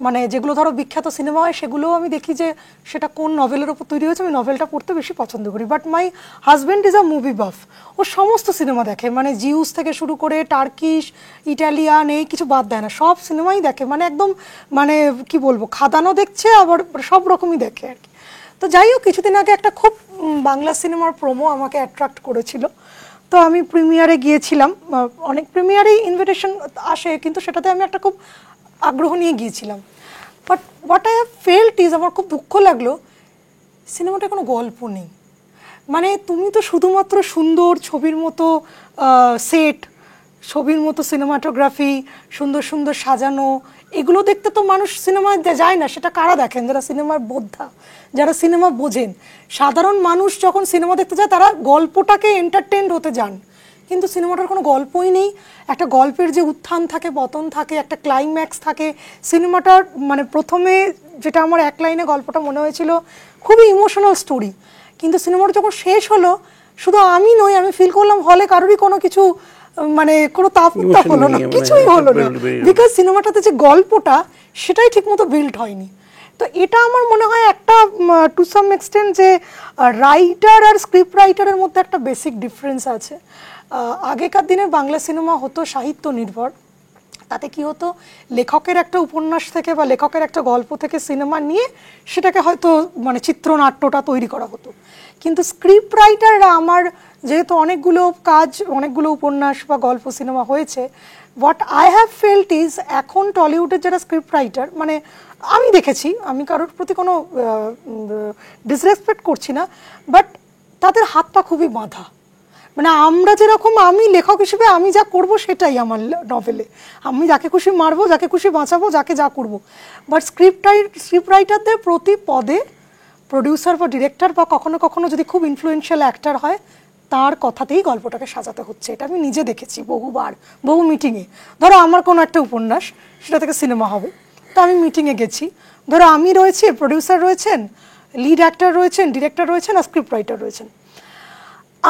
মানে যেগুলো ধরো বিখ্যাত সিনেমা হয় সেগুলোও আমি দেখি যে সেটা কোন নভেলের উপর তৈরি হয়েছে, আমি নভেলটা পড়তে বেশি পছন্দ করি। But my husband is a movie buff, ও সমস্ত সিনেমা দেখে, মানে জিউস থেকে শুরু করে টার্কিশ, ইটালিয়ান, এই কিছু বাদ দেয় না, সব সিনেমাই দেখে। মানে একদম, মানে কি বলবো, খাদানো দেখছে, আবার সব রকমই দেখে আর কি। তো যাই হোক, কিছুদিন আগে একটা খুব বাংলা সিনেমার প্রোমো আমাকে অ্যাট্রাক্ট করেছিল। তো আমি প্রিমিয়ারে গিয়েছিলাম, অনেক প্রিমিয়ারেই ইনভিটেশন আসে, কিন্তু সেটাতে আমি একটা খুব আগ্রহ নিয়ে গিয়েছিলাম। But what I have felt is, আমার খুব দুঃখ লাগলো, সিনেমাটা কোনো গল্প নেই। মানে তুমি তো শুধুমাত্র সুন্দর ছবির মতো সেট, ছবির মতো সিনেমাটোগ্রাফি, সুন্দর সুন্দর সাজানো, এগুলো দেখতে তো মানুষ সিনেমা যায় না। সেটা কারা দেখেন? যারা সিনেমার বোদ্ধা, যারা সিনেমা বোঝেন। সাধারণ মানুষ যখন সিনেমা দেখতে যায় তারা গল্পটাকে এন্টারটেইনড হতে যান, কিন্তু সিনেমাটার কোনো গল্পই নেই। একটা গল্পের যে উত্থান থাকে, পতন থাকে, একটা ক্লাইম্যাক্স থাকে। সিনেমাটার মানে প্রথমে যেটা আমার এক লাইনে গল্পটা মনে হয়েছিল, খুবই ইমোশনাল স্টোরি, কিন্তু সিনেমাটা যখন শেষ হলো শুধু আমি নই, আমি ফিল করলাম হলে কারোরই কোনো কিছু মানে কোনো তাপ হলো না, কিছুই হলো না, বিকজ সিনেমাটাতে যে গল্পটা সেটাই ঠিকমতো বিল্ড হয়নি। তো এটা আমার মনে হয় একটা টু সাম এক্সটেন্ট যে রাইটার আর স্ক্রিপ্ট রাইটারের মধ্যে একটা বেসিক ডিফারেন্স আছে। আগেকার দিনের বাংলা সিনেমা হতো সাহিত্য নির্ভর, তাতে কি হতো লেখকের একটা উপন্যাস থেকে বা লেখকের একটা গল্প থেকে সিনেমা নিয়ে সেটাকে হয়তো মানে চিত্রনাট্যটা তৈরি করা হতো। কিন্তু স্ক্রিপ্ট রাইটাররা, আমার যেহেতু অনেকগুলো কাজ, অনেকগুলো উপন্যাস বা গল্প সিনেমা হয়েছে, what I have felt is এখন টলিউডের যারা স্ক্রিপ্ট রাইটার, মানে আমি দেখেছি, আমি কারোর প্রতি কোনো ডিসরেসপেক্ট করছি না, বাট তাদের হাতটা খুবই বাঁধা। মানে আমরা যেরকম, আমি লেখক হিসেবে আমি যা করব সেটাই আমার নভেলে, আমি যাকে খুশি মারবো, যাকে খুশি বাঁচাবো, যাকে যা করব। বাট স্ক্রিপ্ট রাইটারদের প্রতি পদে প্রডিউসার বা ডিরেক্টর বা কখনো কখনো যদি খুব ইনফ্লুয়েন্সিয়াল অ্যাক্টর হয়, তার কথাতেই গল্পটাকে সাজাতে হচ্ছে। এটা আমি নিজে দেখেছি বহুবার, বহু মিটিংয়ে। ধরো আমার কোনো একটা উপন্যাস, সেটা থেকে সিনেমা হবে, তো আমি মিটিংয়ে গেছি, ধরো আমি রয়েছি, প্রডিউসার রয়েছেন, লিড অ্যাক্টর রয়েছেন, ডিরেক্টর রয়েছেন আর স্ক্রিপ্ট রাইটার রয়েছেন।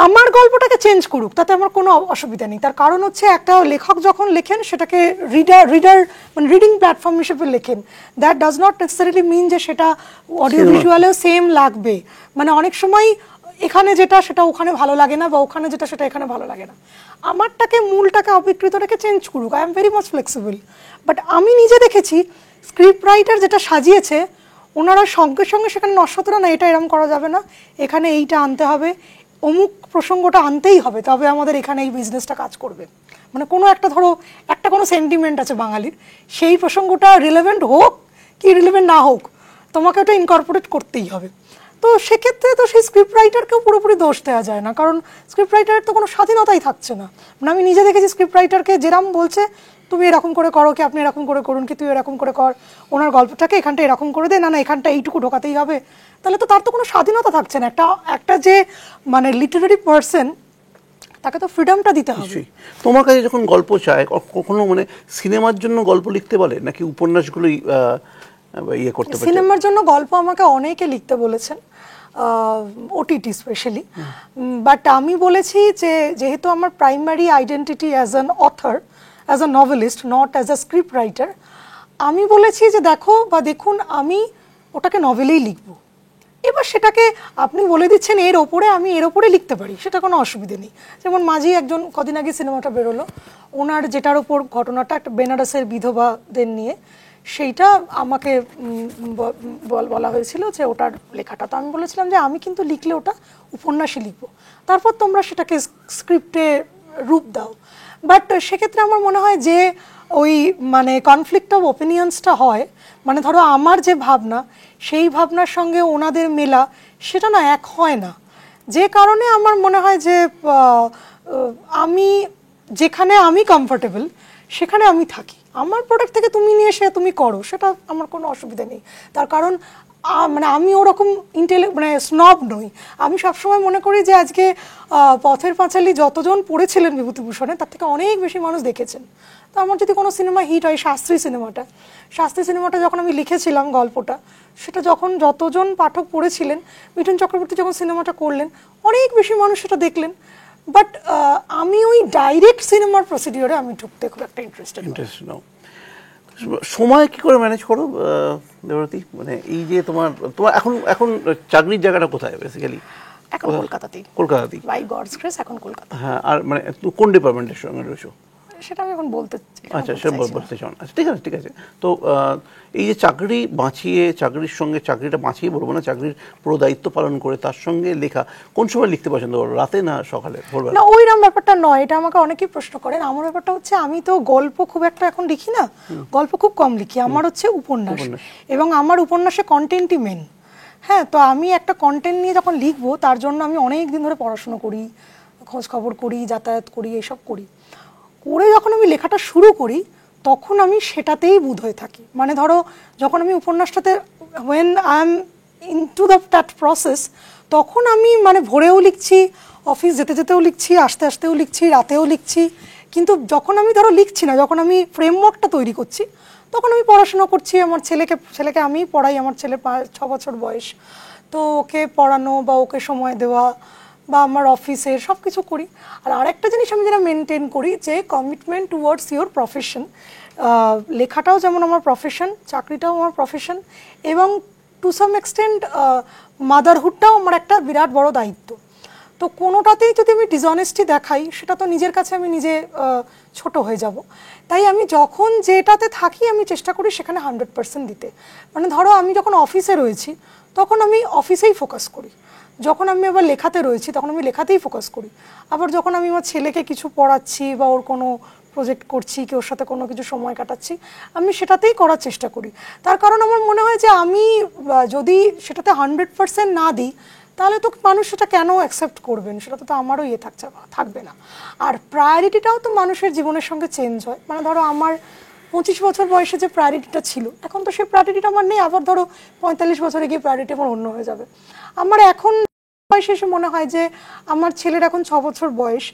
আমার গল্পটাকে চেঞ্জ করুক, তাতে আমার কোনো অসুবিধা নেই। তার কারণ হচ্ছে একটা লেখক যখন লেখেন সেটাকে রিডার মানে রিডিং প্ল্যাটফর্ম হিসেবে লেখেন, দ্যাট ডাজ নট নেসেসারিলি মিন যে সেটা অডিও ভিজুয়ালেও সেম লাগবে। মানে অনেক সময় এখানে যেটা সেটা ওখানে ভালো লাগে না, বা ওখানে যেটা সেটা এখানে ভালো লাগে না। আমারটাকে, মূলটাকে, অবিকৃতটাকে চেঞ্জ করুক, I am very much flexible. But আমি নিজে দেখেছি স্ক্রিপ্ট রাইটার যেটা সাজিয়েছে, ওনারা সঙ্গে সঙ্গে সেখানে নশ্বতরা না, এটা এরম করা যাবে না, এখানে এইটা আনতে হবে, অমুক প্রসঙ্গটা আনতেই হবে, তবে আমাদের এখানে এই বিজনেসটা কাজ করবে। মানে কোনো একটা, ধরো একটা কোনো সেন্টিমেন্ট আছে বাঙালির, সেই প্রসঙ্গটা রিলেভেন্ট হোক কি রিলেভেন্ট না হোক, তোমাকে ওটা ইনকর্পোরেট করতেই হবে। তো সেক্ষেত্রে তো সেই স্ক্রিপ্ট রাইটারকেও পুরোপুরি দোষ দেওয়া যায় না, কারণ স্ক্রিপ্ট রাইটারের তো কোনো স্বাধীনতাই থাকছে না। মানে আমি নিজে দেখেছি স্ক্রিপ্ট রাইটারকে যেরকম বলছে, তুমি এরকম করে করো, কি আপনি এরকম করে করুন, কি তুই এরকম করে কর, ওনার গল্পটাকে এখানটা এরকম করে দে, না না এখানটা এইটুকু ঢোকাতেই হবে, তাহলে তো তার তো কোনো স্বাধীনতা থাকছে না। একটা যে মানে লিটারারি পার্সন, তাকে তো ফ্রিডমটা দিতে হবে। তোমার কাছে যখন গল্প চায়, কখনো মানে সিনেমার জন্য গল্প লিখতে বলে নাকি উপন্যাসগুলোই ইয়ে করতে পারে? সিনেমার জন্য গল্প আমাকে অনেকে লিখতে বলেছেন, ওটিটি স্পেশালি। বাট আমি বলেছি যে যেহেতু আমার primary identity as an author, as a novelist, not as a script writer, আমি বলেছি যে দেখো বা দেখুন, আমি ওটাকে নভেলেই লিখবো। এবার সেটাকে আপনি বলে দিচ্ছেন এর ওপরে, আমি এর ওপরে লিখতে পারি, সেটা কোনো অসুবিধে নেই। যেমন মাঝি একজন, কদিন আগে সিনেমাটা বেরোলো, ওনার যেটার ওপর ঘটনাটা একটা বেনারসের বিধবাদের নিয়ে, সেইটা আমাকে বলা হয়েছিল যে ওটার লেখাটা, তো আমি বলেছিলাম যে আমি কিন্তু লিখলে ওটা উপন্যাসই লিখবো, তারপর তোমরা সেটাকে স্ক্রিপ্টে রূপ দাও। বাট সেক্ষেত্রে আমার মনে হয় যে ওই মানে কনফ্লিক্ট অফ ওপিনিয়ন্সটা হয়, মানে ধরো আমার যে ভাবনা, সেই ভাবনার সঙ্গে ওনাদের মেলা, সেটা না এক হয় না। যে কারণে আমার মনে হয় যে আমি যেখানে আমি কমফোর্টেবল সেখানে আমি থাকি, আমার প্রোডাক্ট থেকে তুমি নিয়ে এসে তুমি করো, সেটা আমার কোনো অসুবিধা নেই। তার কারণ মানে আমি ওরকম মানে স্নব নই। আমি সবসময় মনে করি যে আজকে পথের পাঁচালী যতজন পড়েছিলেন বিভূতিভূষণে, তার থেকে অনেক বেশি মানুষ দেখেছেন। তো আমার যদি কোনো সিনেমা হিট হয়, শাস্ত্রী সিনেমাটা যখন আমি লিখেছিলাম গল্পটা, সেটা যখন যতজন পাঠক পড়েছিলেন, মিঠুন চক্রবর্তী যখন সিনেমাটা করলেন, অনেক বেশি মানুষ সেটা দেখলেন। বাট আমি ওই ডাইরেক্ট সিনেমার প্রসিডিওরে আমি ঢুকতে খুব একটা ইন্টারেস্টেড নাও। সময় কি করে ম্যানেজ করো দেবরতী? মানে এই যে তোমার এখন চাকরির জায়গাটা কোথায় বেসিক্যালি? এখন কলকাতাতেই। বাই গডস গ্রেস এখন কলকাতা। হ্যাঁ, আর মানে কোন ডিপার্টমেন্টের সঙ্গে রয়েছো? সেটা আমি এখন বলতে, আচ্ছা সেটা বলতে চাও না, আচ্ছা ঠিক আছে। তো এই যে চাকরির সঙ্গে চাকরিটা বাঁচিয়ে বলবো না, চাকরির পুরো দায়িত্ব পালন করে তার সঙ্গে লেখা, কোন সময় লিখতে পছন্দ করো, রাতে না সকালে, ভোরবেলা? না, ওইরকম ব্যাপারটা নয়, এটা আমাকে অনেকেই প্রশ্ন করেন। আমার ব্যাপারটা হচ্ছে আমি তো গল্প খুব একটা এখন লিখি না, গল্প খুব কম লিখি, আমার হচ্ছে উপন্যাস, এবং আমার উপন্যাসে কন্টেন্টই মেন। হ্যাঁ, তো আমি একটা কন্টেন্ট নিয়ে যখন লিখবো, তার জন্য আমি অনেক দিন ধরে পড়াশোনা করি, খোঁজ খবর করি, যাতায়াত করি, এসব করি। করে যখন আমি লেখাটা শুরু করি, তখন আমি সেটাতেই বুঁদ হয়ে থাকি। মানে ধরো যখন আমি উপন্যাসটাতে, when I am into that process, তখন আমি মানে ভোরেও লিখছি, অফিস যেতে যেতেও লিখছি, আসতে আসতেও লিখছি, রাতেও লিখছি। কিন্তু যখন আমি ধরো লিখছি না, যখন আমি ফ্রেমওয়ার্কটা তৈরি করছি, তখন আমি পড়াশোনা করছি। আমার ছেলেকে আমিই পড়াই, আমার ছেলে 6 বছর বয়স, তো ওকে পড়ানো বা ওকে সময় দেওয়া, বা আমার অফিসের সব কিছু করি। আর আরেকটা জিনিস আমি যেটা মেনটেন করি যে কমিটমেন্ট টুয়ার্ডস ইওর প্রফেশন। লেখাটাও যেমন আমার প্রফেশন, চাকরিটাও আমার প্রফেশন, এবং টু সাম এক্সটেন্ট মাদারহুডটাও আমার একটা বিরাট বড় দায়িত্ব। তো কোনোটাতেই যদি আমি ডিসঅনেস্টি দেখাই সেটা তো নিজের কাছে আমি নিজে ছোট হয়ে যাব। তাই আমি যখন যেটাতে থাকি আমি চেষ্টা করি সেখানে 100% দিতে। মানে ধরো আমি যখন অফিসে রয়েছি তখন আমি অফিসেই ফোকাস করি, যখন আমি আবার লেখাতে রয়েছি তখন আমি লেখাতেই ফোকাস করি, আবার যখন আমি আমার ছেলেকে কিছু পড়াচ্ছি বা ওর কোনো প্রজেক্ট করছি, কি ওর সাথে কোনো কিছু সময় কাটাচ্ছি, আমি সেটাতেই করার চেষ্টা করি। তার কারণ আমার মনে হয় যে আমি যদি সেটাতে 100% না দিই তাহলে তো মানুষ সেটা কেন অ্যাকসেপ্ট করবেন, সেটা তো আমারও থাকবে না। আর প্রায়োরিটিটাও তো মানুষের জীবনের সঙ্গে চেঞ্জ হয়। মানে ধরো আমার 25 বছর বয়সে যে প্রায়োরিটিটা ছিল এখন তো সেই প্রায়োরিটিটা আমার নেই, আবার ধরো 45 বছরে গিয়ে প্রায়োরিটি আমার অন্য হয়ে যাবে। আমার এখন বয়সে এসে মনে হয় যে আমার ছেলের এখন 6 বছর বয়স,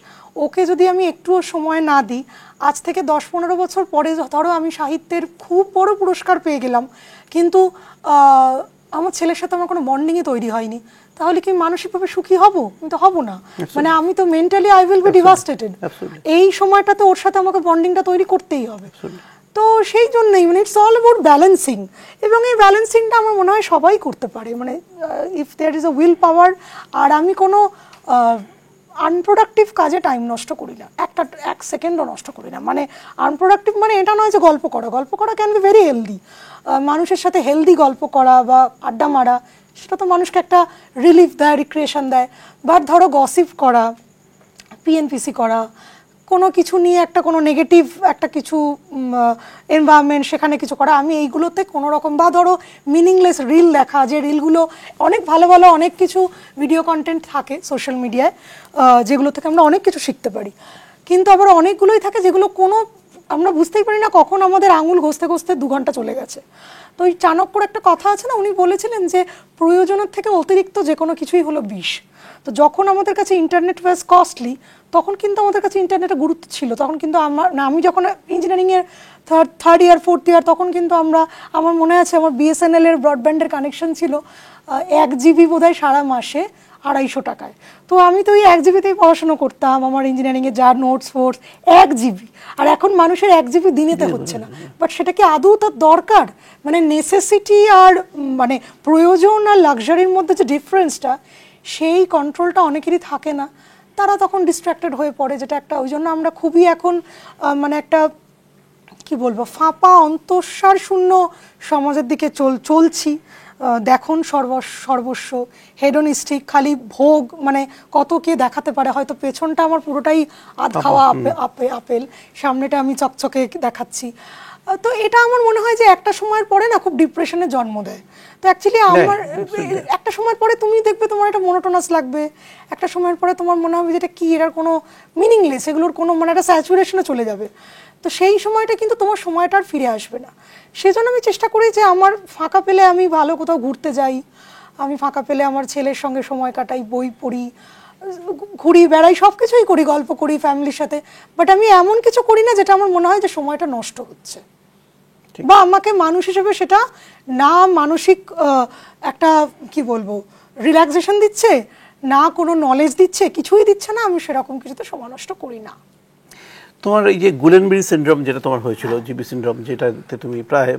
ওকে যদি আমি একটুও সময় না দিই, আজ থেকে 10-15 বছর পরে ধরো আমি সাহিত্যের খুব বড় পুরস্কার পেয়ে গেলাম, কিন্তু আমার ছেলের সাথে আমার কোনো বন্ডিংই তৈরি হয়নি, তাহলে কি মানসিকভাবে সুখী হব? আমি তো হব না। মানে আমি তো mentally I will be devastated. এই সময়টাতে ওর সাথে আমাকে বন্ডিংটা তৈরি করতেই হবে। তো সেই জন্যই মানে ইটস অল অ্যাবাউট ব্যালেন্সিং, এবং এই ব্যালেন্সিংটা আমার মনে হয় সবাই করতে পারে, মানে if there is a will power. আর আমি কোনো আনপ্রোডাক্টিভ কাজে টাইম নষ্ট করি না, এক সেকেন্ডও নষ্ট করি না। মানে আনপ্রোডাক্টিভ মানে এটা নয় যে গল্প করা ক্যান বি ভেরি হেলদি। মানুষের সাথে হেলদি গল্প করা বা আড্ডা মারা, সেটা তো মানুষকে একটা রিলিফ দেয়, রিক্রিয়েশন দেয়। বাট ধরো গসিপ করা, পিএনপিসি করা, কোনো কিছু নিয়ে একটা কোনো নেগেটিভ একটা কিছু এনভায়রনমেন্ট সেখানে কিছু করা, আমি এইগুলোতে কোনো রকম, বা ধরো মিনিংলেস রিল দেখা, যে রিলগুলো অনেক ভালো ভালো অনেক কিছু ভিডিও কন্টেন্ট থাকে সোশ্যাল মিডিয়ায় যেগুলো থেকে আমরা অনেক কিছু শিখতে পারি, কিন্তু আবার অনেকগুলোই থাকে যেগুলো কোনো আমরা বুঝতেই পারি না কখন আমাদের আঙুল ঘষতে ঘষতে 2 ঘন্টা চলে গেছে। তো ওই চাণক্যর একটা কথা আছে না, উনি বলেছিলেন যে প্রয়োজনের থেকে অতিরিক্ত যে কোনো কিছুই হলো বিষ। তো যখন আমাদের কাছে ইন্টারনেট ওয়াজ কস্টলি তখন কিন্তু আমাদের কাছে ইন্টারনেটের গুরুত্ব ছিল। তখন কিন্তু আমি যখন ইঞ্জিনিয়ারিংয়ের থার্ড ইয়ার 4th ইয়ার তখন কিন্তু আমার মনে আছে আমার বিএসএনএল এর ব্রডব্যান্ডের কানেকশন ছিল 1 GB বোধহয় সারা মাসে 250 টাকায়। তো আমি তো ওই 1 GBতেই পড়াশোনা করতাম, আমার ইঞ্জিনিয়ারিংয়ে যা নোটস ফোর্স 1 GB। আর এখন মানুষের 1 GB দিনেতে হচ্ছে না, বাট সেটা কি আদৌ তার দরকার? মানে নেসেসিটি আর মানে প্রয়োজন আর লাক্সারির মধ্যে যে ডিফারেন্সটা, সেই কন্ট্রোলটা অনেকেরই থাকে না, তারা তখন ডিস্ট্র্যাক্টেড হয়ে পড়ে, যেটা একটা ওই জন্য আমরা খুবই এখন মানে একটা কি বলবো ফাঁপা অন্তঃসার শূন্য সমাজের দিকে চলছি। দেখুন সর্বস্ব হেডোনিস্টিক, খালি ভোগ, মানে কত কে দেখাতে পারে, হয়তো পেছনটা আমার পুরোটাই আধ খাওয়া আপেল, সামনেটা আমি চকচকে দেখাচ্ছি। তো এটা আমার মনে হয় যে একটা সময়ের পরে না খুব ডিপ্রেশনের জন্ম দেয়। তো অ্যাকচুয়ালি আমার একটা সময়ের পরে তুমি দেখবে তোমার এটা মোনোটোনাস লাগবে, একটা সময়ের পরে তোমার মনে হবে যেটা কি, এটার কোনো মিনিংলেস, এগুলোর কোনো মানে একটা স্যাচুরেশনে চলে যাবে। তো সেই সময়টা কিন্তু তোমার সময়টা আর ফিরে আসবে না। সেজন্য আমি চেষ্টা করি যে আমার ফাঁকা পেলে আমি ভালো কোথাও ঘুরতে যাই, আমি ফাঁকা পেলে আমার ছেলের সঙ্গে সময় কাটাই, বই পড়ি, ঘুরি বেড়াই, সব কিছুই করি, গল্প করি ফ্যামিলির সাথে। বাট আমি এমন কিছু করি না যেটা আমার মনে হয় যে সময়টা নষ্ট হচ্ছে, বা আমাকে মানুষ হিসেবে সেটা না মানসিক একটা কি বলবো রিল্যাক্সেশন দিচ্ছে, না কোনো নলেজ দিচ্ছে, কিছুই দিচ্ছে না, আমি সেরকম কিছুতে সময় নষ্ট করি না। তোমার এই যে গুলেনবেরি সিনড্রোম যেটা তোমার হয়েছিল, জিবি সিনড্রোম, যেটাতে তুমি প্রায়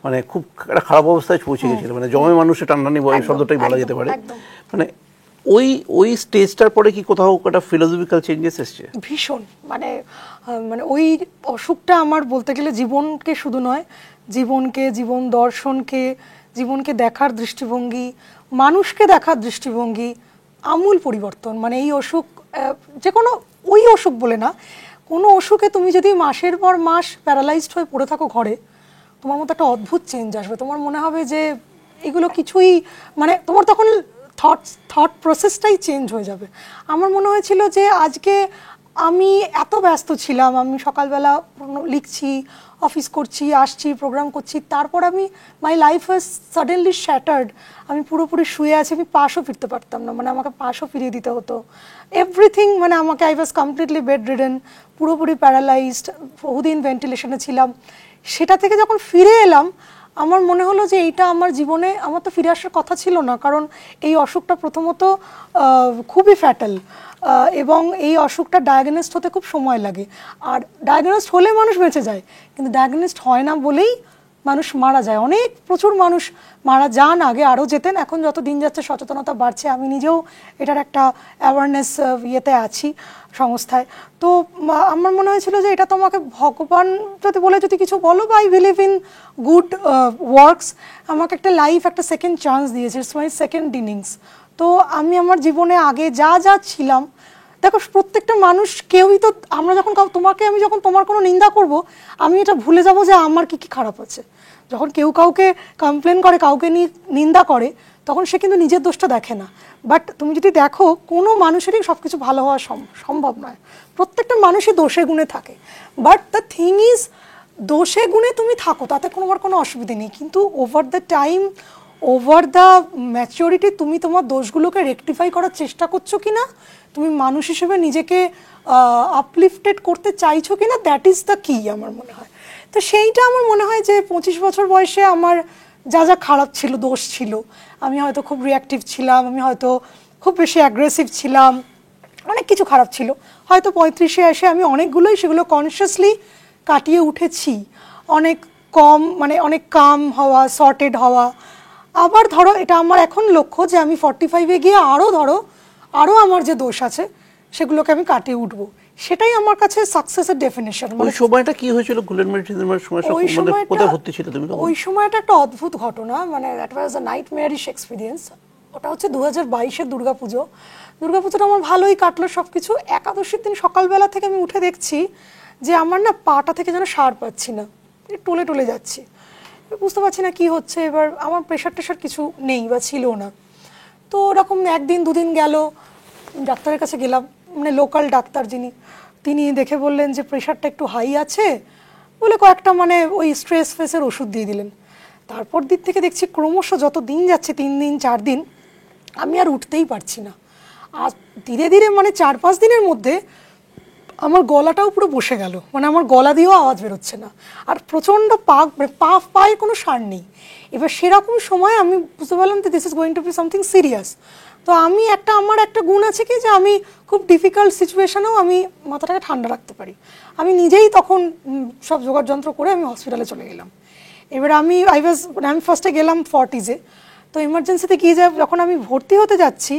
মানে খুব একটা খারাপ অবস্থায় পৌঁছে গেছিলে, মানে জমে মানুষের টান্ডানি এই শব্দটাই বলা যেতে পারে। মানে ওই স্টেজটার পরে কি কোথাও একটা ফিলোসফিক্যাল চেঞ্জেস এসছে? ভীষণ, মানে ওই অসুখটা আমার বলতে গেলে জীবনকে শুধু নয়, জীবনকে, জীবন দর্শনকে, জীবনকে দেখার দৃষ্টিভঙ্গি, মানুষকে দেখার দৃষ্টিভঙ্গি আমূল পরিবর্তন। মানে এই অসুখ যে কোনো ওই অসুখ বলে না, কোনো অসুখে তুমি যদি মাসের পর মাস প্যারালাইজড হয়ে পড়ে থাকো ঘরে, তোমার মধ্যে একটা অদ্ভুত চেঞ্জ আসবে। তোমার মনে হবে যে এগুলো কিছুই, মানে তোমার তখন থট প্রসেসটাই চেঞ্জ হয়ে যাবে। আমার মনে হয়েছিল যে আজকে আমি এত ব্যস্ত ছিলাম, আমি সকালবেলা লিখছি, অফিস করছি, আসছি, প্রোগ্রাম করছি, তারপর আমি my life was suddenly shattered. আমি পুরোপুরি শুয়ে আছি, আমি পাশও ফিরতে পারতাম না, মানে আমাকে পাশও ফিরিয়ে দিতে হতো, এভরিথিং, মানে আমাকে I was completely bed ridden, পুরোপুরি প্যারালাইজড, বহুদিন ভেন্টিলেশনে ছিলাম। সেটা থেকে যখন ফিরে এলাম আমার মনে হলো যে এইটা আমার জীবনে, আমার তো ফিরে আসার কথা ছিল না, কারণ এই অসুখটা প্রথমত খুবই ফ্যাটাল, এবং এই অসুখটা ডায়াগনোসড হতে খুব সময় লাগে। আর ডায়াগনোসড হলে মানুষ বেঁচে যায়, কিন্তু ডায়াগনোসড হয় না বলেই মানুষ মারা যায়। অনেক প্রচুর মানুষ মারা যান, আগে আরও যেতেন, এখন যত দিন যাচ্ছে সচেতনতা বাড়ছে। আমি নিজেও এটার একটা অ্যাওয়ারনেস ইয়েতে আছি, সংস্থায়। তো আমার মনে হয়েছিল যে এটা তোমাকে ভগবান যদি বলে যদি কিছু বলো, বা I believe in good works, আমাকে একটা লাইফ, একটা সেকেন্ড চান্স দিয়েছে। It's my second innings. তো আমি আমার জীবনে আগে যা যা ছিলাম, দেখো প্রত্যেকটা মানুষ, কেউই তো, আমরা যখন তোমাকে, আমি যখন তোমার কোনো নিন্দা করব, আমি এটা ভুলে যাব যে আমার কি কি খারাপ আছে। যখন কেউ কাউকে কমপ্লেন করে, কাউকে নিন্দা করে, তখন সে কিন্তু নিজের দোষটা দেখে না। বাট তুমি যদি দেখো, কোনো মানুষেরই সব কিছু ভালো হওয়া সম্ভব নয়। প্রত্যেকটা মানুষই দোষে গুণে থাকে। বাট দ্য থিং ইজ, দোষে গুণে তুমি থাকো, তাতে কোনো অসুবিধা নেই, কিন্তু over the time, over the maturity, তুমি তোমার দোষগুলোকে রেকটিফাই করার চেষ্টা করছো কি না, তুমি মানুষ হিসেবে নিজেকে আপলিফটেড করতে চাইছো কি না, দ্যাট ইজ দ্য কি আমার মনে হয়। তো সেইটা আমার মনে হয় যে 25 বছর বয়সে আমার যা যা খারাপ ছিল, দোষ ছিল, আমি হয়তো খুব রিঅ্যাক্টিভ ছিলাম, আমি হয়তো খুব বেশি অ্যাগ্রেসিভ ছিলাম, অনেক কিছু খারাপ ছিল। হয়তো 35-এ এসে আমি অনেকগুলোই সেগুলো কনসিয়াসলি কাটিয়ে উঠেছি। অনেক কম, মানে অনেক কাম হওয়া, সর্টেড হওয়া। আবার ধরো, এটা আমার এখন লক্ষ্য যে আমি 45-এ গিয়ে আরও আমার যে দোষ আছে সেগুলোকে আমি কাটিয়ে উঠবো। সেটাই আমার কাছে সাকসেসের ডেফিনেশন। ওই সময়টা কি হয়েছিল? গুলেনবাড়ি সময় কোথায় ভর্তি ছিল তুমি? ওই সময়টা একটা অদ্ভুত ঘটনা, মানে দ্যাট ওয়াজ আ নাইটমেয়ারিশ এক্সপিরিয়েন্স। ওটা হচ্ছে 2022-এর দুর্গাপুজোটা আমার ভালোই কাটলো সব কিছু। একাদশীর দিন সকালবেলা থেকে আমি উঠে দেখছি যে আমার না পাটা থেকে যেন সার পাচ্ছি না, টলে টলে যাচ্ছি, বুঝতে পারছি না কি হচ্ছে। এবার আমার প্রেশার টেশার কিছু নেই বা ছিল না। তো ওরকম একদিন দুদিন গেল, ডাক্তারের কাছে গেলাম, মানে লোকাল ডাক্তার যিনি, তিনি দেখে বললেন যে প্রেশারটা একটু হাই আছে, বলে কয়েকটা মানে ওই স্ট্রেস ফেসের ওষুধ দিয়ে দিলেন। তারপর দিক থেকে দেখছি ক্রমশ যত দিন যাচ্ছে, 3 দিন 4 দিন, আমি আর উঠতেই পারছি না। আর ধীরে ধীরে মানে 4-5 দিনের মধ্যে আমার গলাটাও পুরো বসে গেল, মানে আমার গলা দিয়েও আওয়াজ বেরোচ্ছে না, আর প্রচণ্ড পায়ে কোনো সার নেই। এবার সেরকম সময় আমি বুঝতে পারলাম যে this is going to be something serious. তো আমার একটা গুণ আছে কি, যে আমি খুব ডিফিকাল্ট সিচুয়েশনেও আমি মাথাটাকে ঠান্ডা রাখতে পারি। আমি নিজেই তখন সব জোগাড় যন্ত্র করে আমি হসপিটালে চলে গেলাম। এবার আমি ফার্স্টে গেলাম 40s-এ। তো ইমার্জেন্সিতে গিয়ে যখন আমি ভর্তি হতে যাচ্ছি,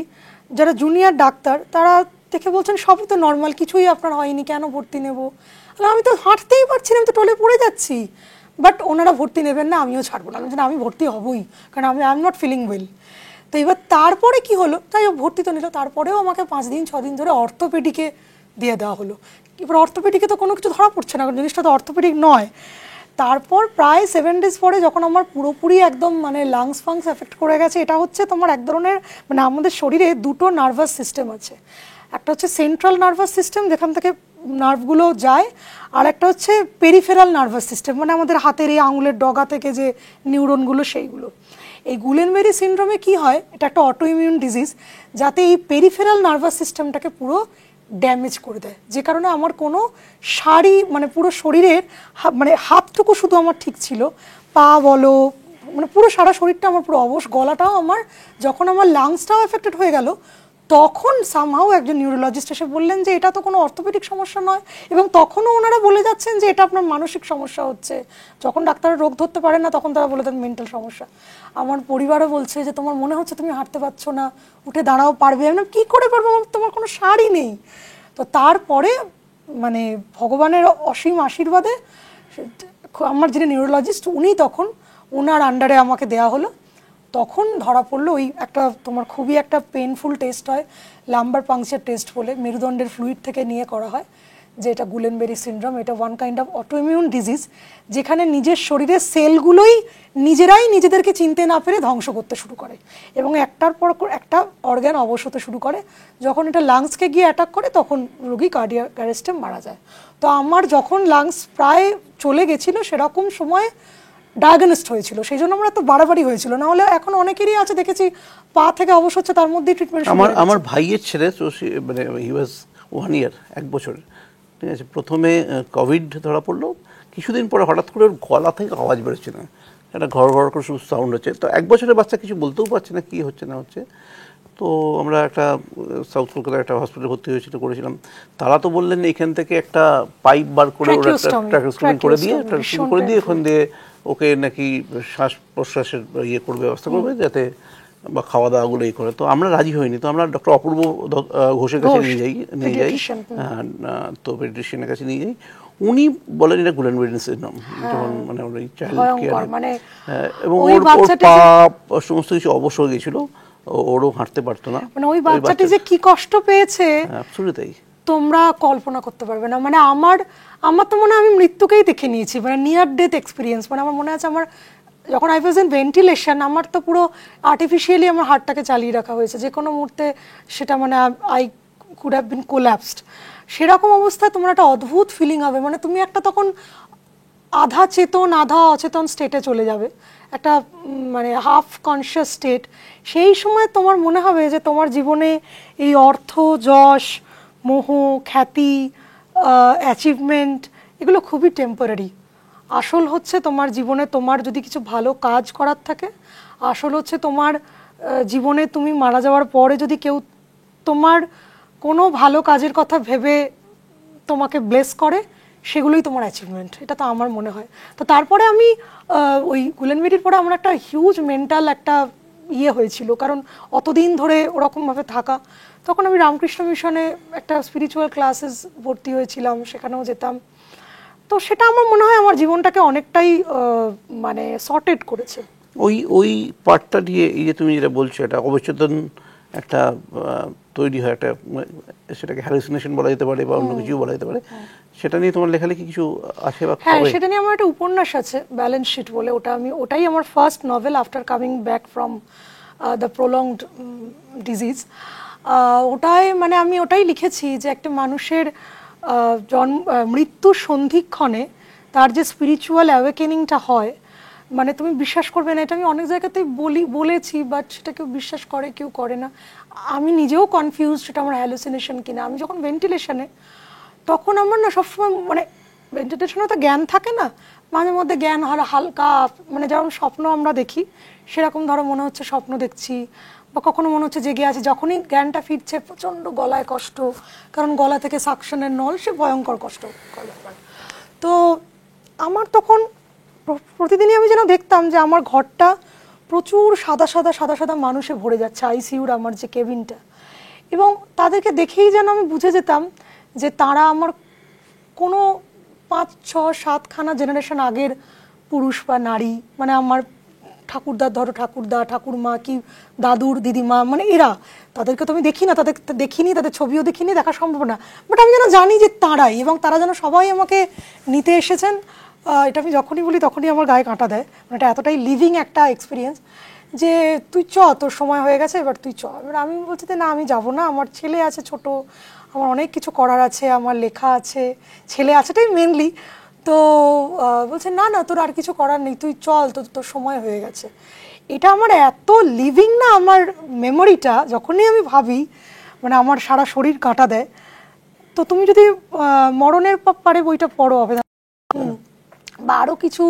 যারা জুনিয়র ডাক্তার তারা দেখে বলছেন সবই তো নর্মাল, কিছুই আপনার হয়নি, কেন ভর্তি নেব? আমি তো হাঁটতেই পারছি না, আমি তো টলে পড়ে যাচ্ছি। বাট ওনারা ভর্তি নেবেন না, আমিও ছাড়বো না, আমি ভর্তি হবই, কারণ I am not feeling well. তো এবার তারপরে কি হলো, তাই ভর্তি তো নিল, তারপরেও আমাকে 5 দিন 6 দিন ধরে অর্থোপেডিকে দিয়ে দেওয়া হলো। এবার অর্থোপেডিকে তো কোনো কিছু ধরা পড়ছে না, জিনিসটা তো অর্থোপেডিক নয়। তারপর প্রায় 7 days পরে যখন আমার পুরোপুরি একদম মানে লাংস ফাংস এফেক্ট করে গেছে, এটা হচ্ছে তোমার এক ধরনের, মানে আমাদের শরীরে দুটো নার্ভাস সিস্টেম আছে। একটা হচ্ছে সেন্ট্রাল নার্ভাস সিস্টেম, যেখান থেকে নার্ভগুলো যায়, আর একটা হচ্ছে পেরিফেরাল নার্ভাস সিস্টেম, মানে আমাদের হাতের এই আঙুলের ডগা থেকে যে নিউরনগুলো, সেইগুলো। এই গুলেনবেরি সিনড্রোমে কি হয়, এটা একটা অটোইমিউন ডিজিজ, যাতে এই পেরিফেরাল নার্ভাস সিস্টেমটাকে পুরো ড্যামেজ করে দেয়, যে কারণে আমার কোনো মানে পুরো শরীরের মানে হাতটুকু শুধু আমার ঠিক ছিল, পা বলো, মানে পুরো সারা শরীরটা আমার পুরো অবশ, গলাটাও আমার, যখন আমার লাংসটাও এফেক্টেড হয়ে গেল, তখন সামহাও একজন নিউরোলজিস্ট এসে বললেন যে এটা তো কোনো অর্থোপেডিক সমস্যা নয়, এবং তখনও ওনারা বলে যাচ্ছেন যে এটা আপনার মানসিক সমস্যা হচ্ছে। যখন ডাক্তাররা রোগ ধরতে পারেন না, তখন তারা বলে দেন মেন্টাল সমস্যা। আমার পরিবারও বলছে যে তোমার মনে হচ্ছে তুমি হাঁটতে পারছো না, উঠে দাঁড়াও পারবে, আমি কি করে পারবো, তোমার কোনো সারই নেই। তো তারপরে মানে ভগবানের অসীম আশীর্বাদে আমার যিনি নিউরোলজিস্ট, উনি তখন ওনার আন্ডারে আমাকে দেয়া হলো। তখন ধরা পড়লো ওই একটা তোমার খুবই একটা পেনফুল টেস্ট হয়, লাম্বার পাংচার টেস্ট বলে, মেরুদণ্ডের ফ্লুইড থেকে নিয়ে করা হয়, যে এটা গুলেনবেরি সিনড্রোম। এটা one kind of autoimmune disease, যেখানে নিজের শরীরের সেলগুলোই নিজেরাই নিজেদেরকে চিনতে না পেরে ধ্বংস করতে শুরু করে, এবং একটার পর একটা অর্গান অবশ হতে শুরু করে। যখন এটা লাংসকে গিয়ে অ্যাটাক করে, তখন রোগী কার্ডিয়াক অ্যারেস্টে মারা যায়। তো আমার যখন লাংস প্রায় চলে গেছিলো, সেরকম সময় ডায়াগনোসড হয়েছিল, সেই জন্য আমরা তো বাড়াবাড়ি হয়েছিল, না হলে এখন অনেকেরই আছে দেখেছি পা থেকে অবশ হচ্ছে, তার মধ্যেই ট্রিটমেন্ট। আমার ভাইয়ের ছেলে, মানে হি ওয়াজ 1 year, 1 বছর, ঠিক আছে, প্রথমে কোভিড ধরা পড়লো, কিছুদিন পরে হঠাৎ করে ওর গলা থেকে আওয়াজ বেরোচ্ছে না, একটা ঘর ঘর করে শুধু সাউন্ড হচ্ছে। তো 1 বছরের বাচ্চা কিছু বলতেও পারছে না কী হচ্ছে না হচ্ছে। তো আমরা একটা সাউথ কলকাতার একটা হসপিটালে ভর্তি হয়েছিল, করেছিলাম। তারা তো বললেন এখান থেকে একটা পাইপ বার করে ওরা একটা ট্র্যাকিওস্টোমি করে দিয়ে ওখান দিয়ে ওকে নাকি শ্বাস প্রশ্বাসের ইয়ে করবে, ব্যবস্থা করবে যাতে, বা খাওয়া দাওয়াগুলো এই করে। তো আমরা রাজি হইনি। তো আমরা ডক্টর অপূর্ব ঘোষের কাছে নিয়ে যাই তো পেডিয়াট্রিশিয়ানের কাছে নিয়ে যাই। উনি বলেন এটা গুলেন-ওয়ার্ডেন সিনড্রোম, যেমন মানে ওই চাইল্ড কেয়ার, এবং ওর পা সমস্ত কিছু অবশ হয়ে গেছিল, ওরও হাঁটতে পারতো না। মানে ওই বাচ্চাটি যে কি কষ্ট পেয়েছে অ্যাবসলিউটলি তোমরা কল্পনা করতে পারবে না। মানে আমার তো মনে হয় আমি মৃত্যুকেই দেখে নিয়েছি, মানে নিয়ার ডেথ এক্সপিরিয়েন্স। মানে আমার মনে আছে আমার যখন আই ওয়াজ ইন ভেন্টিলেশন, আমার তো পুরো আর্টিফিশিয়ালি আমার হার্টটাকে চালিয়ে রাখা হয়েছে, যে কোনো মুহূর্তে সেটা মানে I could have been collapsed. সেরকম অবস্থায় তোমার একটা অদ্ভুত ফিলিং হবে, মানে তুমি একটা তখন আধা চেতন আধা অচেতন স্টেটে চলে যাবে, একটা মানে হাফ কনসিয়াস স্টেট। সেই সময় তোমার মনে হবে যে তোমার জীবনে এই অর্থ, যশ, মোহ, খ্যাতি, অ্যাচিভমেন্ট এগুলো খুবই টেম্পোরারি। আসল হচ্ছে তোমার জীবনে তোমার যদি কিছু ভালো কাজ করার থাকে, আসল হচ্ছে তোমার জীবনে তুমি মারা যাওয়ার পরে যদি কেউ তোমার কোনো ভালো কাজের কথা ভেবে তোমাকে ব্লেস করে, সেগুলোই তোমার অ্যাচিভমেন্ট। এটা তো আমার মনে হয়। তো তারপরে আমি ওই গুলেনবেরির পরে আমার একটা হিউজ মেন্টাল একটা ইয়ে হয়েছিল, কারণ অতদিন ধরে ওরকমভাবে থাকা। তখন আমি রামকৃষ্ণ মিশনে একটা স্পিরিচুয়াল ক্লাসেস ভর্তি হয়েছিলাম, সেখানেও যেতাম। তো সেটা আমার মনে হয় আমার জীবনটাকে অনেকটাই মানে সর্টেড করেছে। ওই পার্টটা দিয়ে এই যে তুমি যেটা বলছো, এটা অবচেতন একটা তৈরি হয়, একটা সেটাকে হ্যালুসিনেশন বলা যেতে পারে বা অন্য কিছু বলা যেতে পারে। সেটা নিয়ে তোমার লেখালেখি কিছু আছে বা? হ্যাঁ, সেটা নিয়ে আমার একটা উপন্যাস আছে, ব্যালেন্স শিট বলে। ওটাই আমার first novel after coming back from the prolonged disease. মানে আমি ওটাই লিখেছি যে একটা মানুষের মৃত্যুর সন্ধিক্ষণে তার যে স্পিরিচুয়াল অ্যাওয়েকেনিংটা হয়, মানে তুমি বিশ্বাস করবে না, এটা আমি অনেক জায়গাতেই বলেছি, বাট সেটা কেউ বিশ্বাস করে কেউ করে না। আমি নিজেও কনফিউজ সেটা আমার হ্যালুসিনেশন কিনা। আমি যখন ভেন্টিলেশনে, তখন আমার না সবসময় মানে ভেন্টিলেশনে তো জ্ঞান থাকে না, মাঝে মধ্যে জ্ঞান হালকা, মানে যেমন স্বপ্ন আমরা দেখি সেরকম ধরো মনে হচ্ছে স্বপ্ন দেখছি, বা কখনো মনে হচ্ছে জেগে আছে। যখনই জ্ঞানটা ফিরছে প্রচণ্ড গলায় কষ্ট, কারণ গলা থেকে সাকশনের নল, সে ভয়ঙ্কর কষ্ট করে। তো আমার তখন প্রতিদিনই আমি যেন দেখতাম যে আমার ঘরটা প্রচুর সাদা সাদা সাদা সাদা মানুষে ভরে যাচ্ছে, আইসিইউর আমার যে কেবিনটা। এবং তাদেরকে দেখেই যেন আমি বুঝে যেতাম যে তারা আমার কোনো 5, 6, 7খানা জেনারেশন আগের পুরুষ বা নারী, মানে আমার ঠাকুরদার ধরো ঠাকুরদা, ঠাকুরমা, কি দাদুর দিদিমা, মানে এরা। তাদেরকে তো আমি দেখি না, দেখিনি, তাদের ছবিও দেখিনি, দেখা সম্ভব না, বাট আমি যেন জানি যে তারাই, এবং তারা যেন সবাই আমাকে নিতে এসেছেন। এটা আমি যখনই বলি তখনই আমার গায়ে কাঁটা দেয়, মানে এটা এতটাই লিভিং একটা এক্সপিরিয়েন্স যে তুই তোর সময় হয়ে গেছে, এবার তুই এবার আমি বলছি যে না, আমি যাবো না, আমার ছেলে আছে ছোট, আমার অনেক কিছু করার আছে, আমার লেখা আছে, ছেলে আছেটাই মেনলি। তো বলছে না না, তোর আর কিছু করার নেই, তুই চল, তোর সময় হয়ে গেছে। এটা আমার এত লিভিং না, আমার মেমোরিটা যখনই আমি ভাবি, মানে আমার সারা শরীর কাঁটা দেয়। তো তুমি যদি মরণের পারে বইটা পড়ো হবে না, বা আরও কিছু,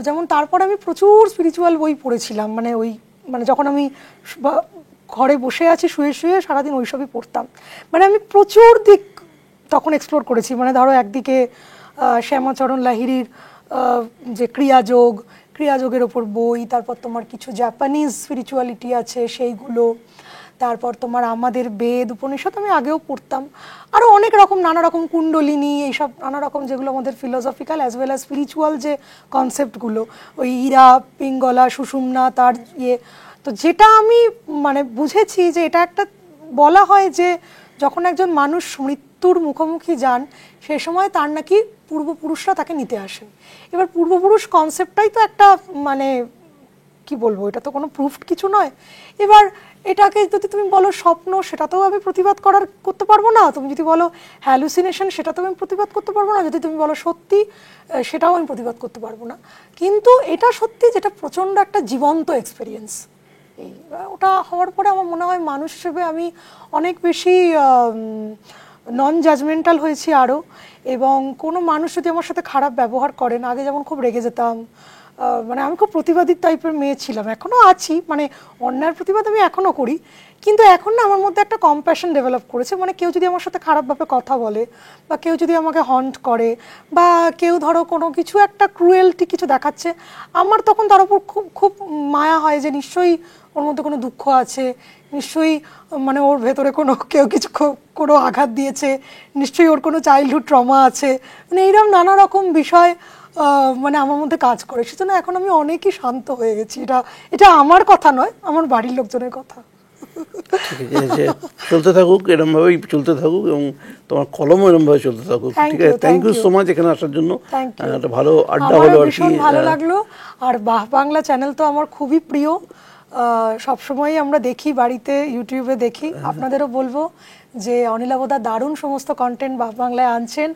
যেমন তারপর আমি প্রচুর স্পিরিচুয়াল বই পড়েছিলাম, মানে যখন আমি ঘরে বসে আছি শুয়ে শুয়ে সারাদিন ওইসবই পড়তাম। মানে আমি প্রচুর দিক তখন এক্সপ্লোর করেছি। মানে ধরো একদিকে শ্যামাচরণ লাহিড়ির যে ক্রিয়াযোগের ওপর বই, তারপর তোমার কিছু জাপানিজ স্পিরিচুয়ালিটি আছে সেইগুলো, তারপর তোমার আমাদের বেদ উপনিষদ আমি আগেও পড়তাম, আরও অনেক রকম নানা রকম কুণ্ডলিনী, এইসব নানা রকম যেগুলো আমাদের philosophical as well as spiritual যে কনসেপ্টগুলো, ওই ইরা পিঙ্গলা সুষুম্না তার ইয়ে। তো যেটা আমি মানে বুঝেছি যে এটা একটা বলা হয় যে যখন একজন মানুষ মৃত্যুর মুখোমুখি যান, সেই সময় তার নাকি পূর্বপুরুষরা তাকে নিতে আসেন। এবার পূর্বপুরুষ কনসেপ্টটাই তো একটা মানে কি বলবো, এটা তো কোনো প্রুফড কিছু নয়। এবার এটাকে যদি তুমি বলো স্বপ্ন, সেটাতেও আমি প্রতিবাদ করতে পারবো না। তুমি যদি বলো হ্যালুসিনেশন, সেটাতেও আমি প্রতিবাদ করতে পারবো না। যদি তুমি বলো সত্যি, সেটাও আমি প্রতিবাদ করতে পারবো না। কিন্তু এটা সত্যি, যেটা প্রচণ্ড একটা জীবন্ত এক্সপিরিয়েন্স। ওটা হওয়ার পরে আমার মনে হয় মানুষ হিসেবে আমি অনেক বেশি নন জাজমেন্টাল হয়েছি আরও। এবং কোনো মানুষ যদি আমার সাথে খারাপ ব্যবহার করেন, আগে যেমন খুব রেগে যেতাম, মানে আমি খুব প্রতিবাদী টাইপের মেয়ে ছিলাম, এখনো আছি, মানে অন্যায়ের প্রতিবাদ আমি এখনো করি, কিন্তু এখন না আমার মধ্যে একটা কম্প্যাশন ডেভেলপ করেছে। মানে কেউ যদি আমার সাথে খারাপভাবে কথা বলে, বা কেউ যদি আমাকে হন্ট করে, বা কেউ ধরো কোনো কিছু একটা ক্রুয়েলটি কিছু দেখাচ্ছে, আমার তখন তার উপর খুব খুব মায়া হয় যে নিশ্চয়ই ওর মধ্যে কোনো দুঃখ আছে, নিশ্চয়ই মানে ওর ভেতরে কোনো কেউ কিছু কোনো আঘাত দিয়েছে, নিশ্চয়ই ওর কোনো চাইল্ডহুড ট্রমা আছে, মানে এইরকম নানা রকম বিষয় মানে আমার মধ্যে কাজ করে। সেজন্য এখন আমি অনেকই শান্ত হয়ে গেছি। এটা আমার কথা নয়, আমার বাড়ির লোকজনের কথা। ঠিক আছে, চলতে থাকুক, এরমভাবেই চলতে থাকুক, এবং তোমার কলমও এরমভাবে চলতে থাকুক। ঠিক আছে, থ্যাংক ইউ সো মাচ এখানে আসার জন্য। একটা ভালো আড্ডা হলো আর কি। ভীষণ ভালো লাগলো। আর বাহ বাংলা চ্যানেল তো আমার খুবই প্রিয়, সবসময় আমরা দেখি, বাড়িতে ইউটিউবে দেখি। আপনাদেরও বলবো যে অনিলাবদা দারুণ সমস্ত কন্টেন্ট বাহ বাংলায় আনছেন,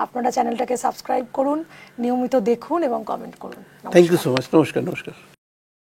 আপনারা চ্যানেলটাকে সাবস্ক্রাইব করুন, নিয়মিত দেখুন এবং কমেন্ট করুন। থ্যাংক ইউ সো মাচ, নমস্কার।